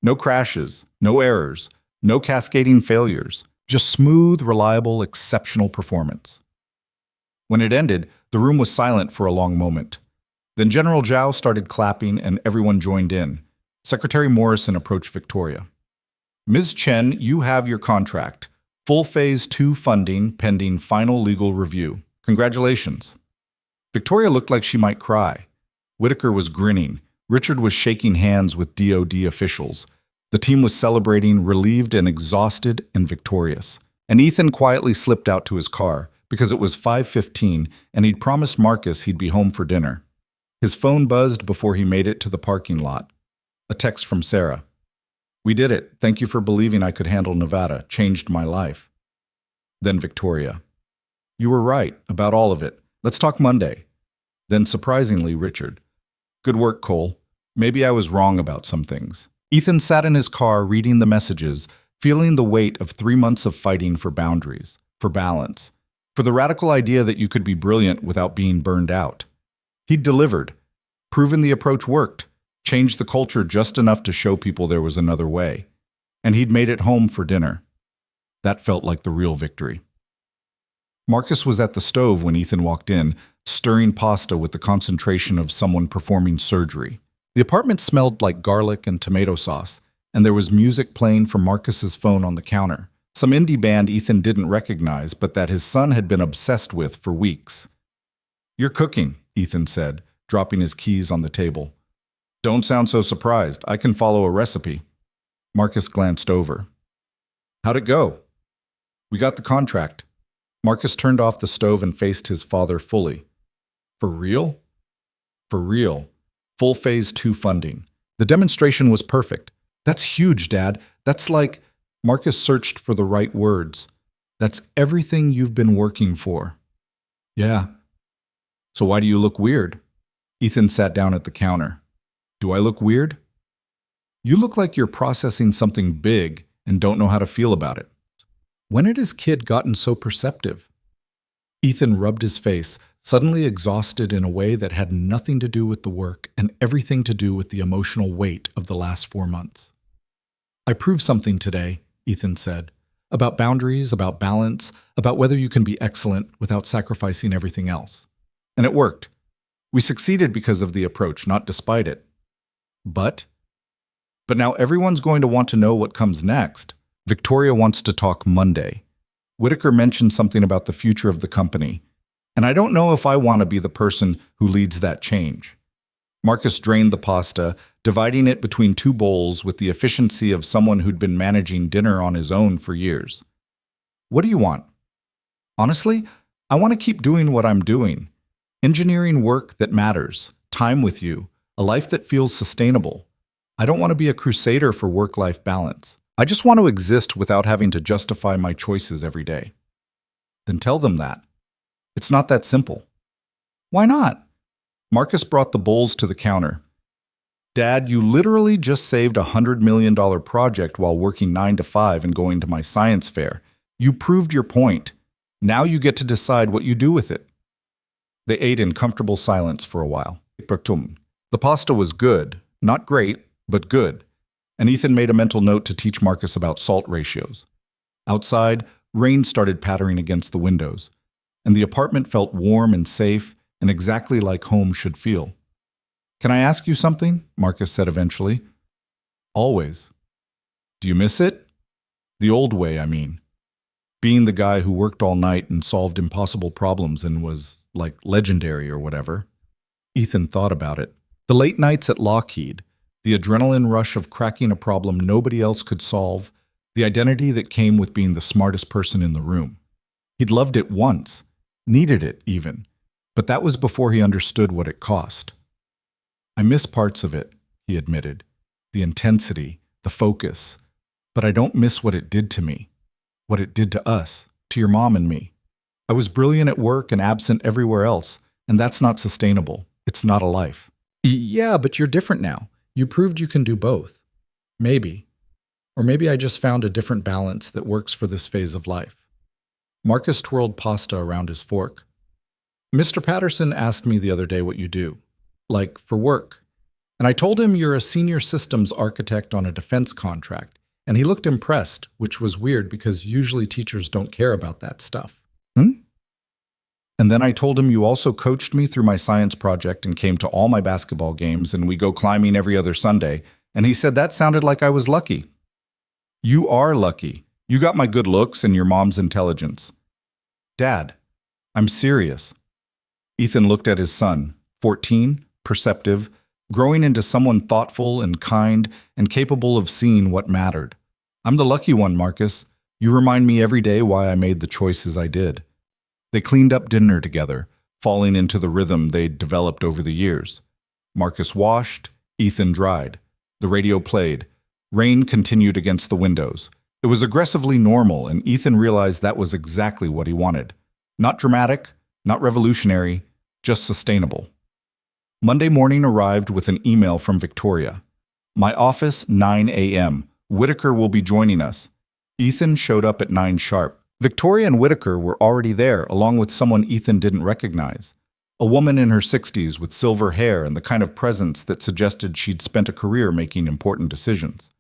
A: No crashes, no errors, no cascading failures, just smooth, reliable, exceptional performance. When it ended, the room was silent for a long moment. Then General Zhao started clapping and everyone joined in. Secretary Morrison approached Victoria. "Ms. Chen, you have your contract. Full Phase 2 funding pending final legal review. Congratulations." Victoria looked like she might cry. Whitaker was grinning. Richard was shaking hands with DoD officials. The team was celebrating, relieved and exhausted and victorious. And Ethan quietly slipped out to his car because it was 5:15 and he'd promised Marcus he'd be home for dinner. His phone buzzed before he made it to the parking lot. A text from Sarah. "We did it. Thank you for believing I could handle Nevada. Changed my life." Then Victoria. "You were right about all of it. Let's talk Monday." Then surprisingly, Richard. "Good work, Cole. Maybe I was wrong about some things." Ethan sat in his car reading the messages, feeling the weight of 3 months of fighting for boundaries, for balance, for the radical idea that you could be brilliant without being burned out. He'd delivered. Proven the approach worked, changed the culture just enough to show people there was another way. And he'd made it home for dinner. That felt like the real victory. Marcus was at the stove when Ethan walked in, stirring pasta with the concentration of someone performing surgery. The apartment smelled like garlic and tomato sauce, and there was music playing from Marcus's phone on the counter. Some indie band Ethan didn't recognize, but that his son had been obsessed with for weeks. "You're cooking," Ethan said, dropping his keys on the table. "Don't sound so surprised. I can follow a recipe." Marcus glanced over. "How'd it go?" "We got the contract." Marcus turned off the stove and faced his father fully. "For real?" "For real. Full Phase 2 funding. The demonstration was perfect." "That's huge, Dad. That's like—" Marcus searched for the right words. "That's everything you've been working for." "Yeah." "So why do you look weird?" Ethan sat down at the counter. "Do I look weird?" "You look like you're processing something big and don't know how to feel about it." When had his kid gotten so perceptive? Ethan rubbed his face, suddenly exhausted in a way that had nothing to do with the work and everything to do with the emotional weight of the last 4 months. "I proved something today," Ethan said, "about boundaries, about balance, about whether you can be excellent without sacrificing everything else. And it worked. We succeeded because of the approach, not despite it. But now everyone's going to want to know what comes next. Victoria wants to talk Monday. Whitaker mentioned something about the future of the company, and I don't know if I want to be the person who leads that change." Marcus drained the pasta, dividing it between 2 bowls with the efficiency of someone who'd been managing dinner on his own for years. "What do you want?" "Honestly, I want to keep doing what I'm doing. Engineering work that matters, time with you, a life that feels sustainable. I don't want to be a crusader for work-life balance. I just want to exist without having to justify my choices every day." "Then tell them that." "It's not that simple." "Why not?" Marcus brought the bowls to the counter. "Dad, you literally just saved a $100 million project while working 9 to 5 and going to my science fair. You proved your point. Now you get to decide what you do with it." They ate in comfortable silence for a while. The pasta was good, not great, but good. And Ethan made a mental note to teach Marcus about salt ratios. Outside, rain started pattering against the windows, and the apartment felt warm and safe and exactly like home should feel. "Can I ask you something?" Marcus said eventually. "Always." "Do you miss it? The old way, I mean. Being the guy who worked all night and solved impossible problems and was, like, legendary or whatever." Ethan thought about it. The late nights at Lockheed, the adrenaline rush of cracking a problem nobody else could solve, the identity that came with being the smartest person in the room. He'd loved it once, needed it even, but that was before he understood what it cost. "I miss parts of it," he admitted, "the intensity, the focus, but I don't miss what it did to me, what it did to us, to your mom and me. I was brilliant at work and absent everywhere else, and that's not sustainable. It's not a life." "Yeah, but you're different now. You proved you can do both." "Maybe. Or maybe I just found a different balance that works for this phase of life." Marcus twirled pasta around his fork. "Mr. Patterson asked me the other day what you do, like for work. And I told him you're a senior systems architect on a defense contract, and he looked impressed, which was weird because usually teachers don't care about that stuff." "And then I told him you also coached me through my science project and came to all my basketball games and we go climbing every other Sunday, and he said that sounded like I was lucky." "You are lucky. You got my good looks and your mom's intelligence." "Dad, I'm serious." Ethan looked at his son, 14, perceptive, growing into someone thoughtful and kind and capable of seeing what mattered. "I'm the lucky one, Marcus. You remind me every day why I made the choices I did." They cleaned up dinner together, falling into the rhythm they'd developed over the years. Marcus washed, Ethan dried. The radio played. Rain continued against the windows. It was aggressively normal, and Ethan realized that was exactly what he wanted. Not dramatic, not revolutionary, just sustainable. Monday morning arrived with an email from Victoria. "My office, 9 a.m. Whitaker will be joining us." Ethan showed up at 9 sharp. Victoria and Whitaker were already there, along with someone Ethan didn't recognize. A woman in her 60s with silver hair and the kind of presence that suggested she'd spent a career making important decisions.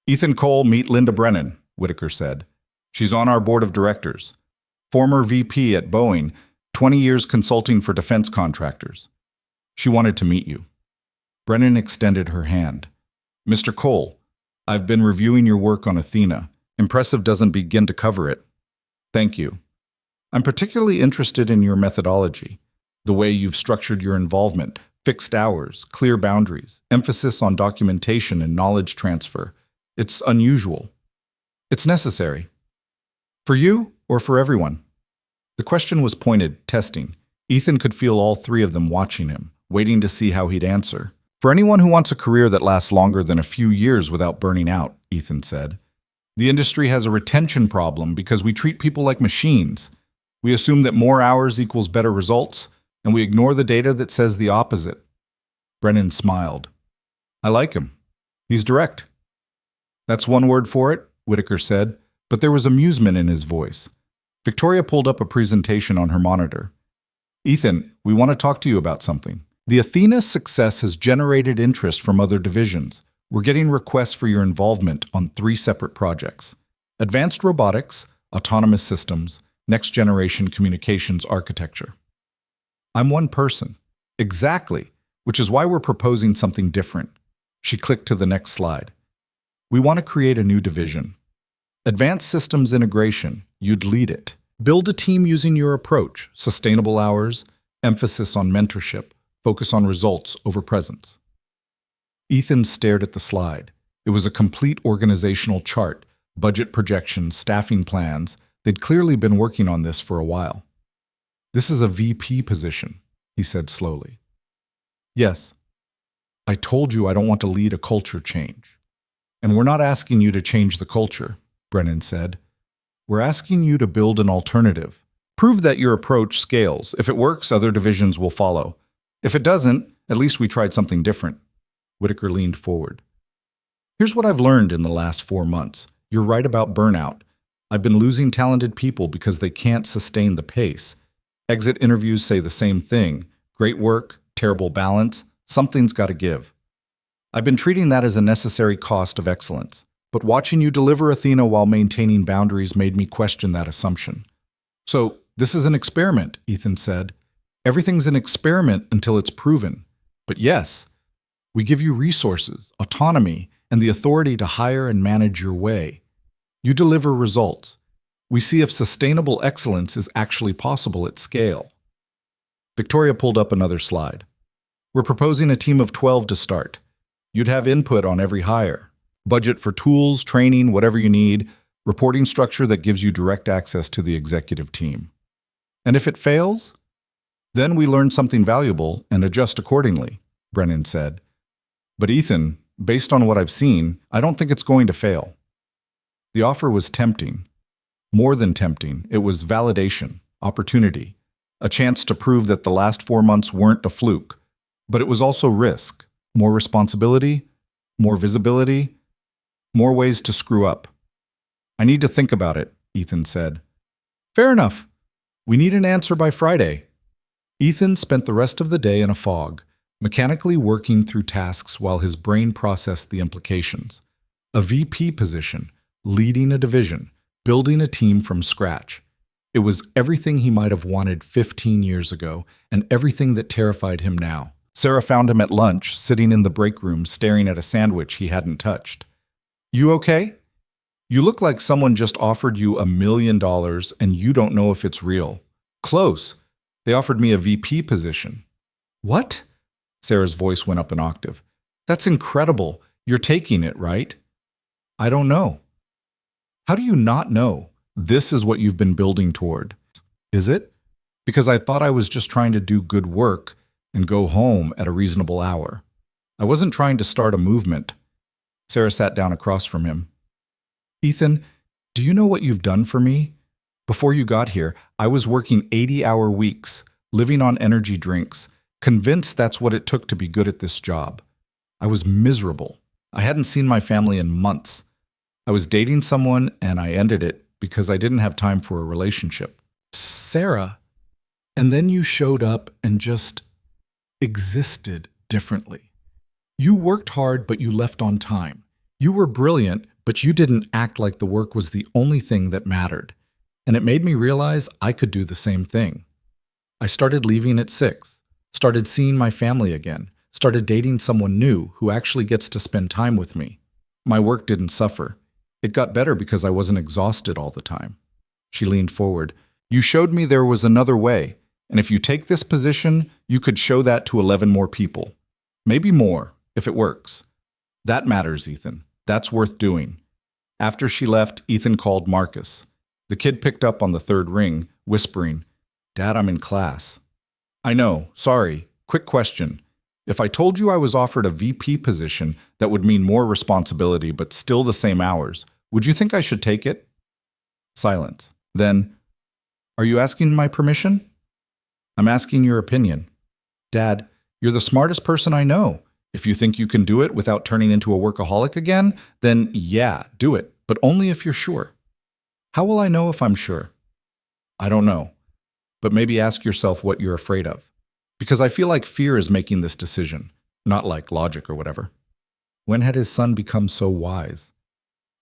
A: Ethan Cole, meet Linda Brennan, Whitaker said. She's on our board of directors. Former VP at Boeing, 20 years consulting for defense contractors. She wanted to meet you. Brennan extended her hand. Mr. Cole, I've been reviewing your work on Athena. Impressive doesn't begin to cover it. Thank you. I'm particularly interested in your methodology, the way you've structured your involvement, fixed hours, clear boundaries, emphasis on documentation and knowledge transfer. It's unusual. It's necessary. For you or for everyone? The question was pointed, testing. Ethan could feel all three of them watching him, waiting to see how he'd answer. For anyone who wants a career that lasts longer than a few years without burning out, Ethan said. The industry has a retention problem because we treat people like machines. We assume that more hours equals better results, and we ignore the data that says the opposite. Brennan smiled. I like him. He's direct. That's one word for it, Whitaker said, but there was amusement in his voice. Victoria pulled up a presentation on her monitor. Ethan, we want to talk to you about something. The Athena success has generated interest from other divisions. We're getting requests for your involvement on 3 separate projects. Advanced robotics, autonomous systems, next-generation communications architecture. I'm one person. Exactly, which is why we're proposing something different. She clicked to the next slide. We want to create a new division. Advanced systems integration, you'd lead it. Build a team using your approach, sustainable hours, emphasis on mentorship, focus on results over presence. Ethan stared at the slide. It was a complete organizational chart, budget projections, staffing plans. They'd clearly been working on this for a while. This is a VP position, he said slowly. Yes. I told you I don't want to lead a culture change. And we're not asking you to change the culture, Brennan said. We're asking you to build an alternative. Prove that your approach scales. If it works, other divisions will follow. If it doesn't, at least we tried something different. Whitaker leaned forward. Here's what I've learned in the last 4 months. You're right about burnout. I've been losing talented people because they can't sustain the pace. Exit interviews say the same thing. Great work, terrible balance, something's got to give. I've been treating that as a necessary cost of excellence. But watching you deliver Athena while maintaining boundaries made me question that assumption. So, this is an experiment, Ethan said. Everything's an experiment until it's proven. But yes, we give you resources, autonomy, and the authority to hire and manage your way. You deliver results. We see if sustainable excellence is actually possible at scale. Victoria pulled up another slide. We're proposing a team of 12 to start. You'd have input on every hire. Budget for tools, training, whatever you need, reporting structure that gives you direct access to the executive team. And if it fails, then we learn something valuable and adjust accordingly, Brennan said. But Ethan, based on what I've seen, I don't think it's going to fail. The offer was tempting. More than tempting, it was validation, opportunity, a chance to prove that the last 4 months weren't a fluke. But it was also risk, more responsibility, more visibility, more ways to screw up. I need to think about it, Ethan said. Fair enough. We need an answer by Friday. Ethan spent the rest of the day in a fog, mechanically working through tasks while his brain processed the implications. A VP position, leading a division, building a team from scratch. It was everything he might have wanted 15 years ago, and everything that terrified him now. Sarah found him at lunch, sitting in the break room, staring at a sandwich he hadn't touched. You okay? You look like someone just offered you $1 million and you don't know if it's real. Close. They offered me a VP position. What? Sarah's voice went up an octave. That's incredible. You're taking it, right? I don't know. How do you not know? This is what you've been building toward. Is it? Because I thought I was just trying to do good work and go home at a reasonable hour. I wasn't trying to start a movement. Sarah sat down across from him. Ethan, do you know what you've done for me? Before you got here, I was working 80-hour weeks, living on energy drinks, convinced that's what it took to be good at this job. I was miserable. I hadn't seen my family in months. I was dating someone and I ended it because I didn't have time for a relationship. Sarah, And then you showed up and just existed differently. You worked hard, but you left on time. You were brilliant, but you didn't act like the work was the only thing that mattered. And it made me realize I could do the same thing. I started leaving at 6, started seeing my family again, started dating someone new who actually gets to spend time with me. My work didn't suffer. It got better because I wasn't exhausted all the time. She leaned forward. You showed me there was another way, and if you take this position, you could show that to 11 more people. Maybe more, if it works. That matters, Ethan. That's worth doing. After she left, Ethan called Marcus. The kid picked up on the third ring, whispering, "Dad, I'm in class." "I know, sorry. Quick question. If I told you I was offered a VP position that would mean more responsibility but still the same hours, would you think I should take it?" Silence. Then, "Are you asking my permission?" "I'm asking your opinion." "Dad, you're the smartest person I know. If you think you can do it without turning into a workaholic again, then yeah, do it, but only if you're sure." "How will I know if I'm sure?" "I don't know. But maybe ask yourself what you're afraid of. Because I feel like fear is making this decision, not like logic or whatever." When had his son become so wise?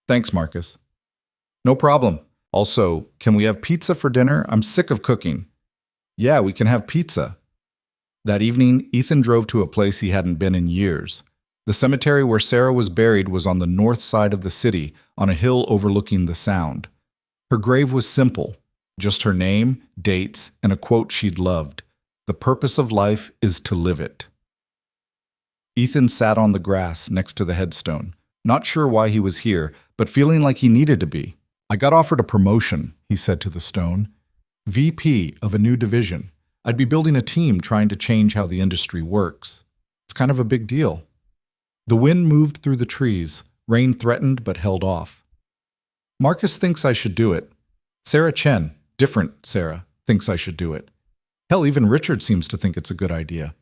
A: "Thanks, Marcus." "No problem. Also, can we have pizza for dinner? I'm sick of cooking." "Yeah, we can have pizza." That evening, Ethan drove to a place he hadn't been in years. The cemetery where Sarah was buried was on the north side of the city, on a hill overlooking the Sound. Her grave was simple, just her name, dates, and a quote she'd loved. "The purpose of life is to live it." Ethan sat on the grass next to the headstone, not sure why he was here, but feeling like he needed to be. "I got offered a promotion," he said to the stone. "VP of a new division. I'd be building a team trying to change how the industry works. It's kind of a big deal." The wind moved through the trees. Rain threatened but held off. "Marcus thinks I should do it. Sarah Chen, different Sarah, thinks I should do it. Hell, even Richard seems to think it's a good idea.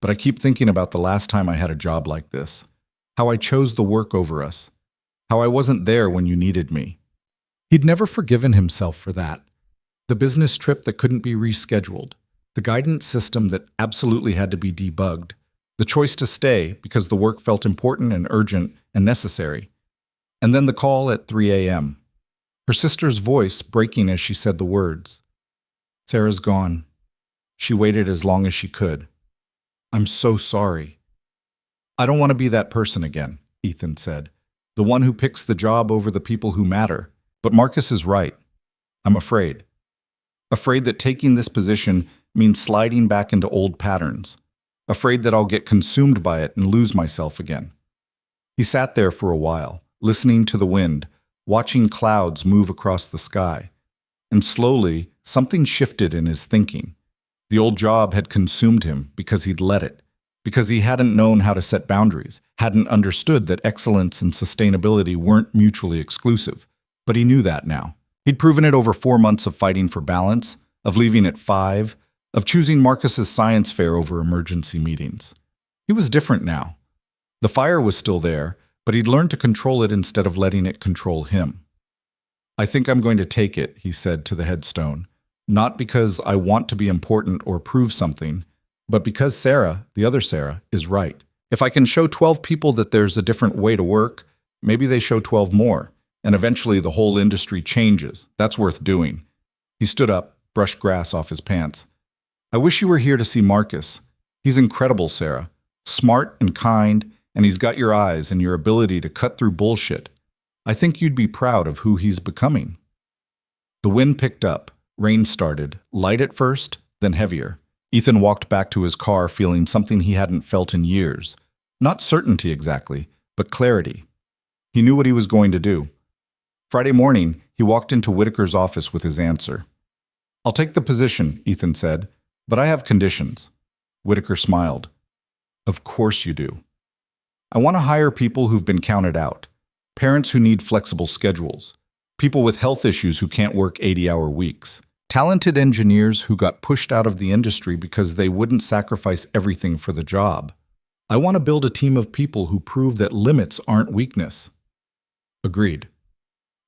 A: But I keep thinking about the last time I had a job like this. How I chose the work over us. How I wasn't there when you needed me." He'd never forgiven himself for that. The business trip that couldn't be rescheduled. The guidance system that absolutely had to be debugged. The choice to stay because the work felt important and urgent and necessary. And then the call at 3 a.m. Her sister's voice breaking as she said the words. "Sarah's gone." She waited as long as she could. "I'm so sorry." "I don't want to be that person again," Ethan said. "The one who picks the job over the people who matter. But Marcus is right. I'm afraid. Afraid that taking this position means sliding back into old patterns. Afraid that I'll get consumed by it and lose myself again." He sat there for a while, listening to the wind, watching clouds move across the sky. And slowly, something shifted in his thinking. The old job had consumed him because he'd let it, because he hadn't known how to set boundaries, hadn't understood that excellence and sustainability weren't mutually exclusive. But he knew that now. He'd proven it over 4 months of fighting for balance, of leaving at 5, of choosing Marcus's science fair over emergency meetings. He was different now. The fire was still there, but he'd learned to control it instead of letting it control him. "I think I'm going to take it," he said to the headstone. "Not because I want to be important or prove something, but because Sarah, the other Sarah, is right. If I can show 12 people that there's a different way to work, maybe they show 12 more, and eventually the whole industry changes. That's worth doing." He stood up, brushed grass off his pants. "I wish you were here to see Marcus. He's incredible, Sarah. Smart and kind, and he's got your eyes and your ability to cut through bullshit. I think you'd be proud of who he's becoming." The wind picked up. Rain started, light at first, then heavier. Ethan walked back to his car feeling something he hadn't felt in years. Not certainty exactly, but clarity. He knew what he was going to do. Friday morning, he walked into Whitaker's office with his answer. "I'll take the position," Ethan said, "but I have conditions." Whitaker smiled. "Of course you do. I want to hire people who've been counted out, parents who need flexible schedules, people with health issues who can't work 80-hour weeks, talented engineers who got pushed out of the industry because they wouldn't sacrifice everything for the job. I want to build a team of people who prove that limits aren't weakness." Agreed.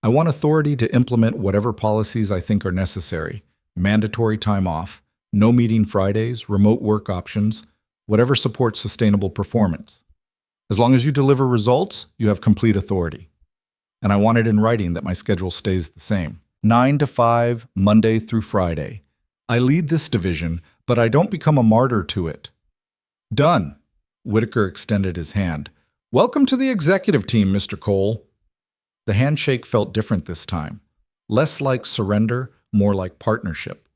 A: "I want authority to implement whatever policies I think are necessary. Mandatory time off, No meeting Fridays, remote work options, whatever supports sustainable performance. As long as you deliver results, you have complete authority. And I want it in writing that my schedule stays the same. 9 to 5, Monday through Friday. I lead this division, but I don't become a martyr to it. Done. Whitaker extended his hand. Welcome to the executive team, Mr. Cole. The handshake felt different this time. Less like surrender, more like partnership.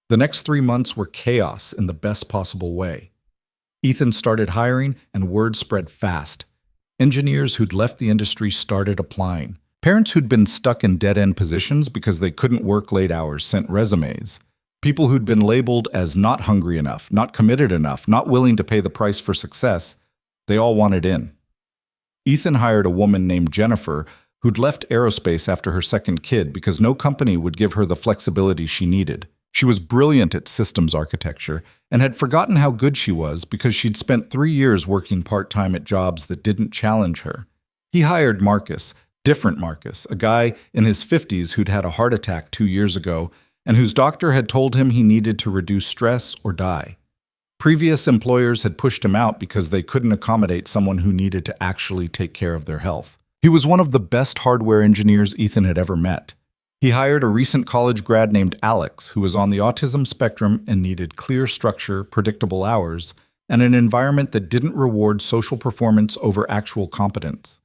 A: The next 3 months were chaos in the best possible way. Ethan started hiring, and word spread fast. Engineers who'd left the industry started applying. Parents who'd been stuck in dead-end positions because they couldn't work late hours sent resumes. People who'd been labeled as not hungry enough, not committed enough, not willing to pay the price for success, they all wanted in. Ethan hired a woman named Jennifer who'd left aerospace after her second kid because no company would give her the flexibility she needed. She was brilliant at systems architecture and had forgotten how good she was because she'd spent 3 years working part-time at jobs that didn't challenge her. He hired Marcus, different Marcus, a guy in his 50s who'd had a heart attack 2 years ago and whose doctor had told him he needed to reduce stress or die. Previous employers had pushed him out because they couldn't accommodate someone who needed to actually take care of their health. He was one of the best hardware engineers Ethan had ever met. He hired a recent college grad named Alex, who was on the autism spectrum and needed clear structure, predictable hours, and an environment that didn't reward social performance over actual competence.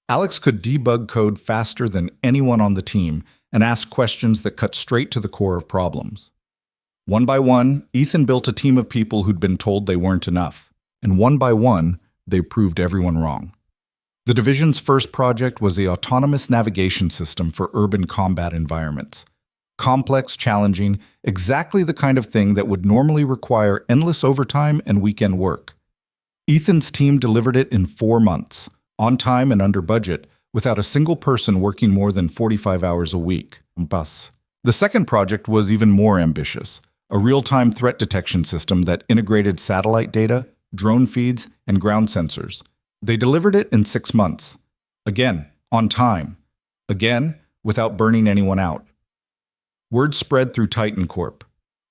A: Alex could debug code faster than anyone on the team and ask questions that cut straight to the core of problems. One by one, Ethan built a team of people who'd been told they weren't enough, and one by one, they proved everyone wrong. The division's first project was the autonomous navigation system for urban combat environments. Complex, challenging, exactly the kind of thing that would normally require endless overtime and weekend work. Ethan's team delivered it in 4 months, on time and under budget, without a single person working more than 45 hours a week. Bus. The second project was even more ambitious, a real-time threat detection system that integrated satellite data, drone feeds, and ground sensors. They delivered it in 6 months. Again, on time. Again, without burning anyone out. Word spread through Titan Corp.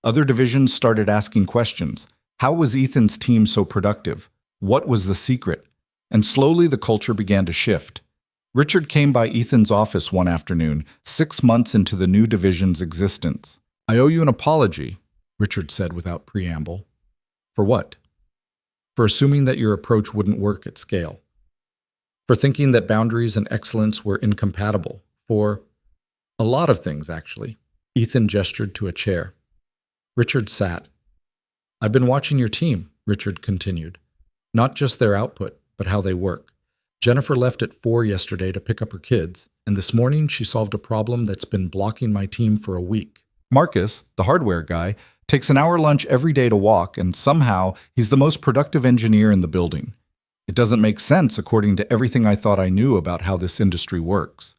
A: Other divisions started asking questions. How was Ethan's team so productive? What was the secret? And slowly the culture began to shift. Richard came by Ethan's office one afternoon, 6 months into the new division's existence. I owe you an apology, Richard said without preamble. For what? For assuming that your approach wouldn't work at scale. For thinking that boundaries and excellence were incompatible. For a lot of things, actually. Ethan gestured to a chair. Richard sat. I've been watching your team, Richard continued. Not just their output, but how they work. Jennifer left at 4 yesterday to pick up her kids, and this morning she solved a problem that's been blocking my team for a week. Marcus, the hardware guy, takes an hour lunch every day to walk, and somehow he's the most productive engineer in the building. It doesn't make sense according to everything I thought I knew about how this industry works.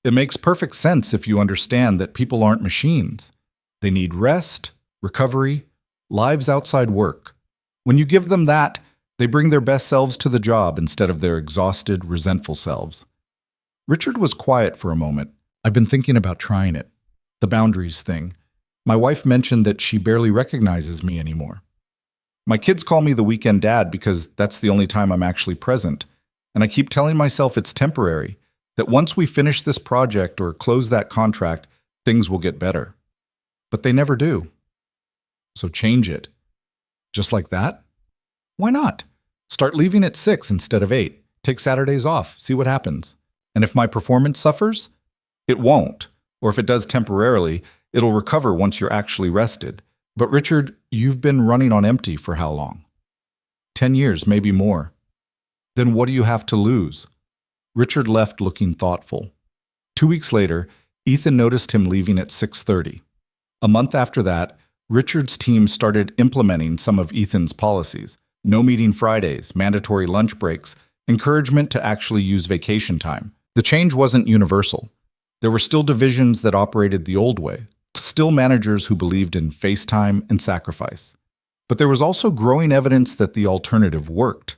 A: It makes perfect sense if you understand that people aren't machines. They need rest, recovery, lives outside work. When you give them that, they bring their best selves to the job instead of their exhausted, resentful selves. Richard was quiet for a moment. I've been thinking about trying it. The boundaries thing. My wife mentioned that she barely recognizes me anymore. My kids call me the weekend dad because that's the only time I'm actually present, and I keep telling myself it's temporary, that once we finish this project or close that contract, things will get better. But they never do. So change it. Just like that? Why not? Start leaving at 6 instead of 8. Take Saturdays off, see what happens. And if my performance suffers, it won't. Or if it does temporarily, it'll recover once you're actually rested. But Richard, you've been running on empty for how long? 10 years, maybe more. Then what do you have to lose? Richard left looking thoughtful. 2 weeks later, Ethan noticed him leaving at 6:30. A month after that, Richard's team started implementing some of Ethan's policies. No meeting Fridays, mandatory lunch breaks, encouragement to actually use vacation time. The change wasn't universal. There were still divisions that operated the old way, still managers who believed in face time and sacrifice. But there was also growing evidence that the alternative worked.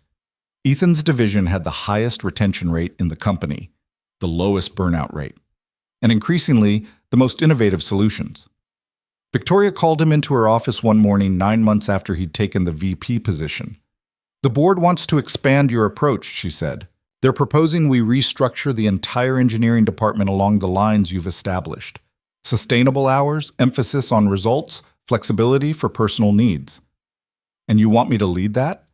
A: Ethan's division had the highest retention rate in the company, the lowest burnout rate, and increasingly, the most innovative solutions. Victoria called him into her office one morning 9 months after he'd taken the VP position. "The board wants to expand your approach," she said. "They're proposing we restructure the entire engineering department along the lines you've established. Sustainable hours, emphasis on results, flexibility for personal needs." "And you want me to lead that?"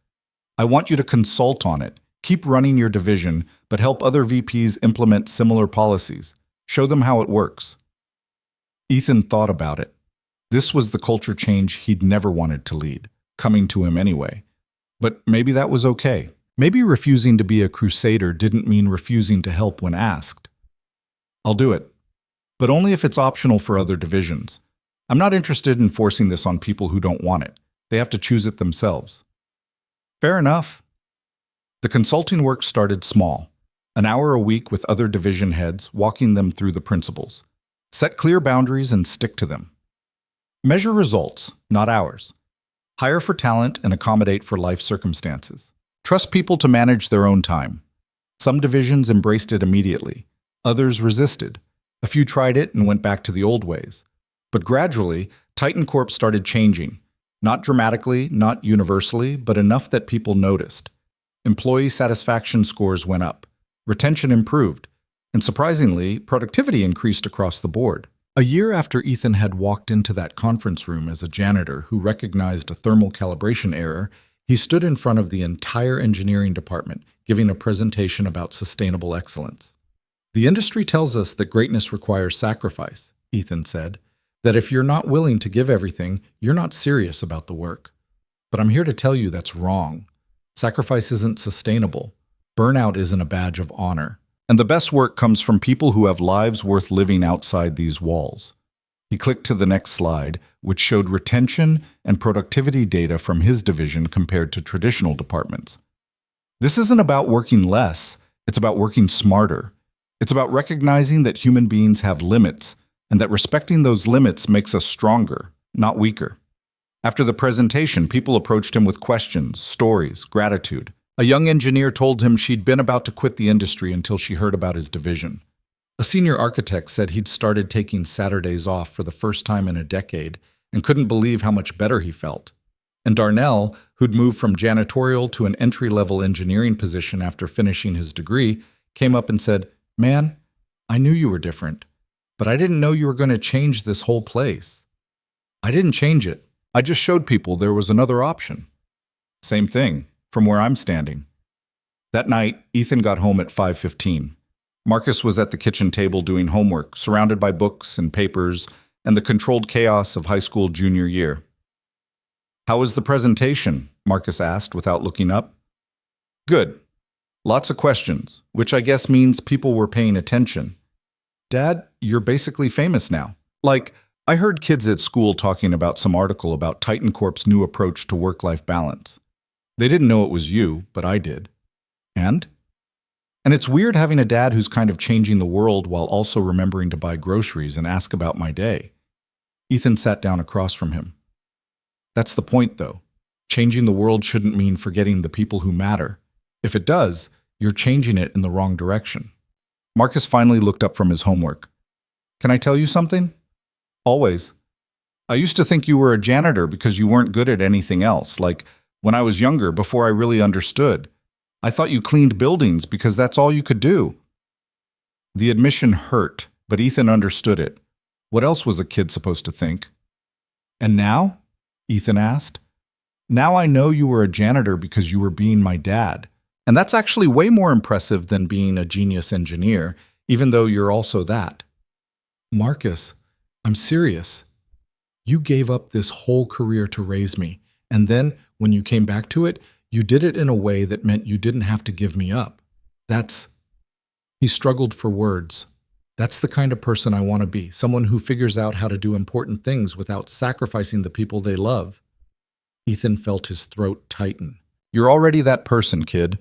A: "I want you to consult on it. Keep running your division, but help other VPs implement similar policies. Show them how it works." Ethan thought about it. This was the culture change he'd never wanted to lead, coming to him anyway. But maybe that was okay. Maybe refusing to be a crusader didn't mean refusing to help when asked. "I'll do it, but only if it's optional for other divisions. I'm not interested in forcing this on people who don't want it. They have to choose it themselves." Fair enough. The consulting work started small, an hour a week with other division heads, walking them through the principles. Set clear boundaries and stick to them. Measure results, not hours. Hire for talent and accommodate for life circumstances. Trust people to manage their own time. Some divisions embraced it immediately. Others resisted. A few tried it and went back to the old ways. But gradually, Titan Corp started changing. Not dramatically, not universally, but enough that people noticed. Employee satisfaction scores went up. Retention improved. And surprisingly, productivity increased across the board. A year after Ethan had walked into that conference room as a janitor who recognized a thermal calibration error, he stood in front of the entire engineering department, giving a presentation about sustainable excellence. "The industry tells us that greatness requires sacrifice," Ethan said, "that if you're not willing to give everything, you're not serious about the work. But I'm here to tell you that's wrong. Sacrifice isn't sustainable. Burnout isn't a badge of honor. And the best work comes from people who have lives worth living outside these walls." He clicked to the next slide, which showed retention and productivity data from his division compared to traditional departments. This isn't about working less, it's about working smarter. It's about recognizing that human beings have limits, and that respecting those limits makes us stronger, not weaker. After the presentation, people approached him with questions, stories, gratitude. A young engineer told him she'd been about to quit the industry until she heard about his division. A senior architect said he'd started taking Saturdays off for the first time in a decade and couldn't believe how much better he felt. And Darnell, who'd moved from janitorial to an entry-level engineering position after finishing his degree, came up and said, "Man, I knew you were different, but I didn't know you were going to change this whole place." "I didn't change it. I just showed people there was another option." "Same thing, from where I'm standing." That night, Ethan got home at 5:15. Marcus was at the kitchen table doing homework, surrounded by books and papers and the controlled chaos of high school junior year. "How was the presentation?" Marcus asked without looking up. "Good. Lots of questions, which I guess means people were paying attention." "Dad, you're basically famous now. Like, I heard kids at school talking about some article about Titan Corp's new approach to work-life balance. They didn't know it was you, but I did." "And?" "And it's weird having a dad who's kind of changing the world while also remembering to buy groceries and ask about my day." Ethan sat down across from him. "That's the point, though. Changing the world shouldn't mean forgetting the people who matter. If it does, you're changing it in the wrong direction." Marcus finally looked up from his homework. "Can I tell you something?" "Always. I used to think you were a janitor because you weren't good at anything else, like when I was younger, before I really understood. I thought you cleaned buildings because that's all you could do." The admission hurt, but Ethan understood it. What else was a kid supposed to think? "And now?" Ethan asked. "Now I know you were a janitor because you were being my dad. And that's actually way more impressive than being a genius engineer, even though you're also that." "Marcus, I'm serious. You gave up this whole career to raise me, and then, when you came back to it, you did it in a way that meant you didn't have to give me up. That's..." He struggled for words. "That's the kind of person I want to be, someone who figures out how to do important things without sacrificing the people they love." Ethan felt his throat tighten. "You're already that person, kid."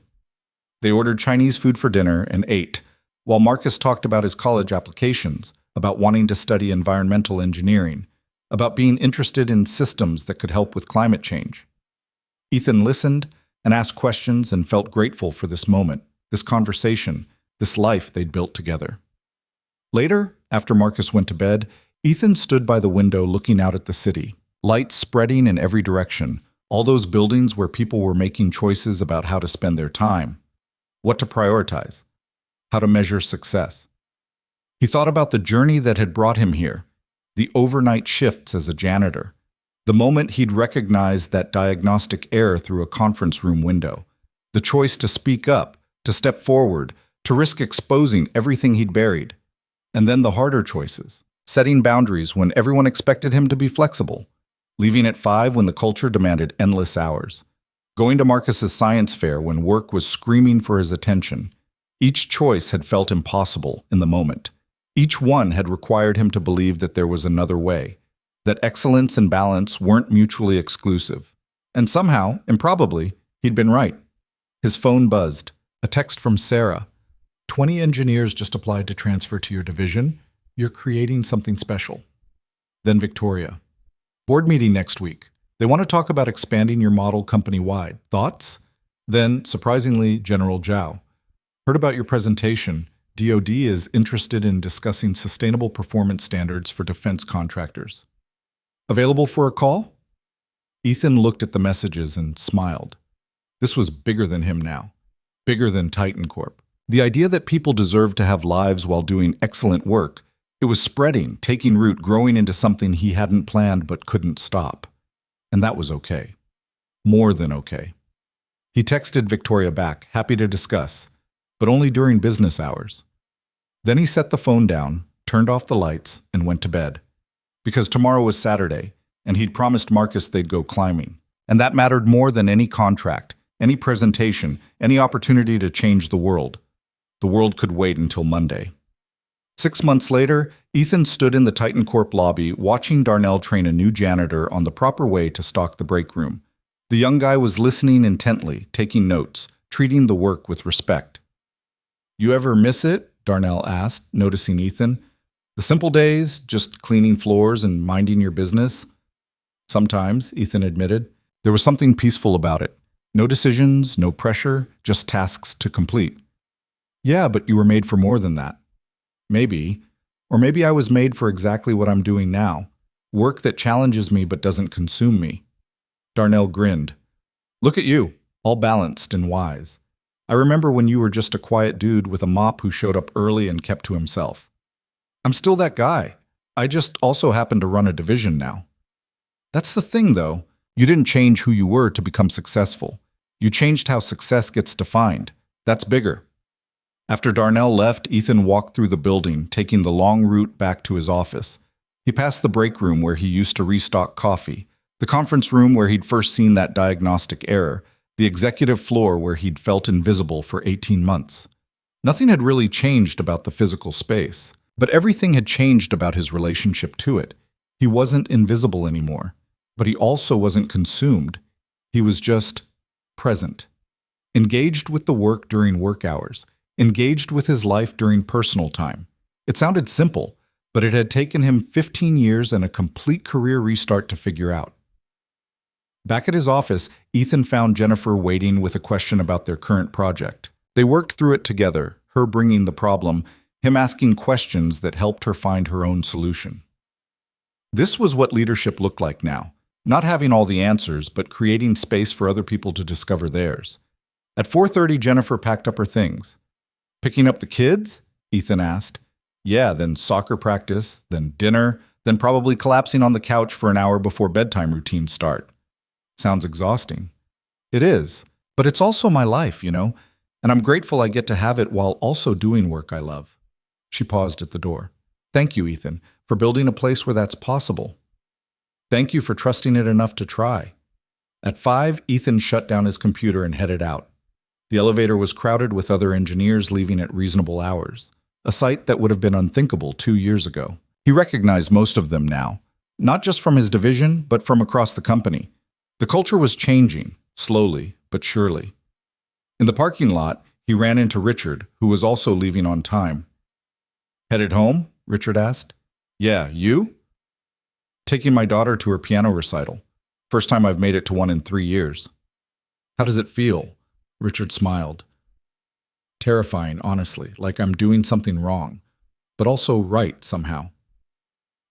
A: They ordered Chinese food for dinner and ate, while Marcus talked about his college applications, about wanting to study environmental engineering, about being interested in systems that could help with climate change. Ethan listened and asked questions and felt grateful for this moment, this conversation, this life they'd built together. Later, after Marcus went to bed, Ethan stood by the window looking out at the city, lights spreading in every direction, all those buildings where people were making choices about how to spend their time, what to prioritize, how to measure success. He thought about the journey that had brought him here, the overnight shifts as a janitor, the moment he'd recognized that diagnostic error through a conference room window, the choice to speak up, to step forward, to risk exposing everything he'd buried. And then the harder choices, setting boundaries when everyone expected him to be flexible, leaving at 5 when the culture demanded endless hours, going to Marcus's science fair when work was screaming for his attention. Each choice had felt impossible in the moment. Each one had required him to believe that there was another way, that excellence and balance weren't mutually exclusive. And somehow, improbably, he'd been right. His phone buzzed. A text from Sarah. 20 engineers just applied to transfer to your division. You're creating something special. Then Victoria. Board meeting next week. They want to talk about expanding your model company-wide. Thoughts? Then, surprisingly, General Zhao. Heard about your presentation. DoD is interested in discussing sustainable performance standards for defense contractors. Available for a call? Ethan looked at the messages and smiled. This was bigger than him now. Bigger than Titan Corp. The idea that people deserved to have lives while doing excellent work, it was spreading, taking root, growing into something he hadn't planned but couldn't stop. And that was okay. More than okay. He texted Victoria back, happy to discuss, but only during business hours. Then he set the phone down, turned off the lights, and went to bed. Because tomorrow was Saturday, and he'd promised Marcus they'd go climbing. And that mattered more than any contract, any presentation, any opportunity to change the world. The world could wait until Monday. 6 months later, Ethan stood in the Titan Corp lobby watching Darnell train a new janitor on the proper way to stock the break room. The young guy was listening intently, taking notes, treating the work with respect. You ever miss it? Darnell asked, noticing Ethan. The simple days, just cleaning floors and minding your business? Sometimes, Ethan admitted. There was something peaceful about it. No decisions, no pressure, just tasks to complete. Yeah, but you were made for more than that. Maybe. Or maybe I was made for exactly what I'm doing now. Work that challenges me but doesn't consume me. Darnell grinned. Look at you, all balanced and wise. I remember when you were just a quiet dude with a mop who showed up early and kept to himself. I'm still that guy. I just also happen to run a division now. That's the thing, though. You didn't change who you were to become successful. You changed how success gets defined. That's bigger. After Darnell left, Ethan walked through the building, taking the long route back to his office. He passed the break room where he used to restock coffee, the conference room where he'd first seen that diagnostic error, the executive floor where he'd felt invisible for 18 months. Nothing had really changed about the physical space, but everything had changed about his relationship to it. He wasn't invisible anymore, but he also wasn't consumed. He was just present, engaged with the work during work hours, engaged with his life during personal time. It sounded simple, but it had taken him 15 years and a complete career restart to figure out. Back at his office, Ethan found Jennifer waiting with a question about their current project. They worked through it together, her bringing the problem, him asking questions that helped her find her own solution. This was what leadership looked like now, not having all the answers, but creating space for other people to discover theirs. At 4:30, Jennifer packed up her things. Picking up the kids? Ethan asked. Yeah, then soccer practice, then dinner, then probably collapsing on the couch for an hour before bedtime routines start. Sounds exhausting. It is, but it's also my life, and I'm grateful I get to have it while also doing work I love. She paused at the door. Thank you, Ethan, for building a place where that's possible. Thank you for trusting it enough to try. At 5, Ethan shut down his computer and headed out. The elevator was crowded with other engineers leaving at reasonable hours, a sight that would have been unthinkable 2 years ago. He recognized most of them now, not just from his division, but from across the company. The culture was changing, slowly but surely. In the parking lot, he ran into Richard, who was also leaving on time. Headed home? Richard asked. Yeah, you? Taking my daughter to her piano recital. First time I've made it to one in 3 years. How does it feel? Richard smiled. Terrifying, honestly, like I'm doing something wrong, but also right somehow.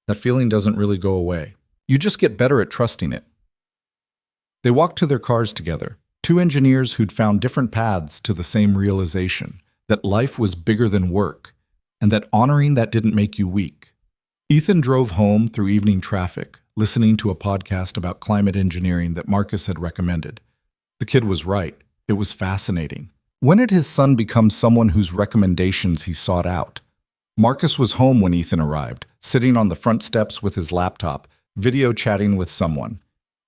A: That feeling doesn't really go away. You just get better at trusting it. They walked to their cars together, two engineers who'd found different paths to the same realization, that life was bigger than work, and that honoring that didn't make you weak. Ethan drove home through evening traffic, listening to a podcast about climate engineering that Marcus had recommended. The kid was right. It was fascinating. When had his son become someone whose recommendations he sought out? Marcus was home when Ethan arrived, sitting on the front steps with his laptop, video chatting with someone.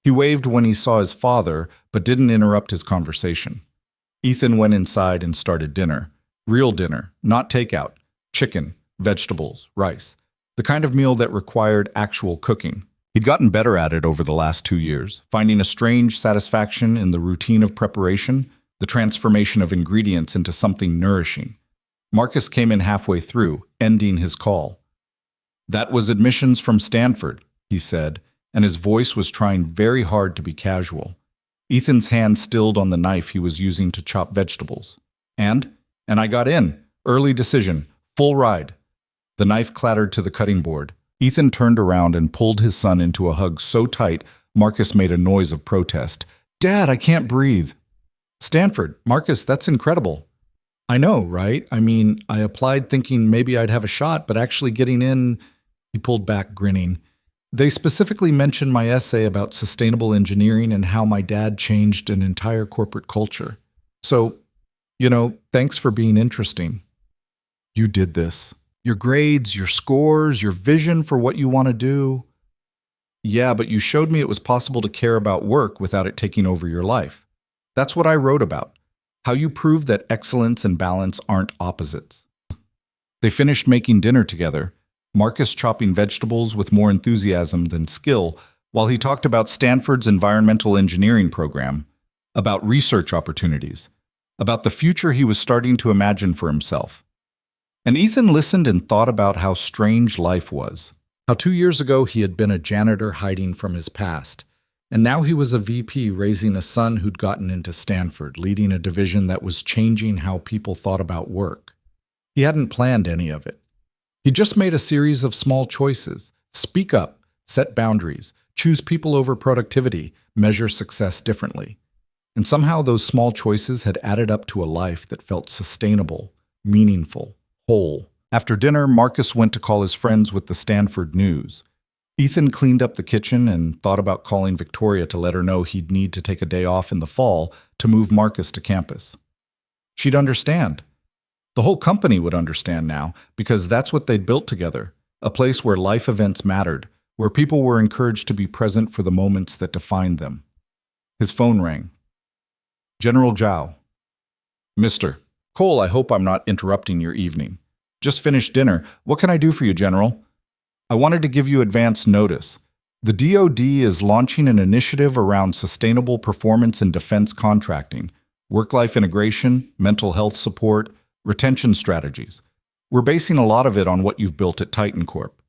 A: He waved when he saw his father, but didn't interrupt his conversation. Ethan went inside and started dinner. Real dinner, not takeout. Chicken, vegetables, rice. The kind of meal that required actual cooking. He'd gotten better at it over the last 2 years, finding a strange satisfaction in the routine of preparation, the transformation of ingredients into something nourishing. Marcus came in halfway through, ending his call. "That was admissions from Stanford," he said, and his voice was trying very hard to be casual. Ethan's hand stilled on the knife he was using to chop vegetables. And I got in. Early decision. Full ride." The knife clattered to the cutting board. Ethan turned around and pulled his son into a hug so tight, Marcus made a noise of protest. "Dad, I can't breathe." "Stanford, Marcus, that's incredible." "I know, right? I mean, I applied thinking maybe I'd have a shot, but actually getting in..." He pulled back, grinning. "They specifically mentioned my essay about sustainable engineering and how my dad changed an entire corporate culture. So, thanks for being interesting. You did this. Your grades, your scores, your vision for what you want to do. Yeah, but you showed me it was possible to care about work without it taking over your life. That's what I wrote about. How you prove that excellence and balance aren't opposites." They finished making dinner together, Marcus chopping vegetables with more enthusiasm than skill, while he talked about Stanford's environmental engineering program, about research opportunities, about the future he was starting to imagine for himself. And Ethan listened and thought about how strange life was. How 2 years ago he had been a janitor hiding from his past, and now he was a VP raising a son who'd gotten into Stanford, leading a division that was changing how people thought about work. He hadn't planned any of it. He just made a series of small choices. Speak up, set boundaries, choose people over productivity, measure success differently. And somehow those small choices had added up to a life that felt sustainable, meaningful, whole. After dinner, Marcus went to call his friends with the Stanford news. Ethan cleaned up the kitchen and thought about calling Victoria to let her know he'd need to take a day off in the fall to move Marcus to campus. She'd understand. The whole company would understand now, because that's what they'd built together, a place where life events mattered, where people were encouraged to be present for the moments that defined them. His phone rang. General Zhao. "Mr. Cole, I hope I'm not interrupting your evening. Just finished dinner. What can I do for you, General? I wanted to give you advance notice. The DoD is launching an initiative around sustainable performance in defense contracting, work-life integration, mental health support, retention strategies. We're basing a lot of it on what you've built at Titan Corp.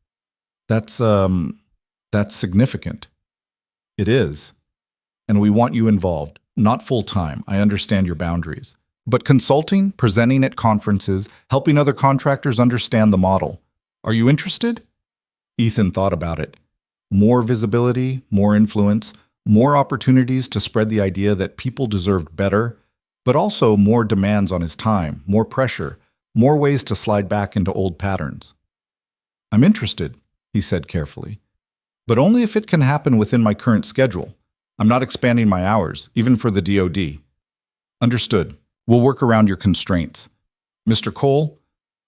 A: That's significant." "It is. And we want you involved. Not full-time, I understand your boundaries. But consulting, presenting at conferences, helping other contractors understand the model. Are you interested?" Ethan thought about it. More visibility, more influence, more opportunities to spread the idea that people deserved better, but also more demands on his time, more pressure, more ways to slide back into old patterns. "I'm interested," he said carefully, "but only if it can happen within my current schedule. I'm not expanding my hours, even for the DoD. "Understood. We'll work around your constraints. Mr. Cole,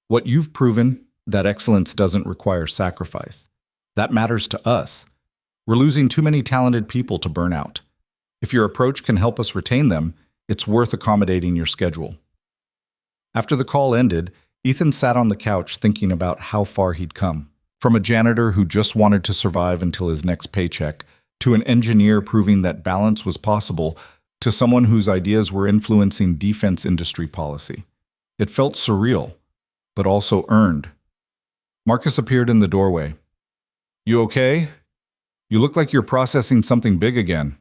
A: what you've proven, that excellence doesn't require sacrifice. That matters to us. We're losing too many talented people to burn out. If your approach can help us retain them, it's worth accommodating your schedule." After the call ended, Ethan sat on the couch thinking about how far he'd come. From a janitor who just wanted to survive until his next paycheck, to an engineer proving that balance was possible, to someone whose ideas were influencing defense industry policy. It felt surreal, but also earned. Marcus appeared in the doorway. "You okay? You look like you're processing something big again."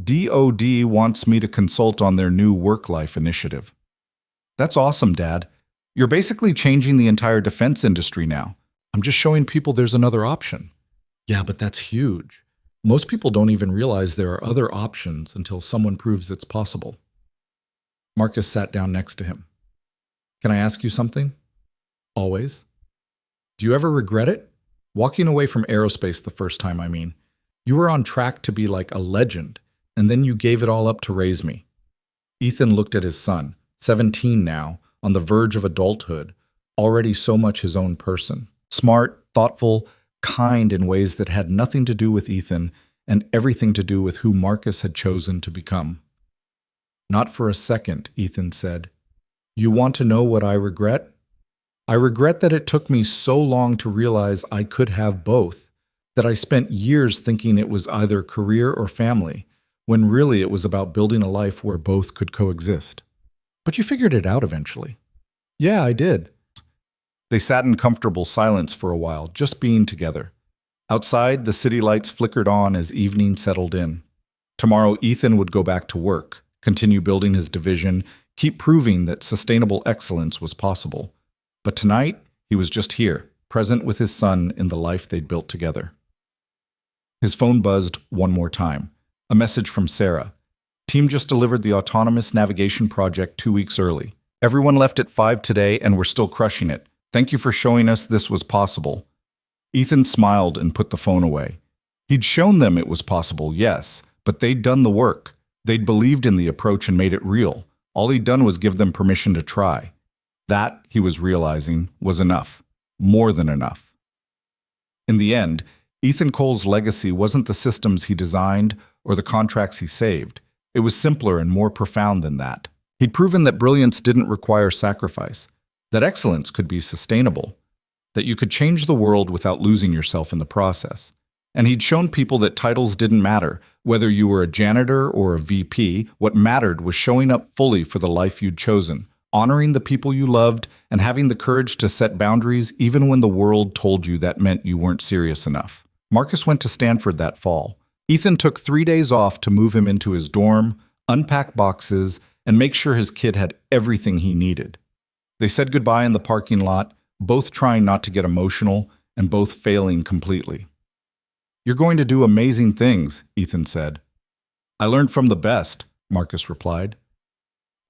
A: "DoD wants me to consult on their new work-life initiative." "That's awesome, Dad. You're basically changing the entire defense industry now. I'm just showing people there's another option. Yeah, but that's huge. Most people don't even realize there are other options until someone proves it's possible. Marcus sat down next to him. Can I ask you something? Always. Do you ever regret it? Walking away from aerospace the first time, I mean. You were on track to be like a legend, and then you gave it all up to raise me. Ethan looked at his son, 17 now, on the verge of adulthood, already so much his own person. Smart, thoughtful, kind in ways that had nothing to do with Ethan and everything to do with who Marcus had chosen to become. Not for a second, Ethan said. You want to know what I regret? I regret that it took me so long to realize I could have both, that I spent years thinking it was either career or family, when really it was about building a life where both could coexist. But you figured it out eventually. Yeah, I did. They sat in comfortable silence for a while, just being together. Outside, the city lights flickered on as evening settled in. Tomorrow, Ethan would go back to work, continue building his division, keep proving that sustainable excellence was possible. But tonight, he was just here, present with his son in the life they'd built together. His phone buzzed one more time. A message from Sarah. Team just delivered the autonomous navigation project 2 weeks early. Everyone left at 5 today and we're still crushing it. Thank you for showing us this was possible. Ethan smiled and put the phone away. He'd shown them it was possible, yes, but they'd done the work. They'd believed in the approach and made it real. All he'd done was give them permission to try. That, he was realizing, was enough. More than enough. In the end, Ethan Cole's legacy wasn't the systems he designed or the contracts he saved. It was simpler and more profound than that. He'd proven that brilliance didn't require sacrifice, that excellence could be sustainable, that you could change the world without losing yourself in the process. And he'd shown people that titles didn't matter. Whether you were a janitor or a VP, what mattered was showing up fully for the life you'd chosen, honoring the people you loved, and having the courage to set boundaries even when the world told you that meant you weren't serious enough. Marcus went to Stanford that fall. Ethan took 3 days off to move him into his dorm, unpack boxes, and make sure his kid had everything he needed. They said goodbye in the parking lot, both trying not to get emotional and both failing completely. You're going to do amazing things, Ethan said. I learned from the best, Marcus replied.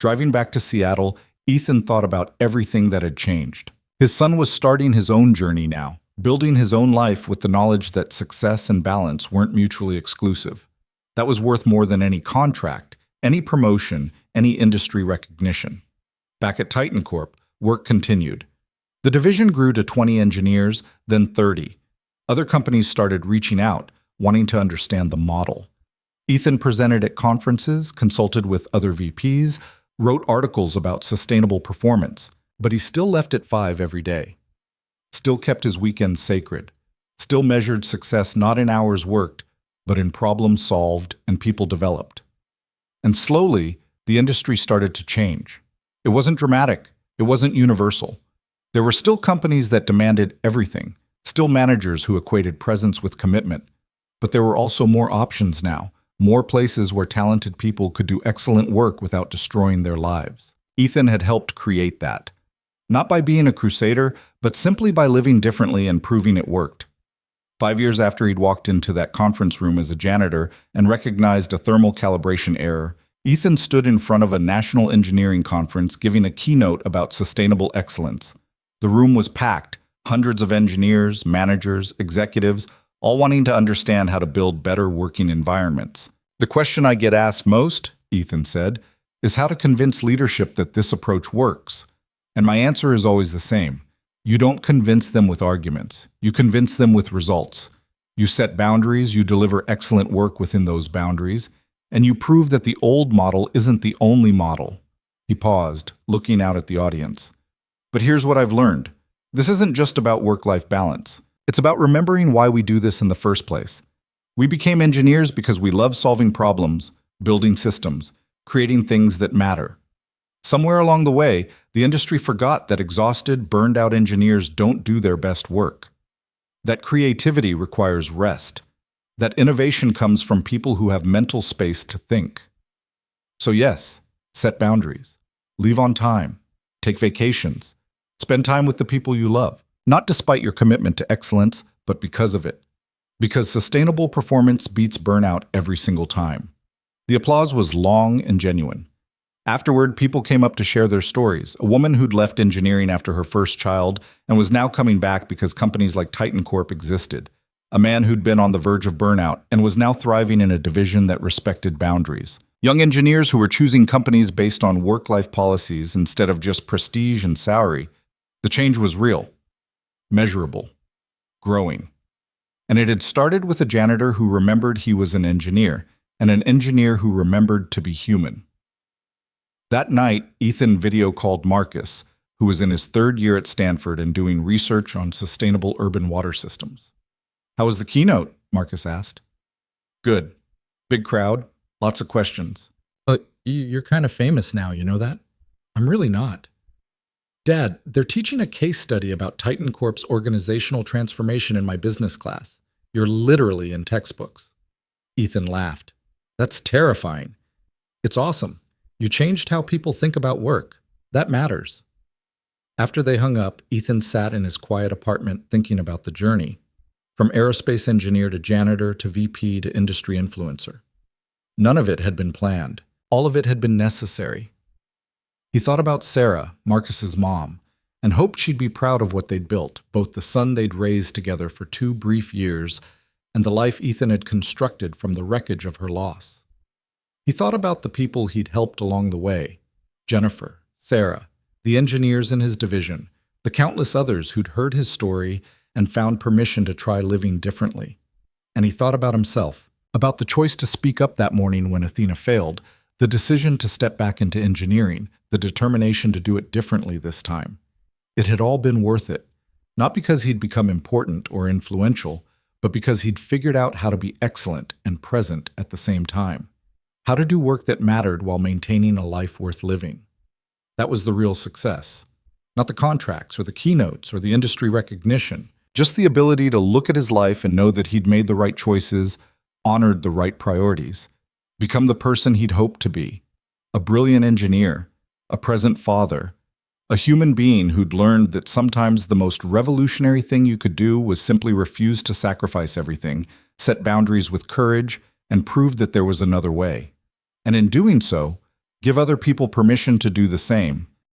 A: Driving back to Seattle, Ethan thought about everything that had changed. His son was starting his own journey now, building his own life with the knowledge that success and balance weren't mutually exclusive. That was worth more than any contract, any promotion, any industry recognition. Back at Titan Corp, work continued. The division grew to 20 engineers, then 30. Other companies started reaching out, wanting to understand the model. Ethan presented at conferences, consulted with other VPs, wrote articles about sustainable performance, but he still left at 5 every day. Still kept his weekends sacred. Still measured success not in hours worked, but in problems solved and people developed. And slowly, the industry started to change. It wasn't dramatic. It wasn't universal. There were still companies that demanded everything, still managers who equated presence with commitment. But there were also more options now, more places where talented people could do excellent work without destroying their lives. Ethan had helped create that. Not by being a crusader, but simply by living differently and proving it worked. 5 years after he'd walked into that conference room as a janitor and recognized a thermal calibration error, Ethan stood in front of a national engineering conference giving a keynote about sustainable excellence. The room was packed, hundreds of engineers, managers, executives, all wanting to understand how to build better working environments. The question I get asked most, Ethan said, is how to convince leadership that this approach works. And my answer is always the same. You don't convince them with arguments. You convince them with results. You set boundaries, you deliver excellent work within those boundaries, and you prove that the old model isn't the only model. He paused, looking out at the audience. But here's what I've learned. This isn't just about work-life balance. It's about remembering why we do this in the first place. We became engineers because we love solving problems, building systems, creating things that matter. Somewhere along the way, the industry forgot that exhausted, burned-out engineers don't do their best work. That creativity requires rest. That innovation comes from people who have mental space to think. So yes, set boundaries. Leave on time. Take vacations. Spend time with the people you love. Not despite your commitment to excellence, but because of it. Because sustainable performance beats burnout every single time. The applause was long and genuine. Afterward, people came up to share their stories. A woman who'd left engineering after her first child and was now coming back because companies like Titan Corp existed. A man who'd been on the verge of burnout and was now thriving in a division that respected boundaries. Young engineers who were choosing companies based on work-life policies instead of just prestige and salary. The change was real, measurable, growing. And it had started with a janitor who remembered he was an engineer, and an engineer who remembered to be human. That night, Ethan video called Marcus, who was in his third year at Stanford and doing research on sustainable urban water systems. "How was the keynote?" Marcus asked. "Good. Big crowd, lots of questions."
B: You're kind of famous now, you know that? I'm really not. Dad, they're teaching a case study about Titan Corp's organizational transformation in my business class. You're literally in textbooks. Ethan laughed. That's terrifying. It's awesome. You changed how people think about work. That matters. After they hung up, Ethan sat in his quiet apartment thinking about the journey, from aerospace engineer to janitor to VP to industry influencer. None of it had been planned. All of it had been necessary. He thought about Sarah, Marcus's mom, and hoped she'd be proud of what they'd built, both the son they'd raised together for 2 brief years and the life Ethan had constructed from the wreckage of her loss. He thought about the people he'd helped along the way, Jennifer, Sarah, the engineers in his division, the countless others who'd heard his story and found permission to try living differently. And he thought about himself, about the choice to speak up that morning when Athena failed, the decision to step back into engineering, the determination to do it differently this time. It had all been worth it, not because he'd become important or influential, but because he'd figured out how to be excellent and present at the same time. How to do work that mattered while maintaining a life worth living. That was the real success. Not the contracts or the keynotes or the industry recognition, just the ability to look at his life and know that he'd made the right choices, honored the right priorities, become the person he'd hoped to be, a brilliant engineer, a present father, a human being who'd learned that sometimes the most revolutionary thing you could do was simply refuse to sacrifice everything, set boundaries with courage, and prove that there was another way. And in doing so, give other people permission to do the same.